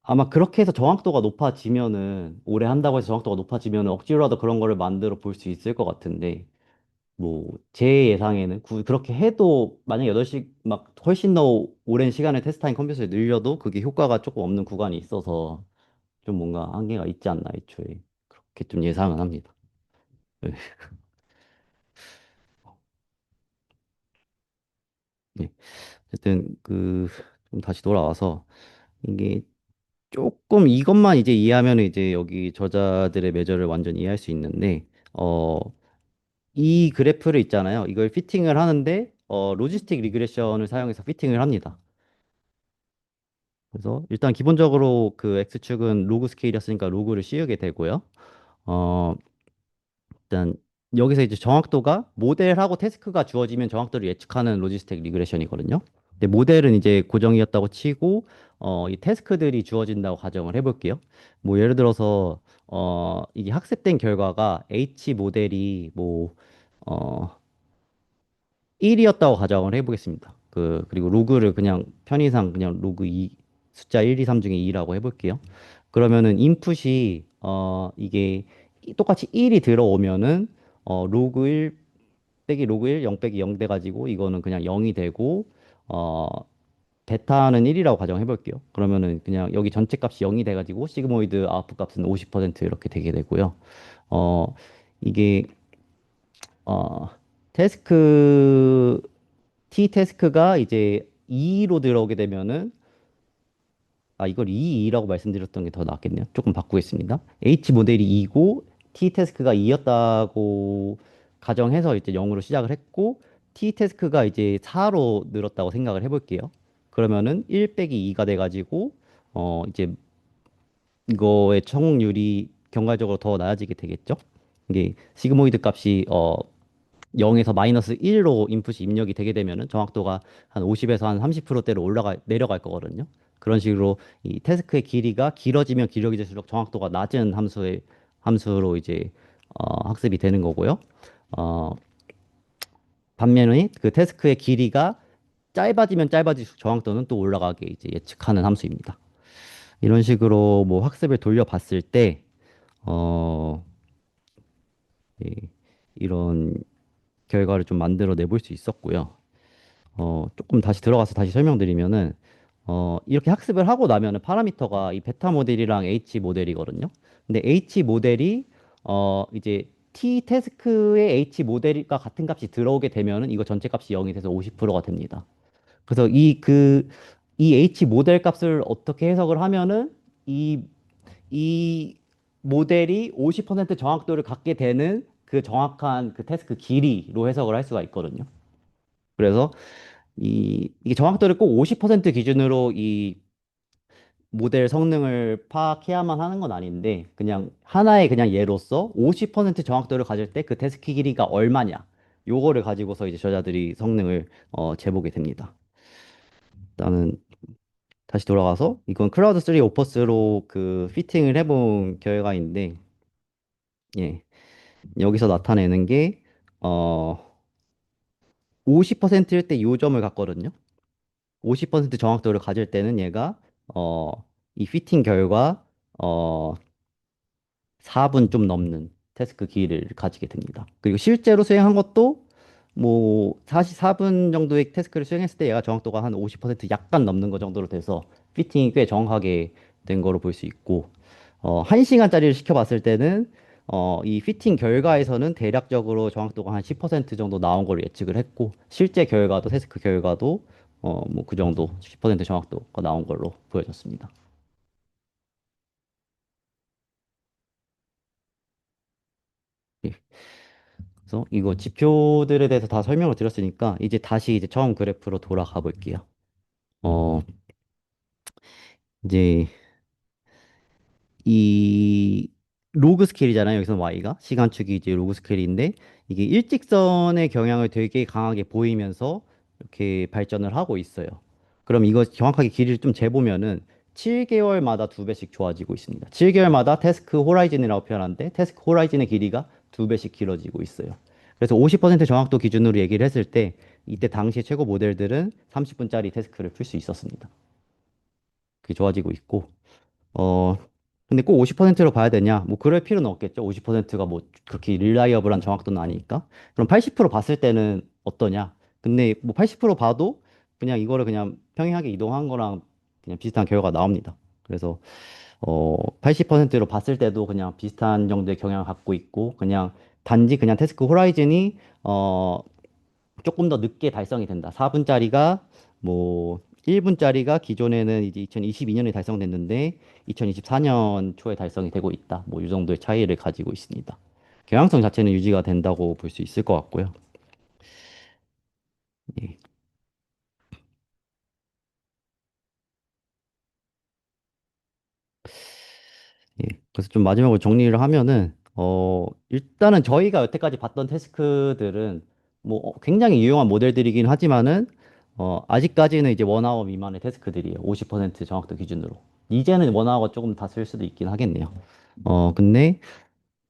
아마 그렇게 해서 정확도가 높아지면은 오래 한다고 해서 정확도가 높아지면은 억지로라도 그런 거를 만들어 볼 수 있을 것 같은데 뭐 제 예상에는 그렇게 해도 만약 8시 막 훨씬 더 오랜 시간을 테스트한 컴퓨터를 늘려도 그게 효과가 조금 없는 구간이 있어서 좀 뭔가 한계가 있지 않나 애초에 그렇게 좀 예상은 합니다. 네. 네. 어쨌든 좀 다시 돌아와서 이게 조금 이것만 이제 이해하면 이제 여기 저자들의 매저를 완전히 이해할 수 있는데 어 이 그래프를 있잖아요. 이걸 피팅을 하는데 로지스틱 리그레션을 사용해서 피팅을 합니다. 그래서 일단 기본적으로 그 X축은 로그 스케일이었으니까 로그를 씌우게 되고요. 어 일단 여기서 이제 정확도가 모델하고 태스크가 주어지면 정확도를 예측하는 로지스틱 리그레션이거든요. 근데 모델은 이제 고정이었다고 치고 이 태스크들이 주어진다고 가정을 해볼게요. 뭐 예를 들어서 이게 학습된 결과가 H 모델이 어, 1이었다고 가정을 해보겠습니다. 그리고 로그를 그냥 편의상 그냥 로그 2, 숫자 1, 2, 3 중에 2라고 해볼게요. 그러면은 인풋이, 이게 똑같이 1이 들어오면은, 로그 1 빼기 로그 1, 0 빼기 0 돼가지고 이거는 그냥 0이 되고, 어, 베타는 1이라고 가정해볼게요. 그러면은 그냥 여기 전체 값이 0이 돼가지고 시그모이드 아웃풋 값은 50% 이렇게 되게 되고요. 어, 이게, 어, 태스크 T 태스크가 이제 2로 들어오게 되면은 이걸 E2라고 말씀드렸던 게 더 낫겠네요. 조금 바꾸겠습니다. H 모델이 2고 T 태스크가 2였다고 가정해서 이제 0으로 시작을 했고 T 태스크가 이제 4로 늘었다고 생각을 해볼게요. 그러면은 1 빼기 2가 돼가지고 이제 이거의 성공률이 경과적으로 더 낮아지게 되겠죠. 이게 시그모이드 값이 0에서 마이너스 1로 인풋이 입력이 되게 되면은 정확도가 한 50에서 한 30%대로 내려갈 거거든요. 그런 식으로 이 태스크의 길이가 길어지면 길어질수록 정확도가 낮은 함수로 이제 학습이 되는 거고요. 어, 반면에 그 태스크의 길이가 짧아지면 짧아질수록 정확도는 또 올라가게 이제 예측하는 함수입니다. 이런 식으로 뭐 학습을 돌려봤을 때, 어, 예, 이런 결과를 좀 만들어 내볼 수 있었고요. 조금 다시 들어가서 다시 설명드리면은, 이렇게 학습을 하고 나면은 파라미터가 이 베타 모델이랑 H 모델이거든요. 근데 H 모델이, 이제 T 태스크의 H 모델과 같은 값이 들어오게 되면은 이거 전체 값이 0이 돼서 50%가 됩니다. 그래서 이 H 모델 값을 어떻게 해석을 하면은 이, 이 모델이 50% 정확도를 갖게 되는 그 정확한 그 태스크 길이로 해석을 할 수가 있거든요. 그래서 이게 정확도를 꼭 50% 기준으로 이 모델 성능을 파악해야만 하는 건 아닌데, 그냥 하나의 그냥 예로서 50% 정확도를 가질 때 그 태스크 길이가 얼마냐, 요거를 가지고서 이제 저자들이 성능을 재보게 됩니다. 일단은 다시 돌아가서 이건 클라우드 3 오퍼스로 그 피팅을 해본 결과인데, 예, 여기서 나타내는 게 어, 50%일 때 요점을 갖거든요. 50% 정확도를 가질 때는 얘가 어, 이 피팅 결과 어, 4분 좀 넘는 태스크 기회를 가지게 됩니다. 그리고 실제로 수행한 것도 뭐 44분 정도의 태스크를 수행했을 때 얘가 정확도가 한 50% 약간 넘는 것 정도로 돼서 피팅이 꽤 정확하게 된 거로 볼 수 있고 1시간짜리를 시켜봤을 때는 이 피팅 결과에서는 대략적으로 정확도가 한 10% 정도 나온 걸로 예측을 했고 실제 결과도 태스크 결과도 뭐 그 정도 10% 정확도가 나온 걸로 보여졌습니다. 예. 그래서 이거 지표들에 대해서 다 설명을 드렸으니까 이제 다시 이제 처음 그래프로 돌아가 볼게요. 어, 이제 이 로그 스케일이잖아요. 여기서 y가 시간축이 이제 로그 스케일인데 이게 일직선의 경향을 되게 강하게 보이면서 이렇게 발전을 하고 있어요. 그럼 이거 정확하게 길이를 좀 재보면은 7개월마다 2배씩 좋아지고 있습니다. 7개월마다 태스크 호라이즌이라고 표현하는데 태스크 호라이즌의 길이가 2배씩 길어지고 있어요. 그래서 50% 정확도 기준으로 얘기를 했을 때 이때 당시 최고 모델들은 30분짜리 태스크를 풀 수 있었습니다. 그게 좋아지고 있고 어, 근데 꼭 50%로 봐야 되냐? 뭐 그럴 필요는 없겠죠. 50%가 뭐 그렇게 릴라이어블한 정확도는 아니니까. 그럼 80% 봤을 때는 어떠냐? 근데 뭐 80% 봐도 그냥 이거를 그냥 평행하게 이동한 거랑 그냥 비슷한 결과가 나옵니다. 그래서 80%로 봤을 때도 그냥 비슷한 정도의 경향을 갖고 있고 그냥 단지 그냥 태스크 호라이즌이 조금 더 늦게 달성이 된다. 4분짜리가 뭐 1분짜리가 기존에는 이제 2022년에 달성됐는데 2024년 초에 달성이 되고 있다. 뭐 이 정도의 차이를 가지고 있습니다. 경향성 자체는 유지가 된다고 볼 수 있을 것 같고요. 예. 예. 그래서 좀 마지막으로 정리를 하면은 일단은 저희가 여태까지 봤던 태스크들은 뭐 굉장히 유용한 모델들이긴 하지만은 아직까지는 이제 원아워 미만의 태스크들이에요. 50% 정확도 기준으로. 이제는 원아워가 조금 다 쓸 수도 있긴 하겠네요. 근데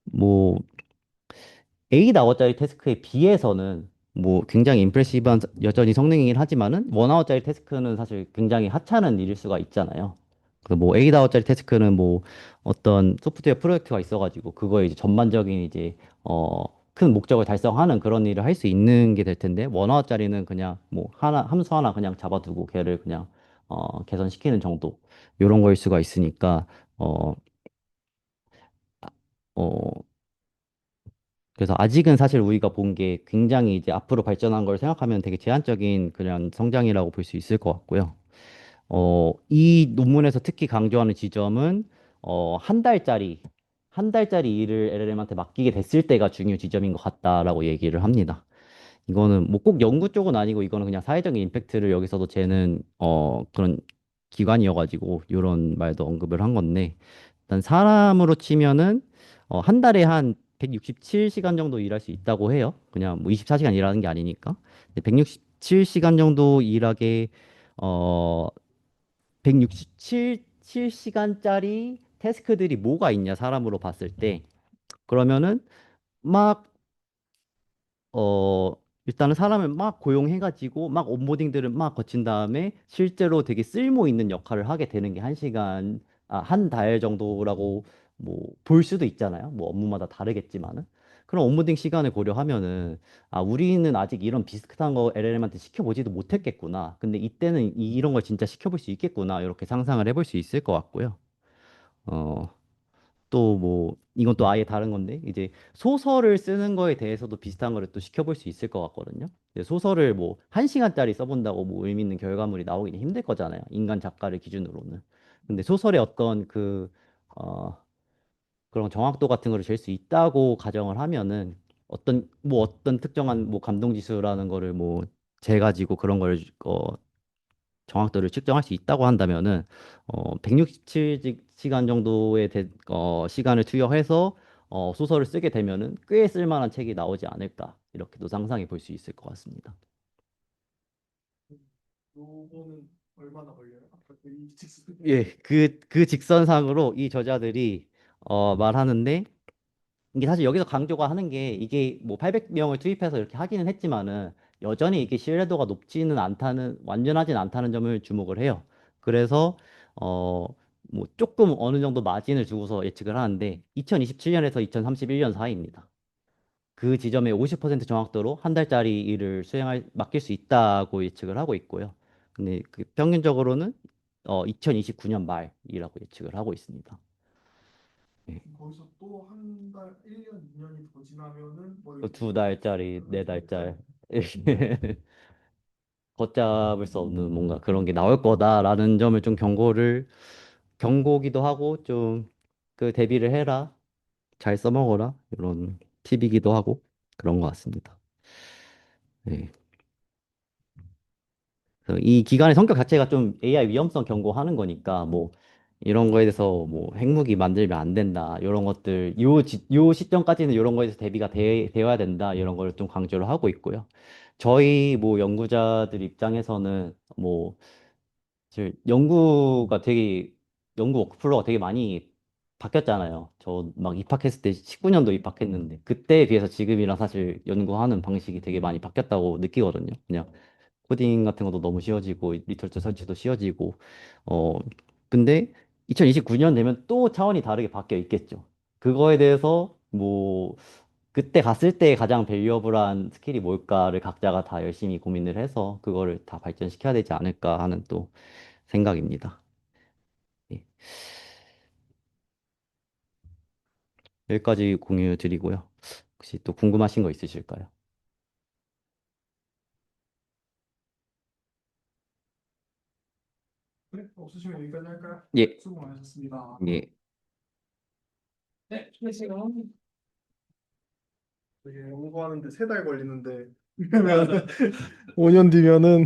뭐 8아워짜리 태스크에 비해서는 뭐 굉장히 임프레시브한 여전히 성능이긴 하지만은 1아워짜리 태스크는 사실 굉장히 하찮은 일일 수가 있잖아요. 그뭐 8아워짜리 태스크는 뭐 어떤 소프트웨어 프로젝트가 있어가지고 그거에 이제 전반적인 이제 큰 목적을 달성하는 그런 일을 할 수 있는 게 될 텐데 1아워짜리는 그냥 뭐 하나 함수 하나 그냥 잡아두고 걔를 그냥 개선시키는 정도 요런 거일 수가 있으니까 어, 어, 그래서 아직은 사실 우리가 본 게 굉장히 이제 앞으로 발전한 걸 생각하면 되게 제한적인 그냥 성장이라고 볼 수 있을 것 같고요. 이 논문에서 특히 강조하는 지점은 한 달짜리 일을 LLM한테 맡기게 됐을 때가 중요 지점인 것 같다라고 얘기를 합니다. 이거는 뭐 꼭 연구 쪽은 아니고 이거는 그냥 사회적인 임팩트를 여기서도 재는 그런 기관이어가지고 이런 말도 언급을 한 건데 일단 사람으로 치면은 한 달에 한 167시간 정도 일할 수 있다고 해요. 그냥 뭐 24시간 일하는 게 아니니까. 167시간 정도 일하게 어 167시간짜리 태스크들이 뭐가 있냐 사람으로 봤을 때 그러면은 막 어, 일단은 사람을 막 고용해가지고 막 온보딩들을 막 거친 다음에 실제로 되게 쓸모 있는 역할을 하게 되는 게 한 시간, 한 달 정도라고 뭐 볼 수도 있잖아요. 뭐 업무마다 다르겠지만은. 그런 온보딩 시간을 고려하면은 우리는 아직 이런 비슷한 거 LLM한테 시켜보지도 못했겠구나. 근데 이때는 이런 걸 진짜 시켜볼 수 있겠구나. 이렇게 상상을 해볼 수 있을 것 같고요. 어, 또 뭐 이건 또 아예 다른 건데 이제 소설을 쓰는 거에 대해서도 비슷한 거를 또 시켜볼 수 있을 것 같거든요. 이제 소설을 뭐 한 시간짜리 써본다고 뭐 의미 있는 결과물이 나오기는 힘들 거잖아요. 인간 작가를 기준으로는. 근데 소설의 어떤 어, 그런 정확도 같은 거를 잴 수 있다고 가정을 하면은 어떤 특정한 뭐 감동 지수라는 거를 뭐 재가지고 그런 걸 정확도를 측정할 수 있다고 한다면은 167시간 정도의 시간을 투여해서 소설을 쓰게 되면은 꽤 쓸만한 책이 나오지 않을까 이렇게도 상상해 볼 수 있을 것 같습니다. 요거는 얼마나 걸려요? 아까 그 익스트 예, 그 직선상으로 이 저자들이 말하는데 이게 사실 여기서 강조가 하는 게 이게 뭐 800명을 투입해서 이렇게 하기는 했지만은 여전히 이게 신뢰도가 높지는 않다는 완전하진 않다는 점을 주목을 해요. 그래서 어 뭐 조금 어느 정도 마진을 두고서 예측을 하는데 2027년에서 2031년 사이입니다. 그 지점에 50% 정확도로 한 달짜리 일을 맡길 수 있다고 예측을 하고 있고요. 근데 그 평균적으로는 2029년 말이라고 예측을 하고 있습니다. 네. 거기서 또 한 달, 1년, 2년이 더 지나면은 뭐 또 이렇게 두 달짜리, 네 달짜리. 걷잡을 수 없는 뭔가 그런 게 나올 거다라는 점을 좀 경고기도 하고 좀 그 대비를 해라. 잘 써먹어라. 이런 팁이기도 하고 그런 것 같습니다. 네. 그래서 이 기관의 성격 자체가 좀 AI 위험성 경고하는 거니까 뭐 이런 거에 대해서 뭐 핵무기 만들면 안 된다. 이런 것들 요 시점까지는 이런 거에 대해서 대비가 되어야 된다. 이런 걸 좀 강조를 하고 있고요. 저희 뭐 연구자들 입장에서는 뭐 사실 연구 워크플로우가 되게 많이 바뀌었잖아요. 저 막 입학했을 때 19년도 입학했는데 그때에 비해서 지금이랑 사실 연구하는 방식이 되게 많이 바뀌었다고 느끼거든요. 그냥 코딩 같은 것도 너무 쉬워지고 리터처 설치도 쉬워지고 어 근데 2029년 되면 또 차원이 다르게 바뀌어 있겠죠. 그거에 대해서 뭐 그때 갔을 때 가장 밸류어블한 스킬이 뭘까를 각자가 다 열심히 고민을 해서 그거를 다 발전시켜야 되지 않을까 하는 또 생각입니다. 예. 여기까지 공유 드리고요. 혹시 또 궁금하신 거 있으실까요? 그래? 없으시면 여기까지 할까요? 예, 수고 많으셨습니다. 예. 네, 수고하세요. 되게 연구하는데 3달 걸리는데 5년 뒤면은